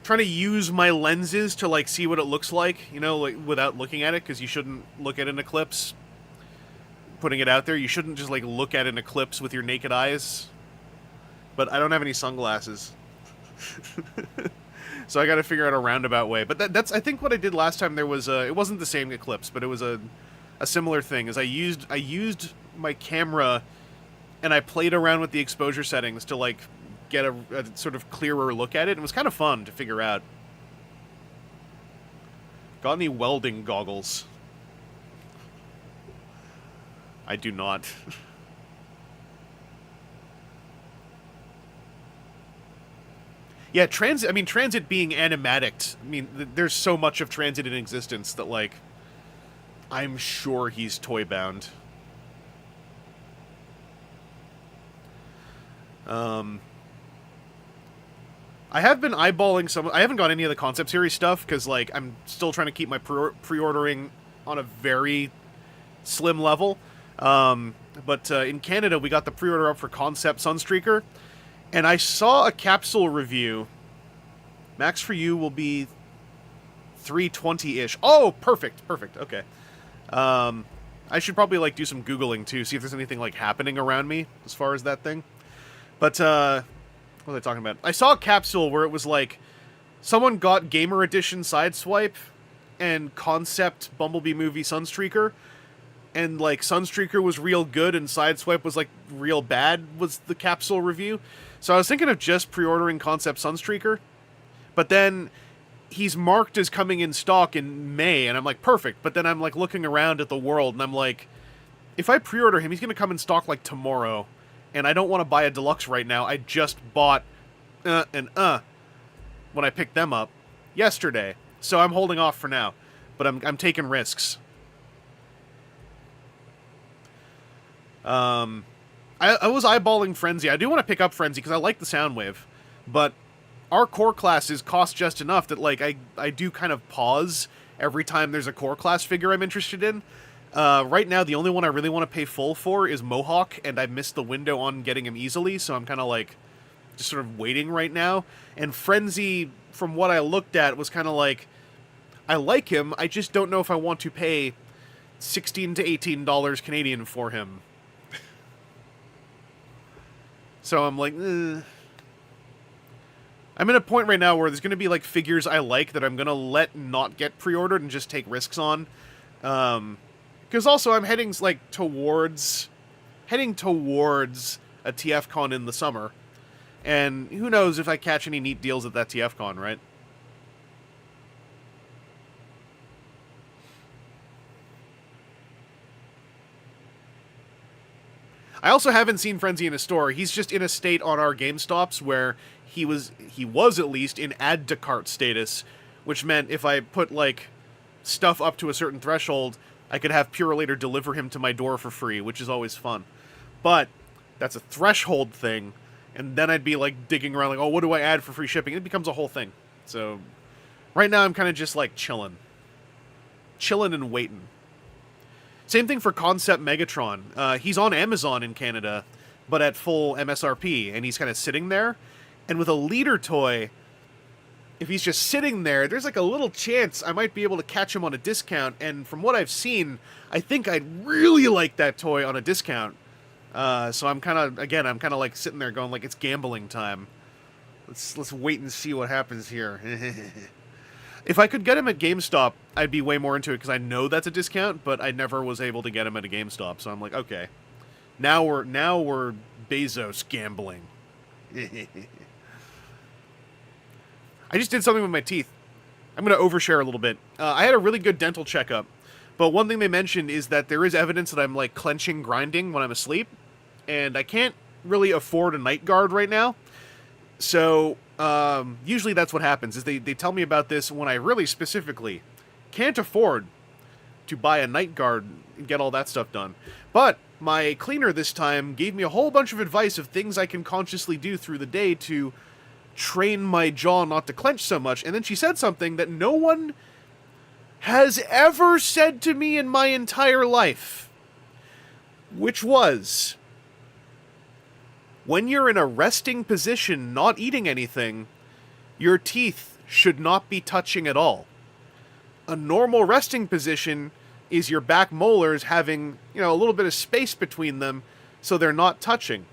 Trying to use my lenses to, like, see what it looks like, you know, like, without looking at it, because you shouldn't look at an eclipse. Putting it out there, you shouldn't just, like, look at an eclipse with your naked eyes. But I don't have any sunglasses. So I gotta figure out a roundabout way. But that's, I think what I did last time, there was it wasn't the same eclipse, but it was a similar thing, is I used my camera, and I played around with the exposure settings to, like, get a sort of clearer look at it. It was kind of fun to figure out. Got any welding goggles? I do not. Yeah, transit, I mean, transit being animatic, I mean, there's so much of transit in existence that, like, I'm sure he's toy-bound. I have been eyeballing some... I haven't got any of the concept series stuff, because, like, I'm still trying to keep my pre-ordering on a very slim level. But in Canada, we got the pre-order up for Concept Sunstreaker, and I saw a capsule review. Max for you will be 320-ish. Oh, perfect, okay. I should probably, like, do some Googling, too, see if there's anything, like, happening around me as far as that thing. But, what was I talking about? I saw a capsule where it was like, someone got Gamer Edition Sideswipe and Concept Bumblebee Movie Sunstreaker, and, like, Sunstreaker was real good and Sideswipe was, like, real bad, was the capsule review. So I was thinking of just pre-ordering Concept Sunstreaker, but then he's marked as coming in stock in May, and I'm like, perfect. But then I'm, like, looking around at the world, and I'm like, if I pre-order him, he's going to come in stock, like, tomorrow. And I don't want to buy a deluxe right now. I just bought when I picked them up yesterday. So I'm holding off for now. But I'm taking risks. I was eyeballing Frenzy. I do want to pick up Frenzy because I like the Soundwave. But our core classes cost just enough that, like, I do kind of pause every time there's a core class figure I'm interested in. Right now, the only one I really want to pay full for is Mohawk, and I missed the window on getting him easily, so I'm kind of, like, just sort of waiting right now. And Frenzy, from what I looked at, was kind of like, I like him, I just don't know if I want to pay $16 to $18 Canadian for him. So I'm like, I'm at a point right now where there's going to be, like, figures I like that I'm going to let not get pre-ordered and just take risks on. Because also I'm heading, like, towards a TFCon in the summer. And who knows if I catch any neat deals at that TFCon, right? I also haven't seen Frenzy in a store. He's just in a state on our GameStops where he was at least in add to cart status, which meant if I put, like, stuff up to a certain threshold, I could have Purelator deliver him to my door for free, which is always fun. But that's a threshold thing, And then I'd be like digging around like, oh, what do I add for free shipping? It becomes a whole thing. So right now I'm kind of just like chilling and waiting. Same thing for Concept Megatron. He's on Amazon in Canada, but at full MSRP, and he's kind of sitting there. And with a leader toy, if he's just sitting there, there's like a little chance I might be able to catch him on a discount. And from what I've seen, I think I'd really like that toy on a discount. So I'm kind of like sitting there going like, it's gambling time. Let's wait and see what happens here. If I could get him at GameStop, I'd be way more into it because I know that's a discount, but I never was able to get him at a GameStop. So I'm like, okay, now we're Bezos gambling. I just did something with my teeth. I'm going to overshare a little bit. I had a really good dental checkup, but one thing they mentioned is that there is evidence that I'm like clenching, grinding when I'm asleep, and I can't really afford a night guard right now. So usually that's what happens, is they tell me about this when I really specifically can't afford to buy a night guard and get all that stuff done. But my cleaner this time gave me a whole bunch of advice of things I can consciously do through the day to train my jaw not to clench so much. And then she said something that no one has ever said to me in my entire life, which was, when you're in a resting position, not eating anything, your teeth should not be touching at all. A normal resting position is your back molars having, a little bit of space between them so they're not touching.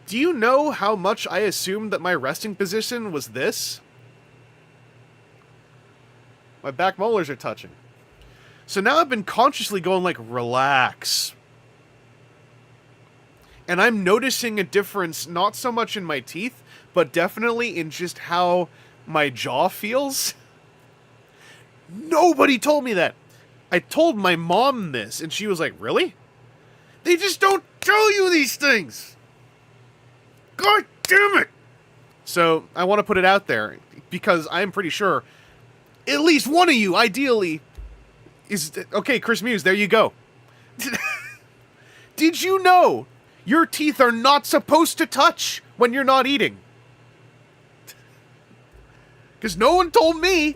Do you know how much I assumed that my resting position was this? My back molars are touching. So now I've been consciously going like, relax. And I'm noticing a difference, not so much in my teeth, but definitely in just how my jaw feels. Nobody told me that. I told my mom this, and she was like, really? They just don't tell you these things. God damn it. So I want to put it out there, because I'm pretty sure at least one of you, ideally, is... Okay, Chris Muse, there you go. Did you know your teeth are not supposed to touch when you're not eating? Because no one told me.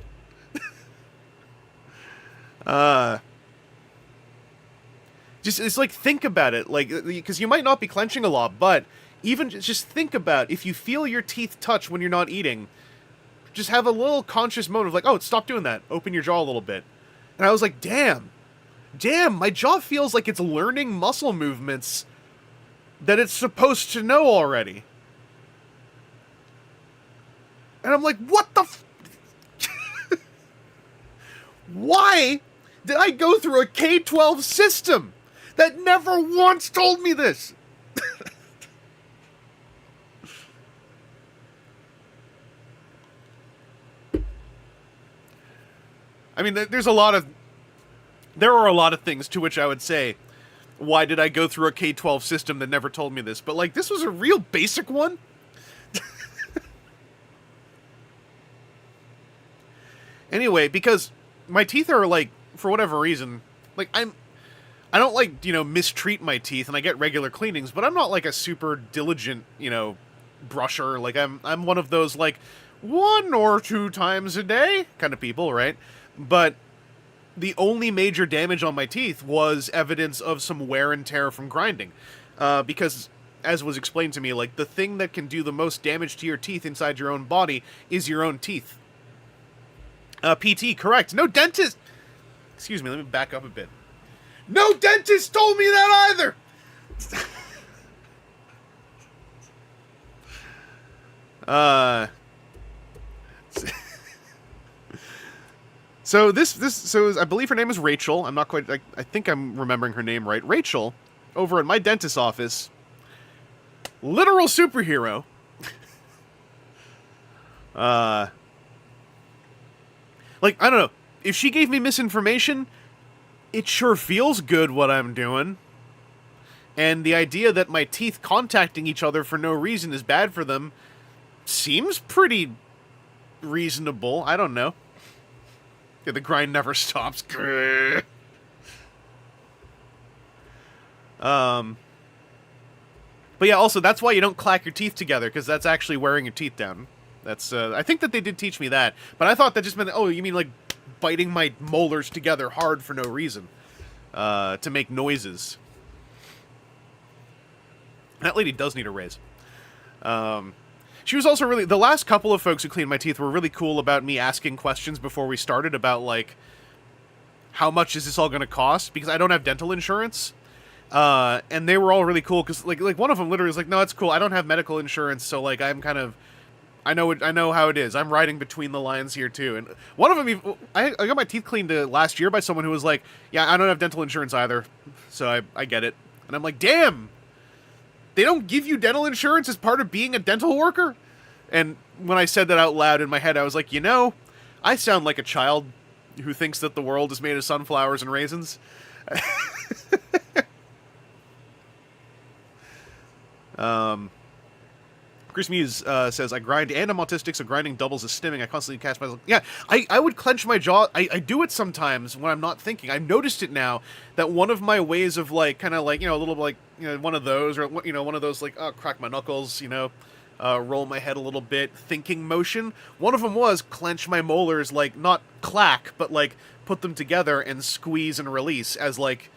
It's like, think about it. Like, because you might not be clenching a lot, but even just think about if you feel your teeth touch when you're not eating, just have a little conscious moment of like, oh, stop doing that. Open your jaw a little bit. And I was like, damn, my jaw feels like it's learning muscle movements that it's supposed to know already. And I'm like, what the Why did I go through a K-12 system that never once told me this? I mean, there are a lot of things to which I would say, why did I go through a K-12 system that never told me this? But, like, this was a real basic one. Anyway, because my teeth are, like, for whatever reason, like, I don't, like, mistreat my teeth, and I get regular cleanings, but I'm not, like, a super diligent, brusher. Like, I'm one of those, like, 1 or 2 times a day kind of people, right? But the only major damage on my teeth was evidence of some wear and tear from grinding. Because, as was explained to me, like, the thing that can do the most damage to your teeth inside your own body is your own teeth. PT, correct. No dentist... Excuse me, let me back up a bit. No dentist told me that either! So I believe her name is Rachel. I'm not quite... I think I'm remembering her name right. Rachel, over at my dentist's office, literal superhero, like, I don't know. If she gave me misinformation, it sure feels good what I'm doing. And the idea that my teeth contacting each other for no reason is bad for them seems pretty reasonable. I don't know. Yeah, the grind never stops. But yeah, also, that's why you don't clack your teeth together, because that's actually wearing your teeth down. That's, I think that they did teach me that. But I thought that just meant, oh, you mean, like, biting my molars together hard for no reason. To make noises. That lady does need a raise. She was also really... The last couple of folks who cleaned my teeth were really cool about me asking questions before we started about, like, how much is this all going to cost? Because I don't have dental insurance. And they were all really cool, because, like one of them literally was like, no, it's cool, I don't have medical insurance, so, like, I'm kind of... I know how it is. I'm riding between the lines here, too. And one of them, I got my teeth cleaned last year by someone who was like, yeah, I don't have dental insurance either, so I get it. And I'm like, damn! They don't give you dental insurance as part of being a dental worker? And when I said that out loud in my head, I was like, you know, I sound like a child who thinks that the world is made of sunflowers and raisins. Chris Muse says, I grind and I'm autistic, so grinding doubles as stimming. I constantly catch myself. Yeah, I would clench my jaw. I do it sometimes when I'm not thinking. I've noticed it now, that one of my ways of, like, kind of like, you know, a little, like, you know, one of those, or, you know, one of those, like, oh, crack my knuckles, you know, roll my head a little bit, thinking motion. One of them was clench my molars, like, not clack, but, like, put them together and squeeze and release as, like,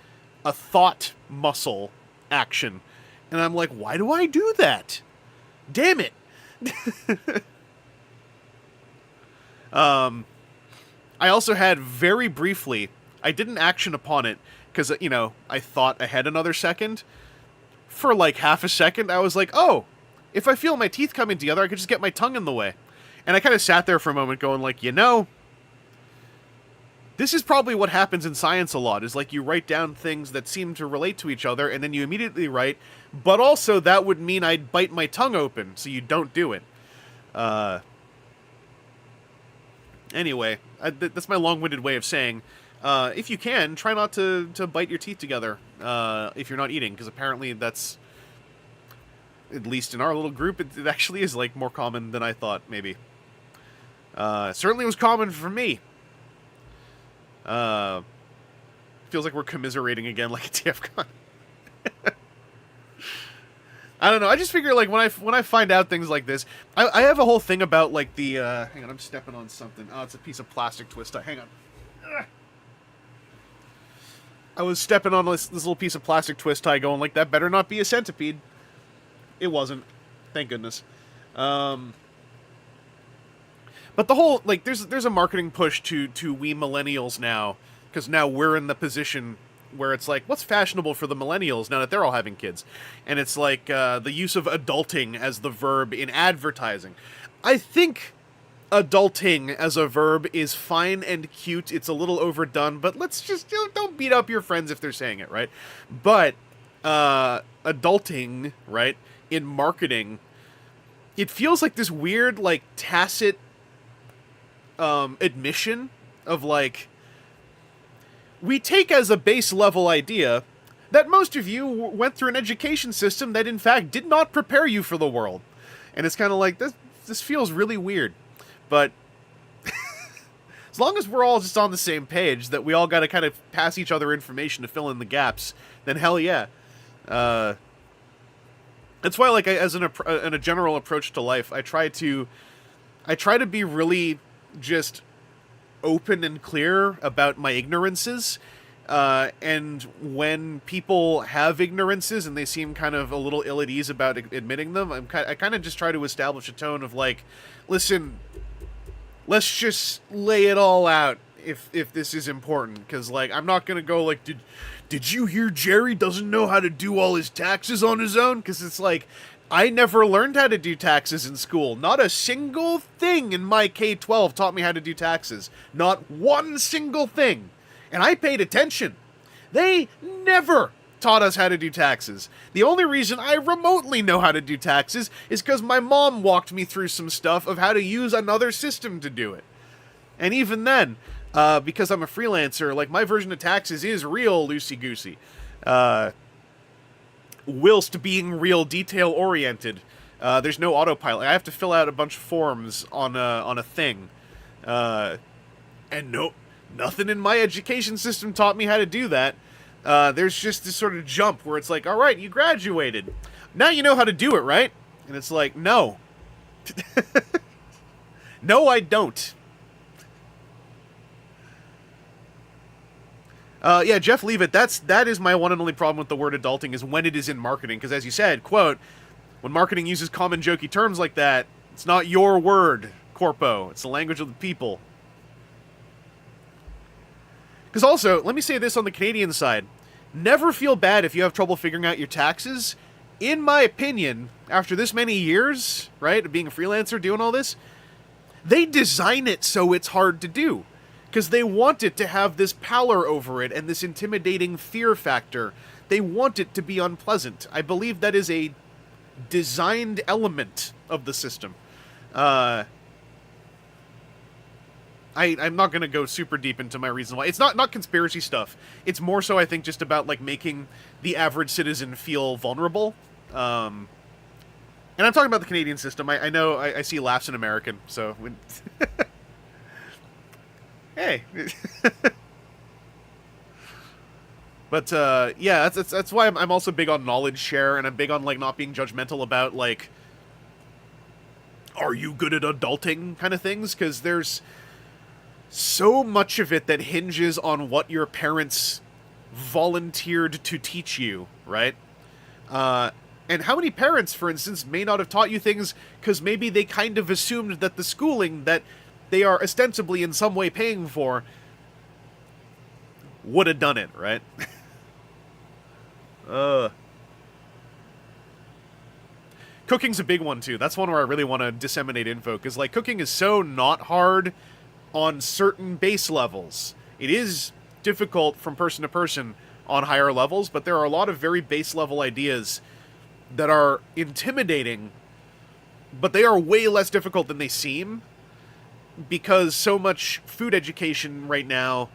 a thought muscle action. And I'm like, why do I do that? Damn it! I also had, very briefly, I didn't action upon it, because, you know, I thought ahead another second. For, like, half a second, I was like, oh, if I feel my teeth coming together, I could just get my tongue in the way. And I kind of sat there for a moment going, like, you know, this is probably what happens in science a lot, is, like, you write down things that seem to relate to each other, and then you immediately write, but also that would mean I'd bite my tongue open, so you don't do it. Anyway, that's my long-winded way of saying, if you can, try not to bite your teeth together, if you're not eating, because apparently that's, at least in our little group, it actually is, like, more common than I thought, maybe. Certainly was common for me. Feels like we're commiserating again, like a TFCon. I don't know. I just figure, like, when I find out things like this, I have a whole thing about, like, the hang on, I'm stepping on something. Oh, it's a piece of plastic twist. Hang on. Ugh. I was stepping on this little piece of plastic twist tie, going like, that better not be a centipede. It wasn't. Thank goodness. But the whole, like, there's a marketing push to we millennials now, because now we're in the position where it's like, what's fashionable for the millennials now that they're all having kids? And it's like the use of adulting as the verb in advertising. I think adulting as a verb is fine and cute. It's a little overdone, but let's just don't beat up your friends if they're saying it, right? But adulting, right, in marketing, it feels like this weird, like, tacit admission of, like, we take as a base level idea that most of you went through an education system that in fact did not prepare you for the world. And it's kind of like, this feels really weird. But as long as we're all just on the same page, that we all got to kind of pass each other information to fill in the gaps, then hell yeah. That's why, like, as in a general approach to life, I try to be really just open and clear about my ignorances, and when people have ignorances and they seem kind of a little ill at ease about admitting them, I kind of just try to establish a tone of, like, listen, let's just lay it all out if this is important, because, like, I'm not gonna go like, did you hear Jerry doesn't know how to do all his taxes on his own? Because it's like, I never learned how to do taxes in school. Not a single thing in my K-12 taught me how to do taxes. Not one single thing. And I paid attention. They never taught us how to do taxes. The only reason I remotely know how to do taxes is because my mom walked me through some stuff of how to use another system to do it. And even then, because I'm a freelancer, like, my version of taxes is real loosey-goosey. Whilst being real detail-oriented. There's no autopilot. I have to fill out a bunch of forms on a thing. And nothing in my education system taught me how to do that. There's just this sort of jump where it's like, all right, you graduated. Now you know how to do it, right? And it's like, no. No, I don't. Yeah, Jeff Leavitt, that is my one and only problem with the word adulting, is when it is in marketing. Because as you said, quote, when marketing uses common jokey terms like that, it's not your word, corpo. It's the language of the people. Because also, let me say this on the Canadian side. Never feel bad if you have trouble figuring out your taxes. In my opinion, after this many years, right, of being a freelancer, doing all this, they design it so it's hard to do. Because they want it to have this pallor over it and this intimidating fear factor. They want it to be unpleasant. I believe that is a designed element of the system. I'm not going to go super deep into my reason why. It's not conspiracy stuff. It's more so, I think, just about, like, making the average citizen feel vulnerable. And I'm talking about the Canadian system. I know I see laughs in American, so... Hey. But, yeah, that's why I'm also big on knowledge share, and I'm big on, like, not being judgmental about, like, are you good at adulting kind of things? Because there's so much of it that hinges on what your parents volunteered to teach you, right? And how many parents, for instance, may not have taught you things because maybe they kind of assumed that the schooling that they are ostensibly in some way paying for would have done it, right? Cooking's a big one, too. That's one where I really want to disseminate info, because, like, cooking is so not hard on certain base levels. It is difficult from person to person on higher levels, but there are a lot of very base level ideas that are intimidating, but they are way less difficult than they seem, because so much food education right now,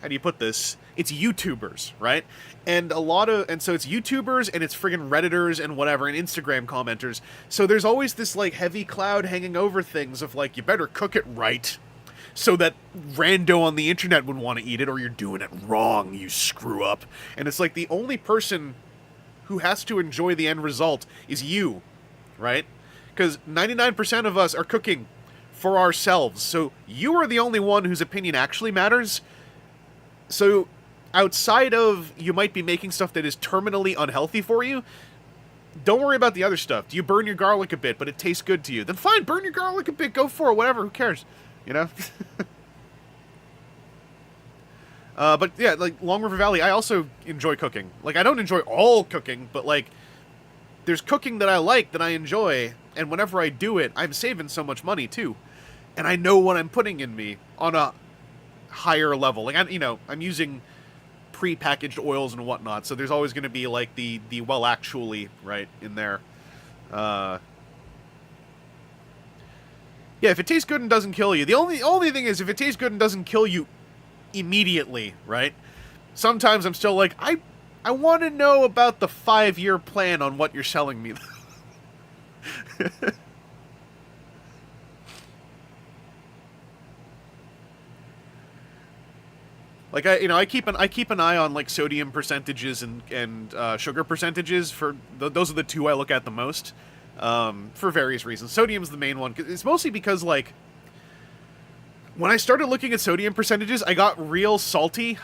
how do you put this? It's YouTubers, right? And so it's YouTubers and it's friggin' Redditors and whatever, and Instagram commenters. So there's always this, like, heavy cloud hanging over things of, like, you better cook it right so that rando on the internet would want to eat it, or you're doing it wrong, you screw up. And it's like the only person who has to enjoy the end result is you, right? Because 99% of us are cooking for ourselves, so you are the only one whose opinion actually matters. So outside of you might be making stuff that is terminally unhealthy for you, don't worry about the other stuff. Do you burn your garlic a bit, but it tastes good to you? Then fine, burn your garlic a bit, go for it, whatever, who cares? You know? But yeah, like, Long River Valley, I also enjoy cooking. Like, I don't enjoy all cooking, but, like, there's cooking that I like, that I enjoy, and whenever I do it, I'm saving so much money, too. And I know what I'm putting in me on a higher level. Like, I'm using pre-packaged oils and whatnot, so there's always going to be, like, the well actually right in there. Yeah, if it tastes good and doesn't kill you, the only thing is, if it tastes good and doesn't kill you immediately, right? Sometimes I'm still like, I want to know about the 5-year plan on what you're selling me. Like, I keep an eye on, like, sodium percentages and sugar percentages. For those are the two I look at the most, for various reasons. Sodium's the main one. It's mostly because, like, when I started looking at sodium percentages, I got real salty,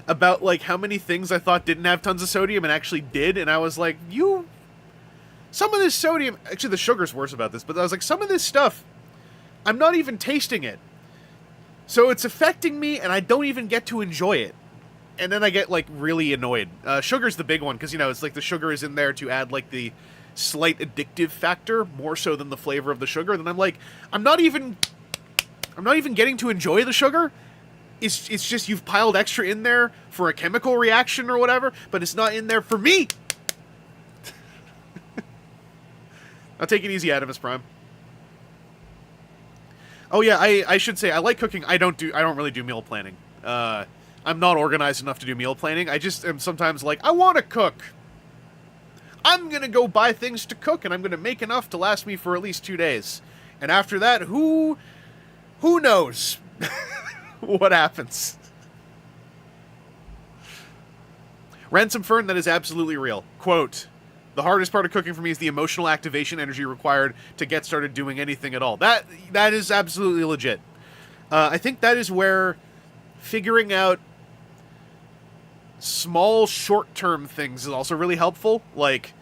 about, like, how many things I thought didn't have tons of sodium and actually did, and I was like, some of this sodium, actually the sugar's worse about this, but I was like, some of this stuff, I'm not even tasting it. So it's affecting me, and I don't even get to enjoy it. And then I get, like, really annoyed. Sugar's the big one, because, it's like the sugar is in there to add, like, the slight addictive factor, more so than the flavor of the sugar. Then I'm like, I'm not even getting to enjoy the sugar. It's just you've piled extra in there for a chemical reaction or whatever, but it's not in there for me. I'll take it easy, Adamus Prime. Oh yeah, I should say, I like cooking. I don't really do meal planning. I'm not organized enough to do meal planning. I just am sometimes like, I want to cook. I'm gonna go buy things to cook, and I'm gonna make enough to last me for at least 2 days. And after that, who knows what happens? Ransom Fern, that is absolutely real. Quote, The hardest part of cooking for me is the emotional activation energy required to get started doing anything at all. That is absolutely legit. I think that is where figuring out small, short-term things is also really helpful. Like,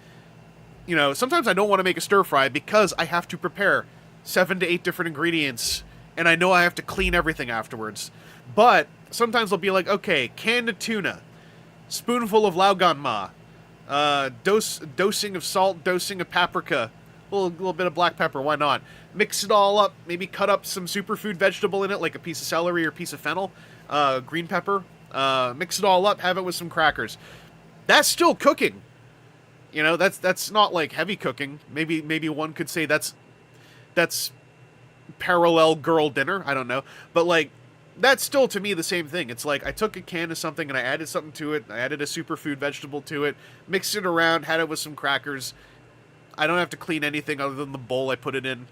you know, sometimes I don't want to make a stir-fry because I have to prepare 7 to 8 different ingredients, and I know I have to clean everything afterwards. But sometimes I'll be like, okay, canned tuna, spoonful of laugan ma, dosing of salt, dosing of paprika, a little bit of black pepper, why not? Mix it all up, maybe cut up some superfood vegetable in it, like a piece of celery or a piece of fennel, green pepper, mix it all up, have it with some crackers. That's still cooking. You know, that's not like heavy cooking. Maybe one could say that's parallel girl dinner, I don't know. But like, that's still to me the same thing. It's like I took a can of something and I added something to it. I added a superfood vegetable to it, mixed it around, had it with some crackers. I don't have to clean anything other than the bowl I put it in.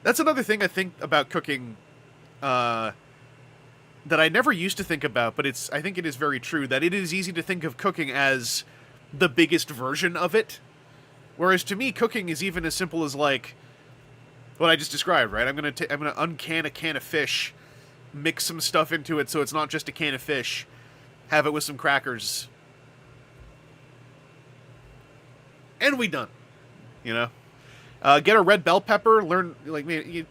That's another thing I think about cooking that I never used to think about, but I think it is very true, that it is easy to think of cooking as the biggest version of it. Whereas to me, cooking is even as simple as like what I just described, right? I'm gonna uncan a can of fish, mix some stuff into it so it's not just a can of fish, have it with some crackers, and we done. You know, get a red bell pepper. Learn do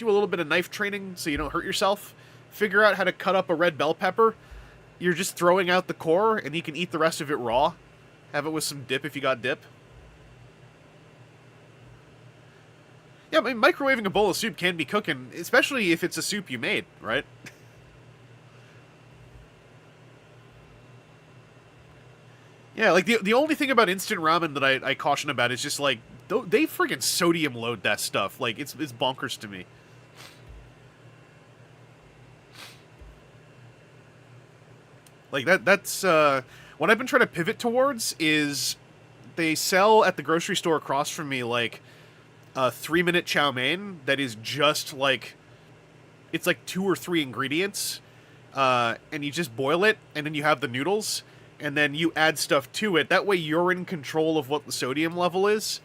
a little bit of knife training so you don't hurt yourself. Figure out how to cut up a red bell pepper. You're just throwing out the core, and you can eat the rest of it raw. Have it with some dip if you got dip. Yeah, I mean, microwaving a bowl of soup can be cooking, especially if it's a soup you made, right? Yeah, like, the only thing about instant ramen that I caution about is just, like, they friggin' sodium load that stuff. Like, it's bonkers to me. Like, that's what I've been trying to pivot towards is they sell at the grocery store across from me, like, a 3-minute chow mein that is just, like, it's like 2 or 3 ingredients, and you just boil it, and then you have the noodles, and then you add stuff to it. That way you're in control of what the sodium level is.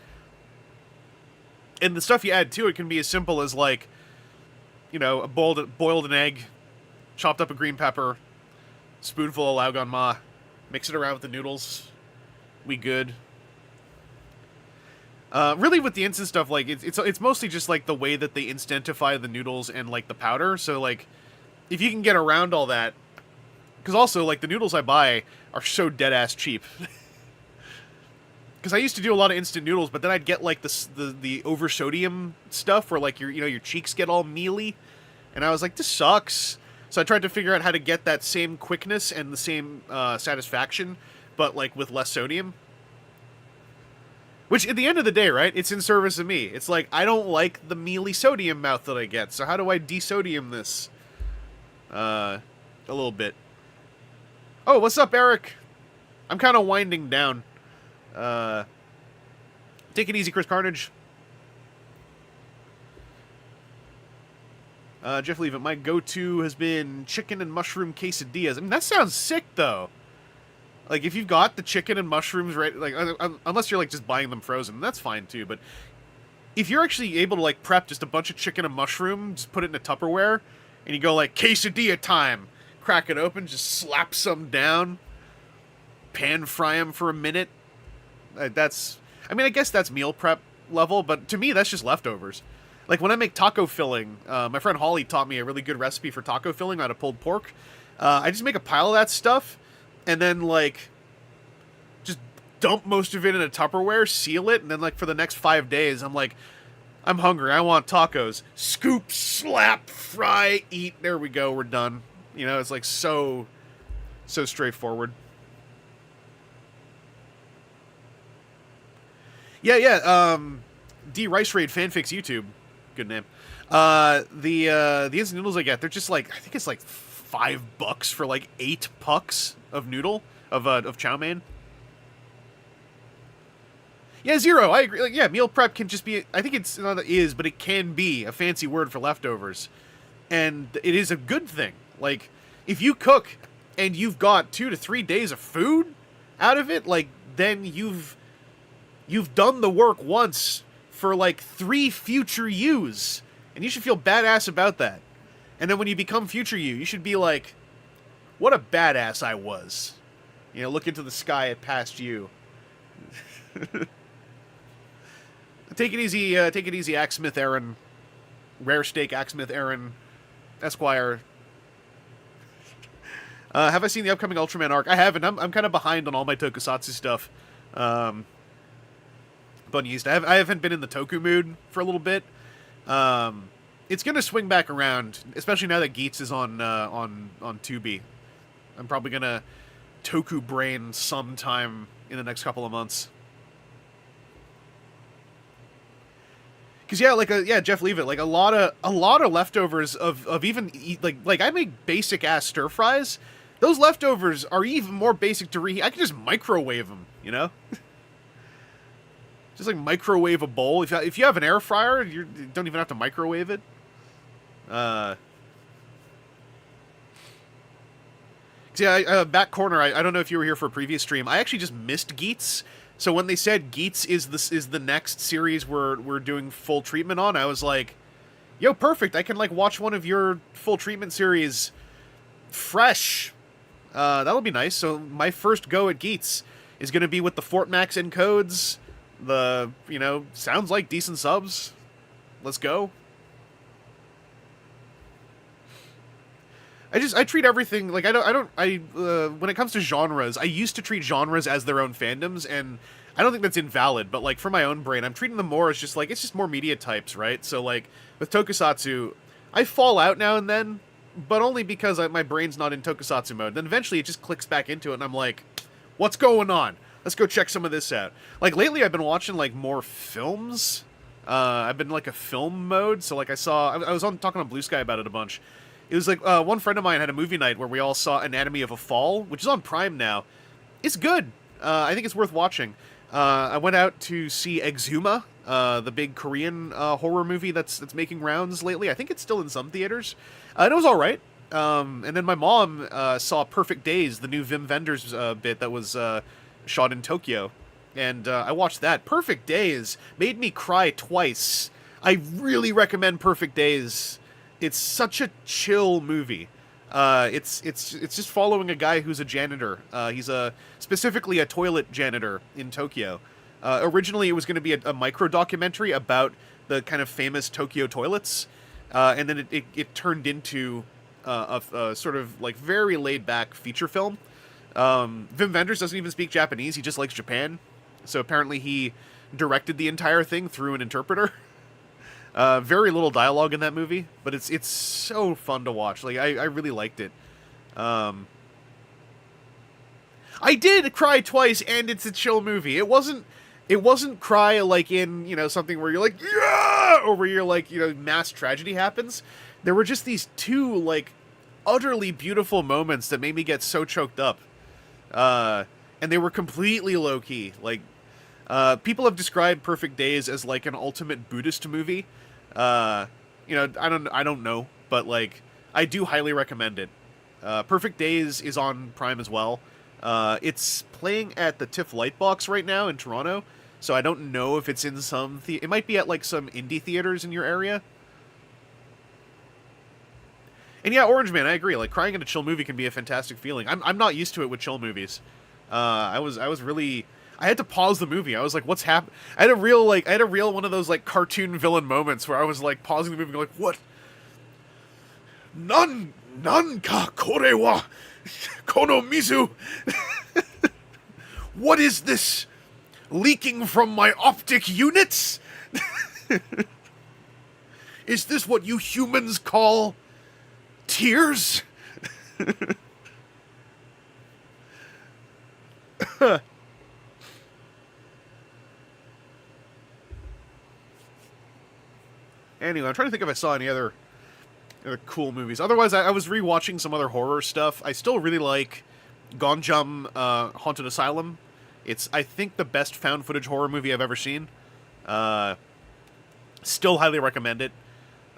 And the stuff you add to it can be as simple as, like, you know, boiled an egg, chopped up a green pepper, spoonful of laugan ma, mix it around with the noodles, we good. Really, with the instant stuff, like, it's mostly just, like, the way that they instantify the noodles and, like, the powder. So, like, if you can get around all that... Because also, like, the noodles I buy are so dead-ass cheap. Because I used to do a lot of instant noodles, but then I'd get, like, the over-sodium stuff where, like, your cheeks get all mealy. And I was like, this sucks. So I tried to figure out how to get that same quickness and the same satisfaction, but, like, with less sodium. Which, at the end of the day, right, it's in service of me. It's like, I don't like the mealy sodium mouth that I get, so how do I desodium this? A little bit. Oh, what's up, Eric? I'm kind of winding down. Take it easy, Chris Carnage. Jeff Leavitt, my go-to has been chicken and mushroom quesadillas. I mean, that sounds sick, though. Like, if you've got the chicken and mushrooms, right, like, unless you're, like, just buying them frozen, that's fine, too, but if you're actually able to, like, prep just a bunch of chicken and mushroom, just put it in a Tupperware, and you go, like, quesadilla time, crack it open, just slap some down, pan fry them for a minute, I mean, I guess that's meal prep level, but to me, that's just leftovers. Like, when I make taco filling, my friend Holly taught me a really good recipe for taco filling out of pulled pork. I just make a pile of that stuff, and then, like, just dump most of it in a Tupperware, seal it, and then, like, for the next 5 days, I'm like, I'm hungry, I want tacos. Scoop, slap, fry, eat, there we go, we're done. You know, it's, like, so straightforward. Yeah, D Rice Raid Fanfics YouTube. Good name. The instant noodles I get, they're just, like, I think it's, like, $5 for, like, 8 pucks of noodle, of chow mein. Yeah, Zero, I agree. Like, yeah, meal prep can just be, I think it's not that is, but it can be a fancy word for leftovers. And it is a good thing. Like, if you cook and you've got 2 to 3 days of food out of it, like, then you've done the work once for like 3 future yous, and you should feel badass about that. And then when you become future you should be like, what a badass I was. You know, look into the sky at past you. Take it easy, Axsmith Aaron. Rare steak, Axsmith Aaron, Esquire. Have I seen the upcoming Ultraman arc? I haven't. I'm kind of behind on all my tokusatsu stuff. Bunnies. I haven't been in the Toku mood for a little bit. It's gonna swing back around, especially now that Geats is on Tubi. I'm probably gonna Toku brain sometime in the next couple of months. Cause Jeff Leavitt, like a lot of leftovers of even like I make basic ass stir fries. Those leftovers are even more basic to reheat. I can just microwave them, you know. Just like microwave a bowl. If you have an air fryer, you don't even have to microwave it. Back corner. I don't know if you were here for a previous stream. I actually just missed Geats. So when they said Geats is the next series we're doing full treatment on, I was like, yo, perfect. I can like watch one of your full treatment series fresh. That'll be nice. So my first go at Geats is going to be with the Fort Max encodes. Sounds like decent subs. Let's go. I treat everything like when it comes to genres, I used to treat genres as their own fandoms, and I don't think that's invalid, but like for my own brain, I'm treating them more as just like, it's just more media types, right? So like with tokusatsu, I fall out now and then, but only because my brain's not in tokusatsu mode. Then eventually it just clicks back into it, and I'm like, what's going on? Let's go check some of this out. Like lately I've been watching like more films. I've been in like a film mode, so like I was talking on Blue Sky about it a bunch. It was like, one friend of mine had a movie night where we all saw Anatomy of a Fall, which is on Prime now. It's good. I think it's worth watching. I went out to see Exhuma, the big Korean horror movie that's making rounds lately. I think it's still in some theaters. And it was alright. And then my mom saw Perfect Days, the new Wim Wenders bit that was shot in Tokyo. And I watched that. Perfect Days made me cry twice. I really recommend Perfect Days. It's such a chill movie. It's just following a guy who's a janitor. He's specifically a toilet janitor in Tokyo. Originally, it was going to be a micro documentary about the kind of famous Tokyo toilets, and then it turned into a sort of like very laid back feature film. Wim Wenders doesn't even speak Japanese. He just likes Japan, so apparently he directed the entire thing through an interpreter. Very little dialogue in that movie, but it's so fun to watch. Like I really liked it. I did cry twice, and it's a chill movie. It wasn't cry like in something where you're like yeah, or where you're like mass tragedy happens. There were just these two like utterly beautiful moments that made me get so choked up, and they were completely low key. Like people have described Perfect Days as like an ultimate Buddhist movie. I don't know, but like I do highly recommend it. Perfect Days is on Prime as well. It's playing at the TIFF Lightbox right now in Toronto, so I don't know if it's in some it might be at like some indie theaters in your area. And yeah, Orange Man, I agree. Like crying in a chill movie can be a fantastic feeling. I'm not used to it with chill movies. I was really. I had to pause the movie. I was like, what's happening? I had a real one of those like cartoon villain moments where I was like pausing the movie and going, like, what? Nan ka kore wa kono mizu. What is this leaking from my optic units? Is this what you humans call tears? Anyway, I'm trying to think if I saw any other cool movies. Otherwise, I was rewatching some other horror stuff. I still really like Gonjam Haunted Asylum. It's, I think, the best found footage horror movie I've ever seen. Still highly recommend it.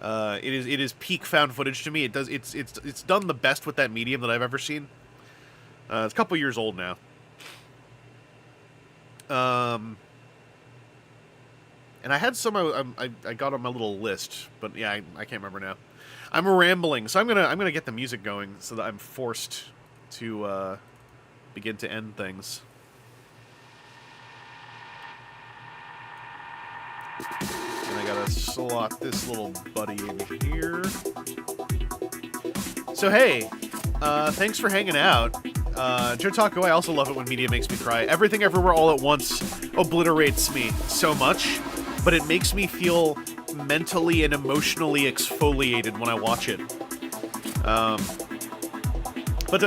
It is peak found footage to me. It's done the best with that medium that I've ever seen. It's a couple years old now. And I had some I got on my little list, but yeah, I can't remember now. I'm rambling, so I'm gonna get the music going so that I'm forced to begin to end things. And I gotta slot this little buddy in here. So hey, thanks for hanging out. Joe Taco, I also love it when media makes me cry. Everything Everywhere All at Once obliterates me so much, but it makes me feel mentally and emotionally exfoliated when I watch it. But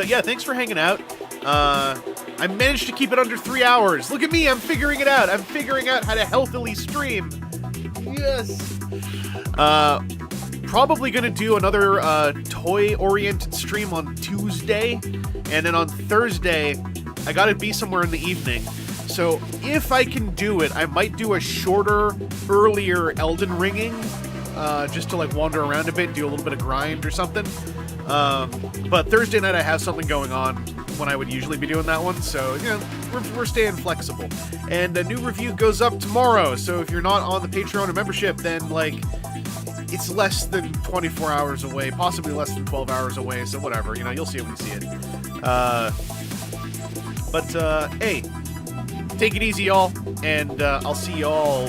yeah, thanks for hanging out. I managed to keep it under 3 hours. Look at me, I'm figuring it out. I'm figuring out how to healthily stream. Yes. Probably gonna do another toy-oriented stream on Tuesday, and then on Thursday, I gotta be somewhere in the evening. So if I can do it, I might do a shorter, earlier Elden Ringing, just to like wander around a bit, do a little bit of grind or something. But Thursday night I have something going on when I would usually be doing that one, so you know, we're staying flexible. And a new review goes up tomorrow, so if you're not on the Patreon or membership, then like it's less than 24 hours away, possibly less than 12 hours away, so whatever, you know, you'll see it when you see it. But hey, take it easy, y'all, and I'll see y'all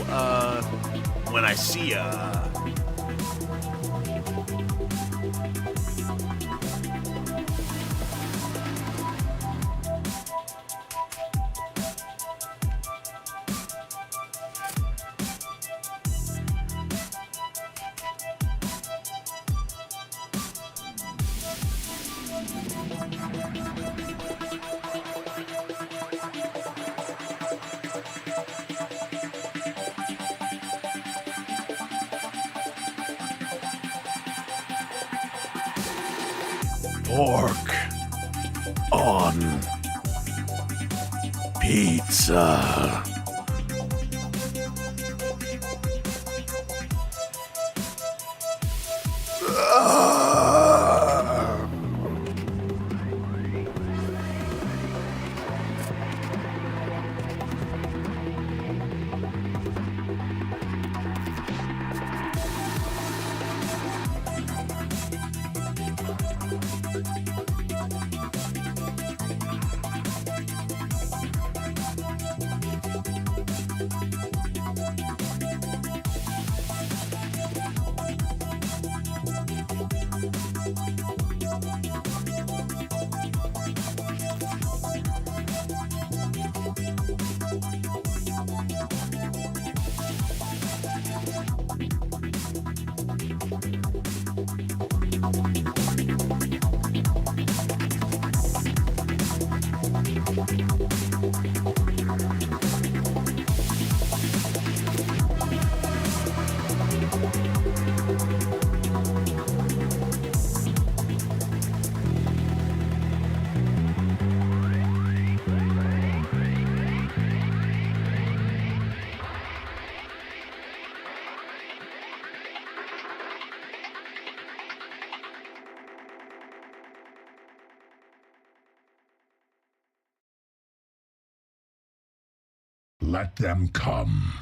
when I see ya. Pork on pizza. Let them come.